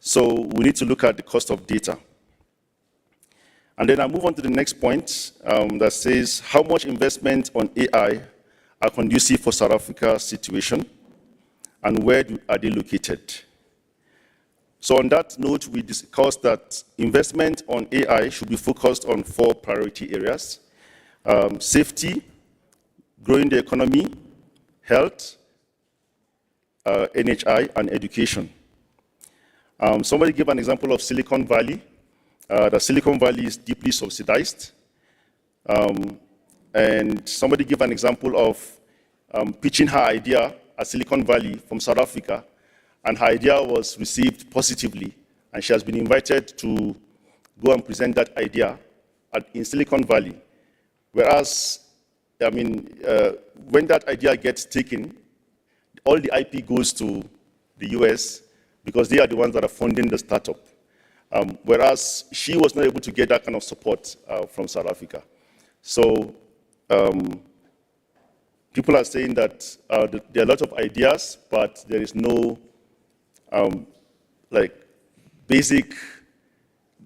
So we need to look at the cost of data. And then I move on to the next point that says, how much investment on AI are conducive for South Africa's situation, and where are they located? So on that note, we discussed that investment on AI should be focused on 4 priority areas: safety, growing the economy, health, NHI, and education. Somebody gave an example of Silicon Valley. The Silicon Valley is deeply subsidized. And somebody gave an example of pitching her idea at Silicon Valley from South Africa, and her idea was received positively, and she has been invited to go and present that idea in Silicon Valley. Whereas, when that idea gets taken, all the IP goes to the US, because they are the ones that are funding the startup. Whereas she was not able to get that kind of support from South Africa. So people are saying that there are a lot of ideas, but there is no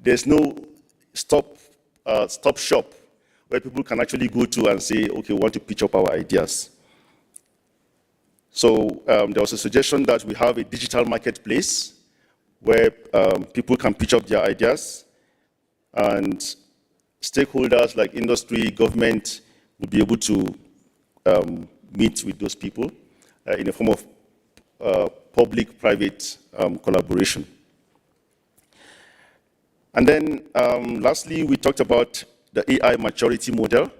there's no stop shop where people can actually go to and say, okay, we want to pitch up our ideas. So there was a suggestion that we have a digital marketplace where people can pitch up their ideas, and stakeholders like industry, government will be able to meet with those people in a form of public-private collaboration. And then lastly, we talked about the AI maturity model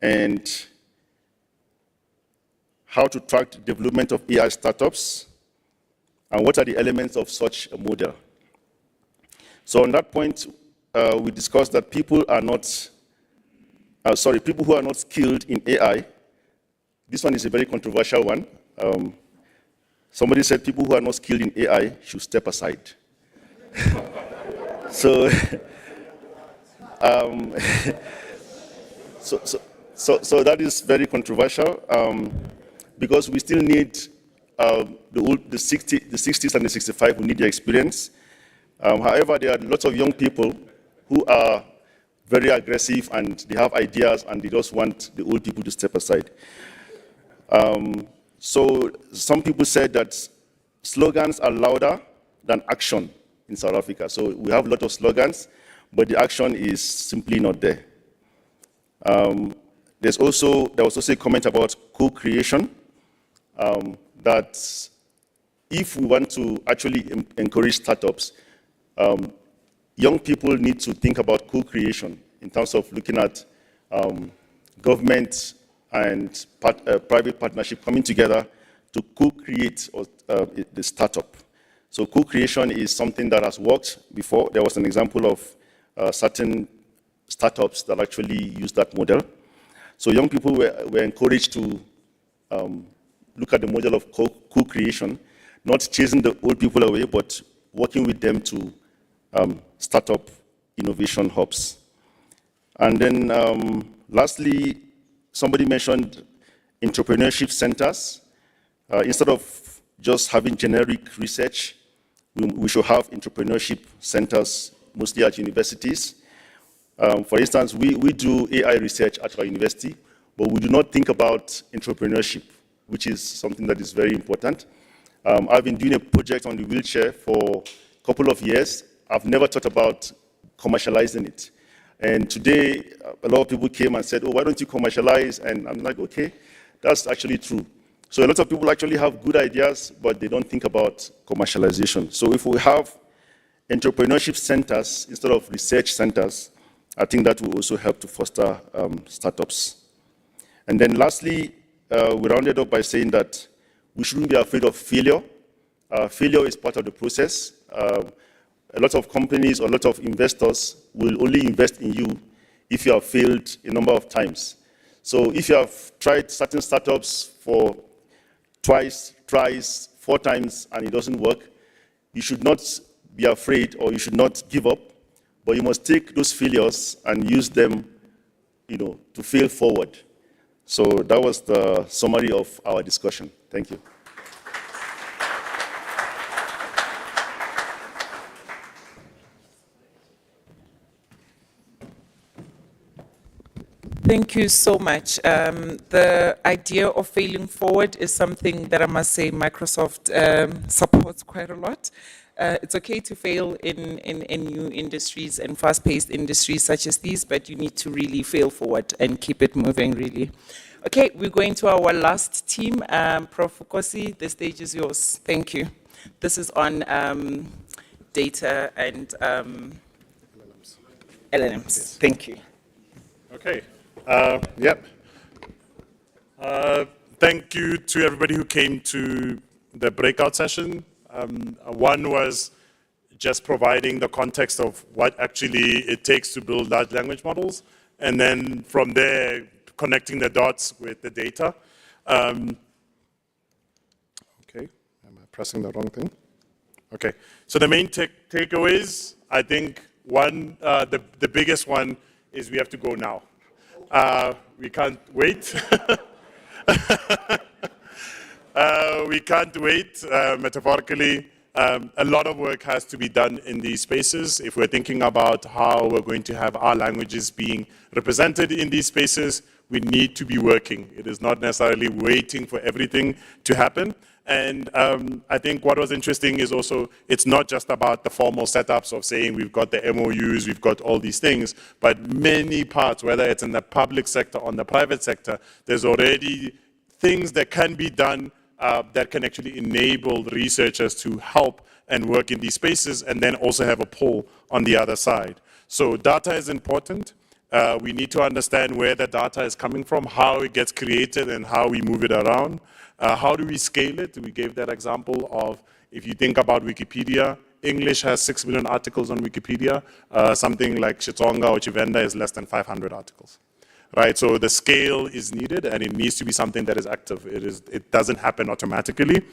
and how to track the development of AI startups and what are the elements of such a model. So on that point, we discussed that people who are not skilled in AI. This one is a very controversial one. Somebody said people who are not skilled in AI should step aside. So, so that is very controversial because we still need the 60s and the 65 who need the experience. However, there are lots of young people who are very aggressive and they have ideas and they just want the old people to step aside. So some people said that slogans are louder than action in South Africa. So we have a lot of slogans, but the action is simply not there. There was also a comment about co-creation, that if we want to actually encourage startups, young people need to think about co-creation in terms of looking at government and private partnership coming together to co-create the startup. So co-creation is something that has worked before. There was an example of certain startups that actually use that model. So young people were encouraged to look at the model of co-creation, not chasing the old people away, but working with them to start up innovation hubs. And then lastly, somebody mentioned entrepreneurship centers. Instead of just having generic research, we should have entrepreneurship centers, mostly at universities. For instance, we do AI research at our university, but we do not think about entrepreneurship, which is something that is very important. I've been doing a project on the wheelchair for a couple of years. I've never thought about commercializing it. And today, a lot of people came and said, oh, why don't you commercialize? And I'm like, okay, that's actually true. So a lot of people actually have good ideas, but they don't think about commercialization. So if we have entrepreneurship centers instead of research centers, I think that will also help to foster startups. And then lastly, we rounded up by saying that we shouldn't be afraid of failure. Failure is part of the process. A lot of companies or a lot of investors will only invest in you if you have failed a number of times. So if you have tried certain startups for twice, 4 times, and it doesn't work, you should not be afraid or you should not give up, but you must take those failures and use them, to fail forward. So that was the summary of our discussion. Thank you. Thank you so much. The idea of failing forward is something that I must say Microsoft supports quite a lot. It's okay to fail in new industries and fast-paced industries such as these, but you need to really fail forward and keep it moving, really. Okay, we're going to our last team. Prof. Fukosi, the stage is yours. Thank you. This is on data and LLMs. Yes. Thank you. Okay. Yep. Thank you to everybody who came to the breakout session. One was just providing the context of what actually it takes to build large language models, and then from there, connecting the dots with the data. Okay, I'm up pressing the wrong thing. Okay, so the main takeaways, I think the biggest one is we have to go now. We can't wait. We can't wait, metaphorically. A lot of work has to be done in these spaces. If we're thinking about how we're going to have our languages being represented in these spaces, we need to be working. It is not necessarily waiting for everything to happen. And I think what was interesting is also, it's not just about the formal setups of saying we've got the MOUs, we've got all these things, but many parts, whether it's in the public sector or in the private sector, there's already things that can be done that can actually enable researchers to help and work in these spaces, and then also have a pull on the other side. So data is important. We need to understand where the data is coming from, how it gets created, and how we move it around. How do we scale it? We gave that example of, if you think about Wikipedia, English has 6 million articles on Wikipedia. Something like Xitsonga or Tshivenda is less than 500 articles. Right, so the scale is needed, and it needs to be something that is active. It doesn't happen automatically.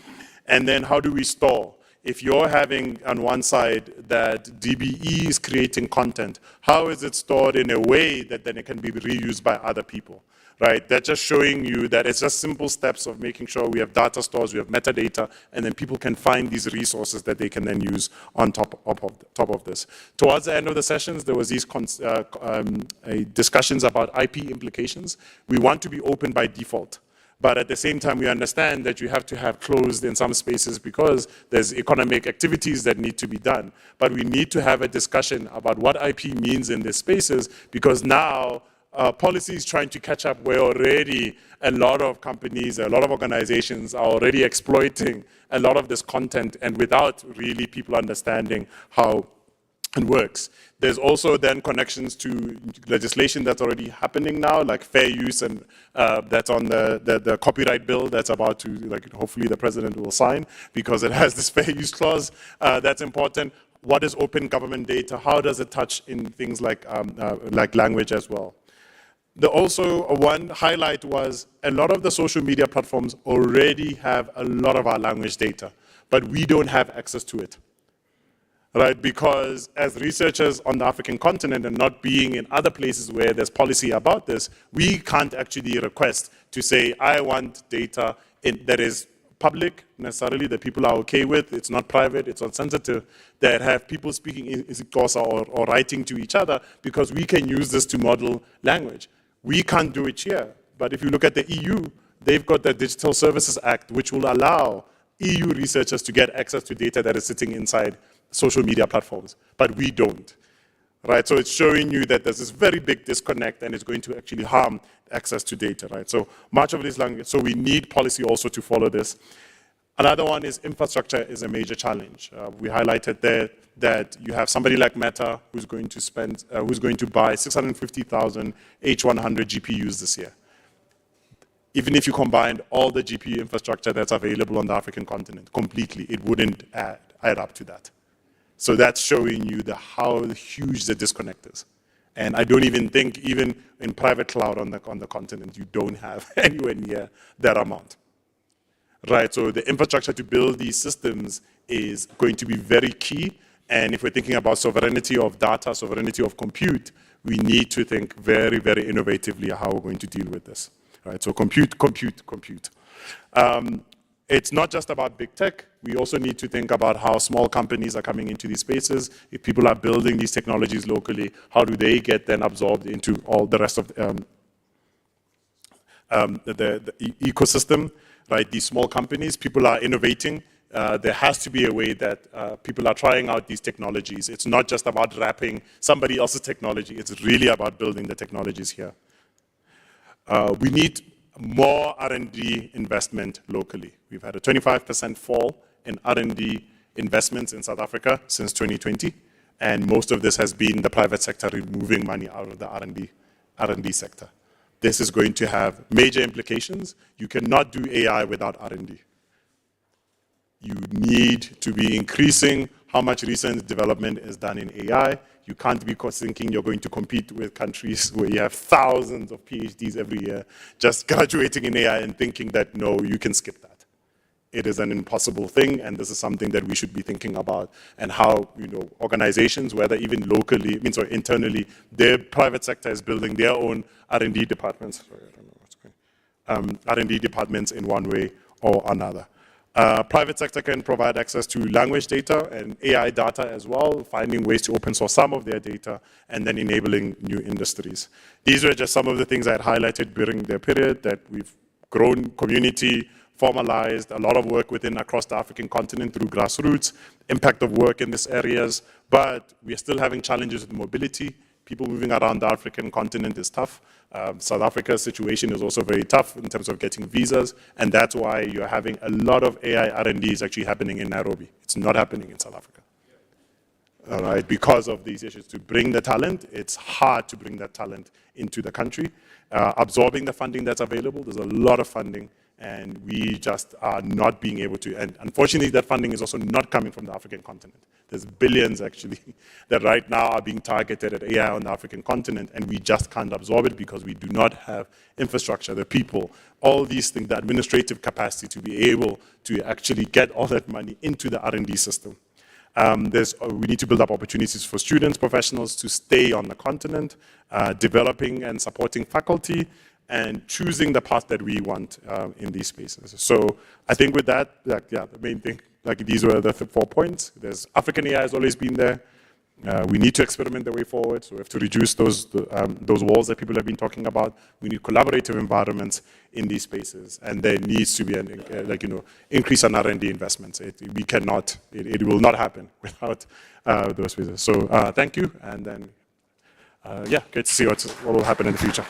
And then how do we store? If you're having on one side that DBE is creating content, how is it stored in a way that then it can be reused by other people? Right, that's just showing you that it's just simple steps of making sure we have data stores, we have metadata, and then people can find these resources that they can then use on top of this. Towards the end of the sessions, there was these discussions about IP implications. We want to be open by default. But at the same time, we understand that you have to have closed in some spaces because there's economic activities that need to be done. But we need to have a discussion about what IP means in these spaces, because now policy is trying to catch up where already a lot of companies, a lot of organizations are already exploiting a lot of this content, and without really people understanding how it works. There's also then connections to legislation that's already happening now, like fair use, and that's on the copyright bill that's about to, like, hopefully the president will sign, because it has this fair use clause. That's important. What is open government data? How does it touch in things like language as well? Also, one highlight was a lot of the social media platforms already have a lot of our language data, but we don't have access to it. Right, because as researchers on the African continent and not being in other places where there's policy about this, we can't actually request to say, I want data that is public, necessarily, that people are okay with, it's not private, it's not sensitive, that have people speaking isiXhosa or writing to each other, because we can use this to model language. We can't do it here, but if you look at the EU, they've got the Digital Services Act, which will allow EU researchers to get access to data that is sitting inside social media platforms, but we don't, right? So it's showing you that there's this very big disconnect, and it's going to actually harm access to data, right? So much of this language, so we need policy also to follow this. Another one is infrastructure is a major challenge. We highlighted there that you have somebody like Meta who's going to buy 650,000 H100 GPUs this year. Even if you combined all the GPU infrastructure that's available on the African continent completely, it wouldn't add up to that. So that's showing you how huge the disconnect is. And I don't even think, even in private cloud on the continent, you don't have anywhere near that amount. Right, so the infrastructure to build these systems is going to be very key. And if we're thinking about sovereignty of data, sovereignty of compute, we need to think very, very innovatively how we're going to deal with this. Right, so compute. It's not just about big tech. We also need to think about how small companies are coming into these spaces. If people are building these technologies locally, how do they get then absorbed into all the rest of the ecosystem? Right, these small companies, people are innovating. There has to be a way that people are trying out these technologies. It's not just about wrapping somebody else's technology. It's really about building the technologies here. We need more R&D investment locally. We've had a 25% fall in R&D investments in South Africa since 2020, and most of this has been the private sector removing money out of the R&D sector. This is going to have major implications. You cannot do AI without R&D. You need to be increasing how much research development is done in AI. You can't be thinking you're going to compete with countries where you have thousands of PhDs every year just graduating in AI and thinking that, no, you can skip that. it is an impossible thing, and this is something that we should be thinking about, and how, organizations, whether even locally, internally, their private sector is building their own R&D departments. Sorry, I don't know what's going on. R&D departments in one way or another. Private sector can provide access to language data and AI data as well, finding ways to open source some of their data, and then enabling new industries. These were just some of the things I had highlighted during the period that we've grown community, formalized a lot of work across the African continent through grassroots, impact of work in these areas, but we are still having challenges with mobility. People moving around the African continent is tough. South Africa's situation is also very tough in terms of getting visas, and that's why you're having a lot of AI R&D is actually happening in Nairobi. It's not happening in South Africa. All right, because of these issues. To bring the talent, it's hard to bring that talent into the country. Absorbing the funding that's available, there's a lot of funding, and we just are not being able to. And unfortunately, that funding is also not coming from the African continent. There's billions, actually, that right now are being targeted at AI on the African continent, and we just can't absorb it because we do not have infrastructure, the people, all these things, the administrative capacity to be able to actually get all that money into the R&D system. We need to build up opportunities for students, professionals to stay on the continent, developing and supporting faculty, and choosing the path that we want in these spaces. So I think with that, the main thing, these were the 4 points. There's African AI has always been there. We need to experiment the way forward, so we have to reduce those walls that people have been talking about. We need collaborative environments in these spaces, and there needs to be an increase in R&D investments. It will not happen without those spaces. So thank you, and then great to see what will happen in the future.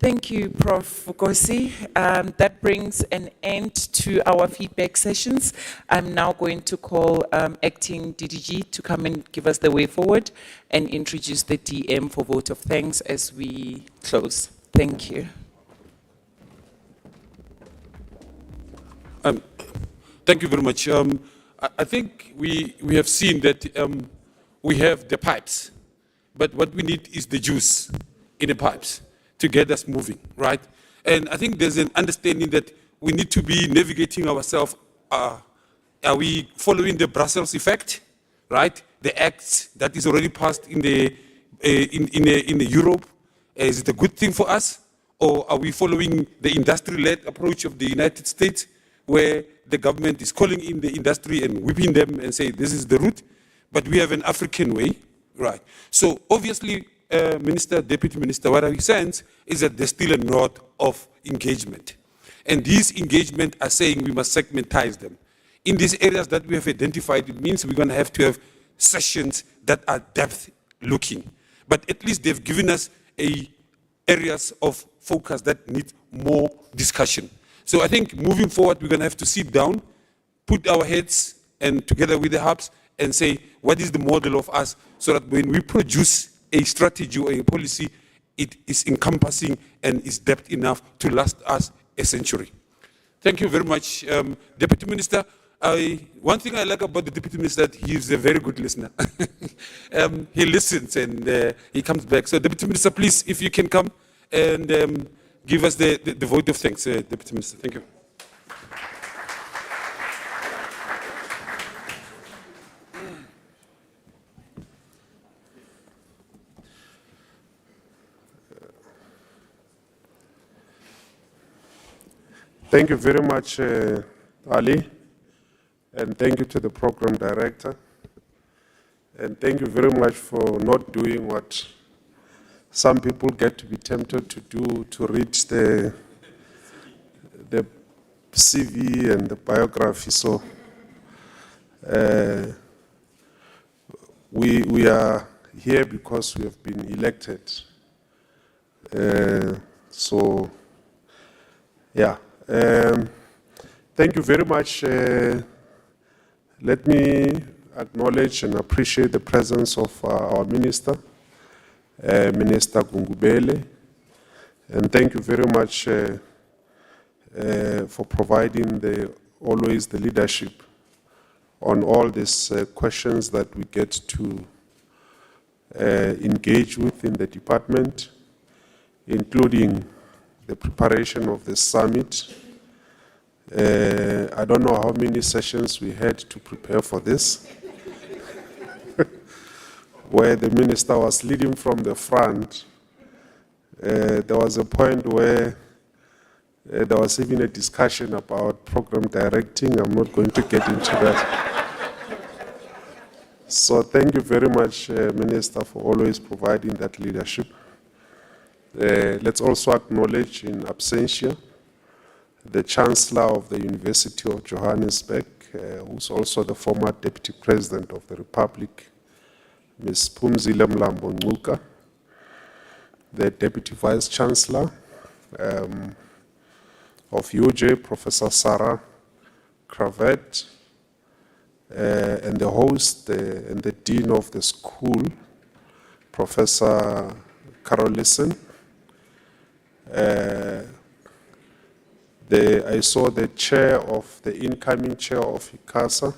Thank you, Prof. Vukosi. That brings an end to our feedback sessions. I'm now going to call Acting DDG to come and give us the way forward and introduce the DM for vote of thanks as we close. Thank you. Thank you very much. I think we have seen that we have the pipes, but what we need is the juice in the pipes to get us moving, right? And I think there's an understanding that we need to be navigating ourselves. Are we following the Brussels effect, right? The acts that is already passed in the Europe. Is it a good thing for us? Or are we following the industry-led approach of the United States, where the government is calling in the industry and whipping them and say, this is the route, but we have an African way, right? So obviously, Minister, Deputy Minister, what I sense is that there's still a lot of engagement. And these engagement are saying we must segmentize them. In these areas that we have identified, it means we're going to have sessions that are depth-looking. But at least they've given us areas of focus that need more discussion. So I think moving forward, we're going to have to sit down, put our heads and together with the hubs and say, what is the model of us, so that when we produce a strategy or a policy, it is encompassing and is depth enough to last us a century. Thank you very much, Deputy Minister. One thing I like about the Deputy Minister is that he is a very good listener. He listens and he comes back. So Deputy Minister, please, if you can come and give us the vote of thanks, Deputy Minister. Thank you. Thank you very much, Ali, and thank you to the program director. And thank you very much for not doing what some people get to be tempted to do, to read the CV and the biography. So we are here because we have been elected. Thank you very much. Let me acknowledge and appreciate the presence of our Minister, Minister Gungubele, and thank you very much for providing always the leadership on all these questions that we get to engage with in the department. including the preparation of the summit. I don't know how many sessions we had to prepare for this, where the minister was leading from the front. There was a point where there was even a discussion about program directing. I'm not going to get into that. So thank you very much, Minister, for always providing that leadership. Let's also acknowledge in absentia the Chancellor of the University of Johannesburg, who's also the former Deputy President of the Republic, Ms. Phumzile Mlambo Ngcuka, the Deputy Vice Chancellor of UJ, Professor Sarah Cravat, and the host and the Dean of the school, Professor Carolison. I saw the incoming chair of ICASA,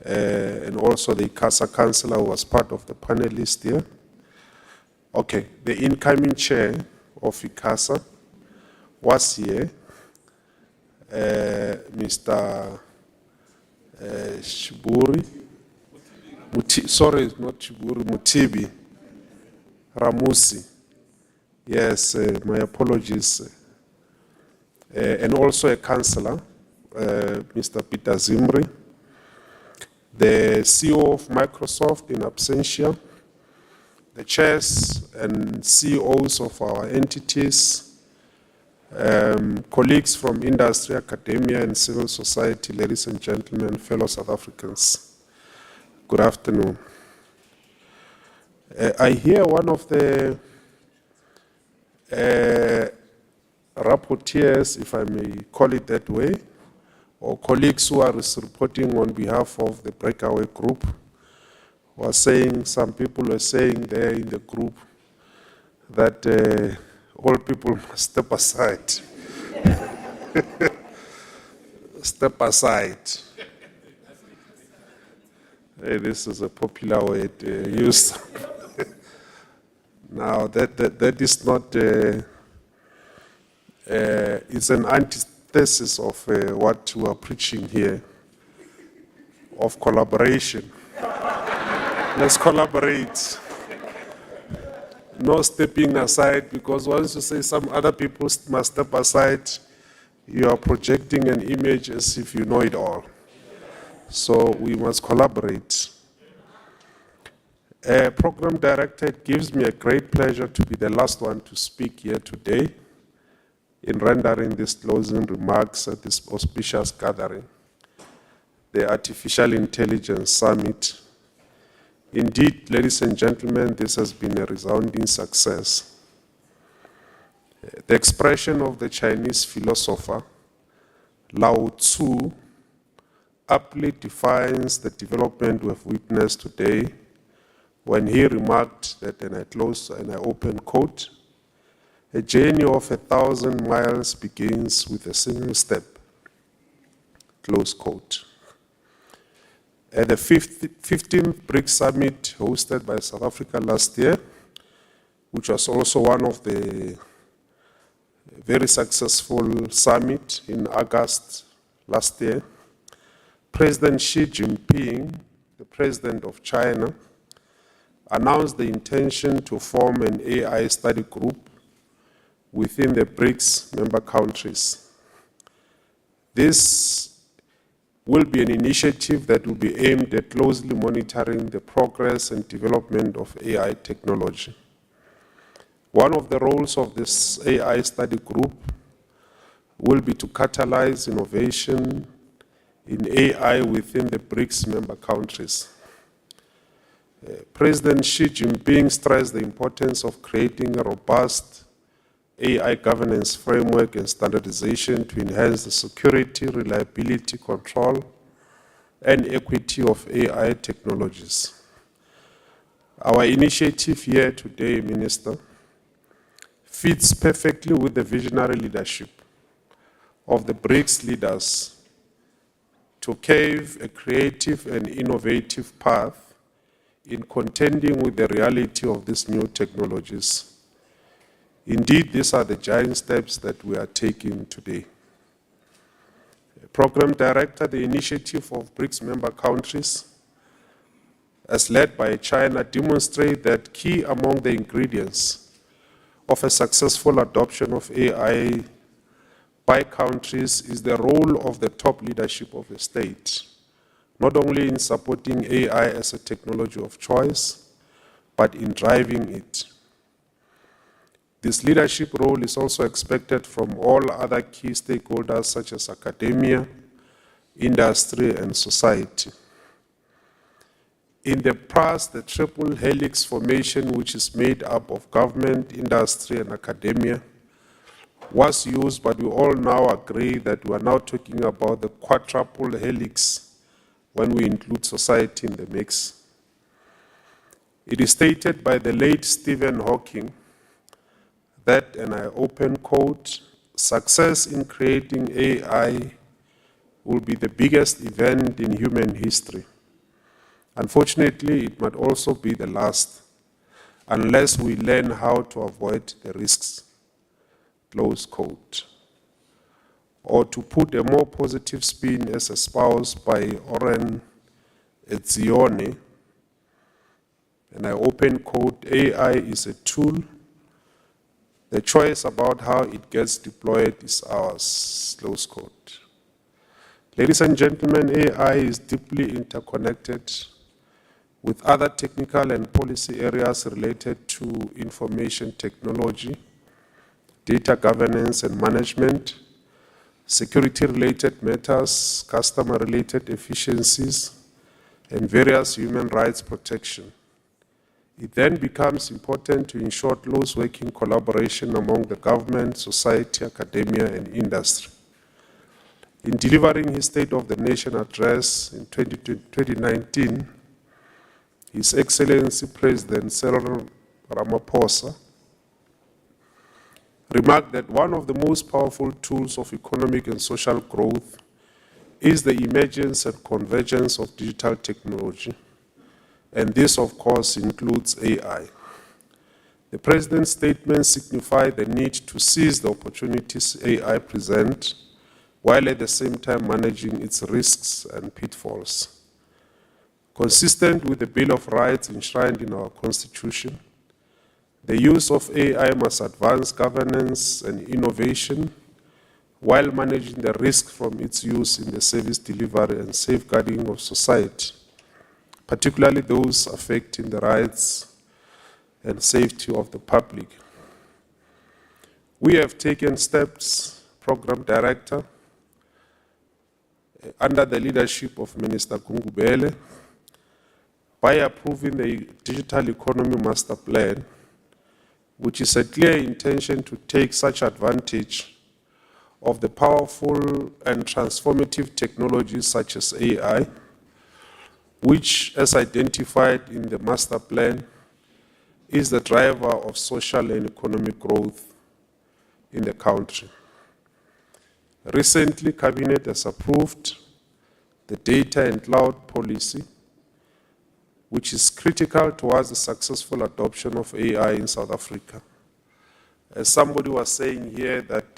and also the ICASA councillor who was part of the panelist here. Okay, the incoming chair of ICASA was here, Mr. Shiburi, sorry, not Shiburi, Mutibi Ramusi. Yes, my apologies. And also a councillor, Mr. Peter Zimri, the CEO of Microsoft in absentia, the chairs and CEOs of our entities, colleagues from industry, academia, and civil society, ladies and gentlemen, fellow South Africans, good afternoon. I hear one of the rapporteurs, if I may call it that way, or colleagues who are reporting on behalf of the Breakaway group, was saying, some people were saying there in the group that all people must step aside. Step aside. This is a popular word used. Now, that is not, it's an antithesis of what we are preaching here, of collaboration. Let's collaborate. No stepping aside, because once you say some other people must step aside, you are projecting an image as if you know it all. So we must collaborate. Program Director, it gives me a great pleasure to be the last one to speak here today in rendering these closing remarks at this auspicious gathering, the Artificial Intelligence Summit. Indeed, ladies and gentlemen, this has been a resounding success. The expression of the Chinese philosopher Lao Tzu aptly defines the development we have witnessed today when he remarked that, and I close and I open quote, a journey of 1,000 miles begins with a single step, close quote. At the 15th BRICS Summit hosted by South Africa last year, which was also one of the very successful summit in August last year, President Xi Jinping, the president of China, announced the intention to form an AI study group within the BRICS member countries. This will be an initiative that will be aimed at closely monitoring the progress and development of AI technology. One of the roles of this AI study group will be to catalyze innovation in AI within the BRICS member countries. President Xi Jinping stressed the importance of creating a robust AI governance framework and standardization to enhance the security, reliability, control, and equity of AI technologies. Our initiative here today, Minister, fits perfectly with the visionary leadership of the BRICS leaders to pave a creative and innovative path in contending with the reality of these new technologies. Indeed, these are the giant steps that we are taking today. Program Director, the initiative of BRICS member countries, as led by China, demonstrate that key among the ingredients of a successful adoption of AI by countries is the role of the top leadership of a state, not only in supporting AI as a technology of choice, but in driving it. This leadership role is also expected from all other key stakeholders such as academia, industry, and society. In the past, the triple helix formation, which is made up of government, industry, and academia, was used, but we all now agree that we are now talking about the quadruple helix when we include society in the mix. It is stated by the late Stephen Hawking that, and I open quote, "Success in creating AI will be the biggest event in human history. Unfortunately, it might also be the last, unless we learn how to avoid the risks," close quote. Or to put a more positive spin as espoused by Oren Etzioni, and I open quote, "AI is a tool. The choice about how it gets deployed is ours," close quote. Ladies and gentlemen, AI is deeply interconnected with other technical and policy areas related to information technology, data governance and management, security-related matters, customer-related efficiencies, and various human rights protection. It then becomes important to ensure close working collaboration among the government, society, academia, and industry. In delivering his State of the Nation address in 2019, His Excellency President Cyril Ramaphosa remarked that one of the most powerful tools of economic and social growth is the emergence and convergence of digital technology. And this, of course, includes AI. The President's statement signified the need to seize the opportunities AI presents, while at the same time managing its risks and pitfalls. Consistent with the Bill of Rights enshrined in our Constitution, the use of AI must advance governance and innovation while managing the risk from its use in the service delivery and safeguarding of society, particularly those affecting the rights and safety of the public. We have taken steps, Program Director, under the leadership of Minister Gungubele, by approving the Digital Economy Master Plan, which is a clear intention to take such advantage of the powerful and transformative technologies such as AI, which, as identified in the master plan, is the driver of social and economic growth in the country. Recently, Cabinet has approved the data and cloud policy, which is critical towards the successful adoption of AI in South Africa. As somebody was saying here, that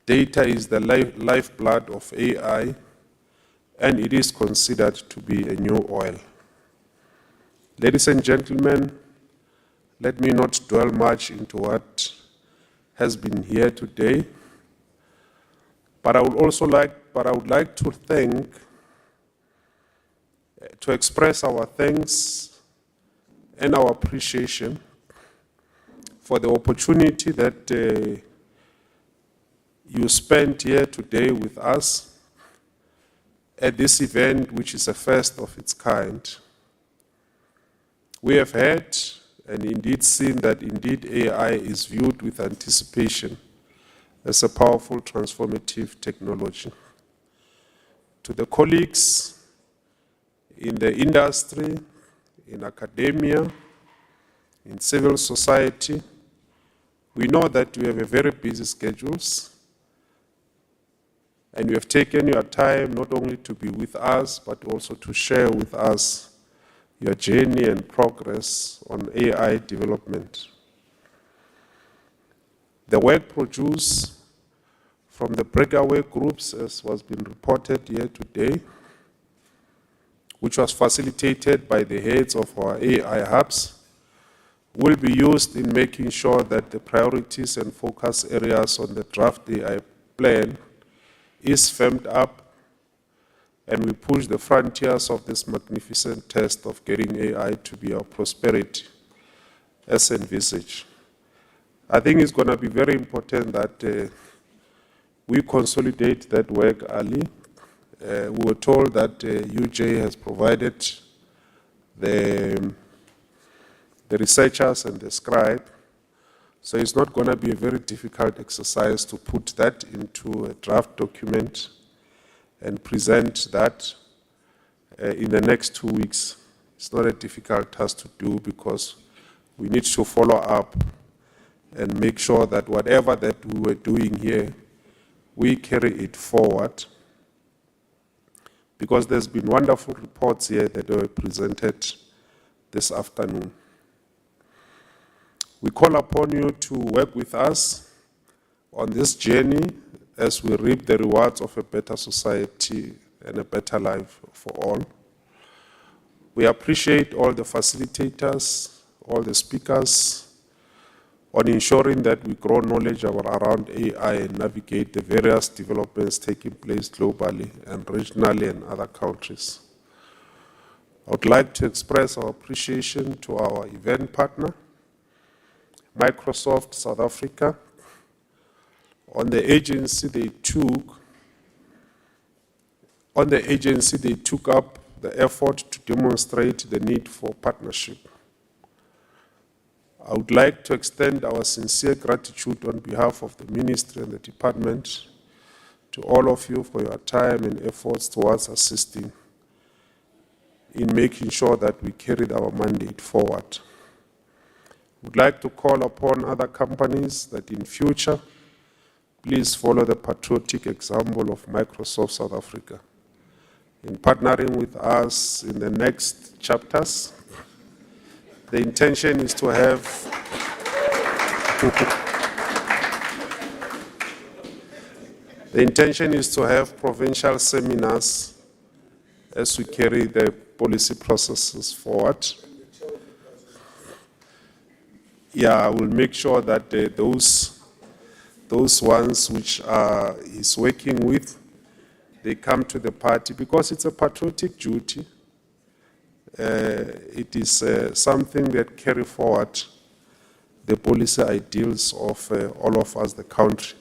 data is the lifeblood of AI, and it is considered to be a new oil. Ladies and gentlemen, let me not dwell much into what has been here today, but I would like to express our thanks and our appreciation for the opportunity that you spent here today with us at this event, which is a first of its kind. We have heard and indeed seen that indeed AI is viewed with anticipation as a powerful transformative technology. To the colleagues in the industry, in academia, in civil society, we know that you have a very busy schedules, and you have taken your time not only to be with us, but also to share with us your journey and progress on AI development. The work produced from the Breakaway groups, as was being reported here today, which was facilitated by the heads of our AI hubs, will be used in making sure that the priorities and focus areas on the draft AI plan is firmed up, and we push the frontiers of this magnificent test of getting AI to be our prosperity as envisaged. I think it's going to be very important that we consolidate that work early. We were told that UJ has provided the researchers and the scribe, so it's not going to be a very difficult exercise to put that into a draft document and present that in the next 2 weeks. It's not a difficult task to do because we need to follow up and make sure that whatever that we were doing here, we carry it forward, because there's been wonderful reports here that were presented this afternoon. We call upon you to work with us on this journey as we reap the rewards of a better society and a better life for all. We appreciate all the facilitators, all the speakers, on ensuring that we grow knowledge around AI and navigate the various developments taking place globally and regionally in other countries. I would like to express our appreciation to our event partner, Microsoft South Africa, on the agency they took up the effort to demonstrate the need for partnership. I would like to extend our sincere gratitude on behalf of the Ministry and the Department to all of you for your time and efforts towards assisting in making sure that we carried our mandate forward. I would like to call upon other companies that in future, please follow the patriotic example of Microsoft South Africa in partnering with us in the next chapters. The intention is to have provincial seminars as we carry the policy processes forward. Yeah, I will make sure that those ones which he's working with, they come to the party, because it's a patriotic duty. It is something that carry forward the policy ideals of all of us, the country.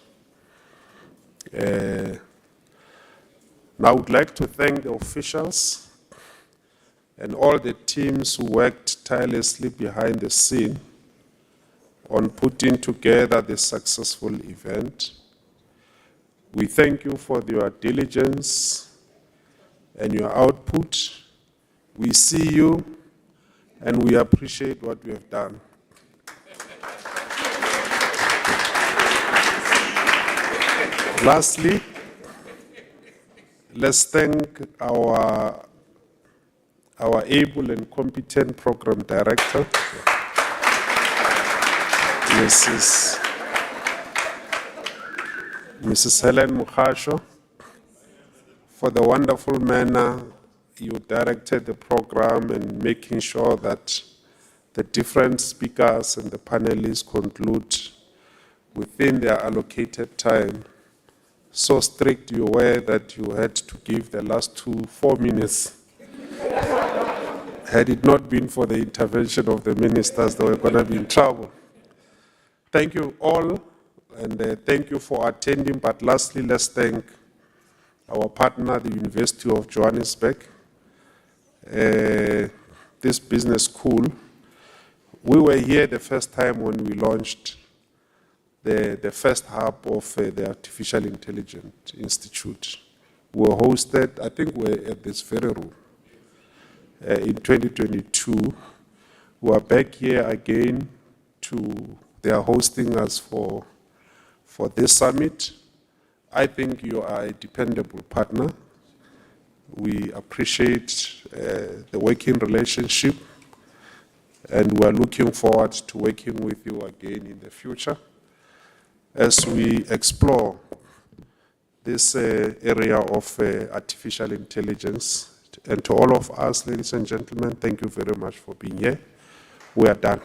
Now I would like to thank the officials and all the teams who worked tirelessly behind the scene on putting together this successful event. We thank you for your diligence and your output. We see you and we appreciate what you have done. Lastly, let's thank our able and competent program director, Mrs. Helen Mukhasho, for the wonderful manner you directed the program and making sure that the different speakers and the panelists conclude within their allocated time. So strict you were that you had to give the last 4 minutes. Had it not been for the intervention of the ministers, they were going to be in trouble. Thank you all, and thank you for attending. But lastly, let's thank our partner, the University of Johannesburg, this business school. We were here the first time when we launched the first hub of the Artificial Intelligence Institute. We were hosted, I think we're at this very room, in 2022. We are back here again they are hosting us for this summit. I think you are a dependable partner. We appreciate the working relationship, and we are looking forward to working with you again in the future. as we explore this area of artificial intelligence. And to all of us, ladies and gentlemen, thank you very much for being here. We are done.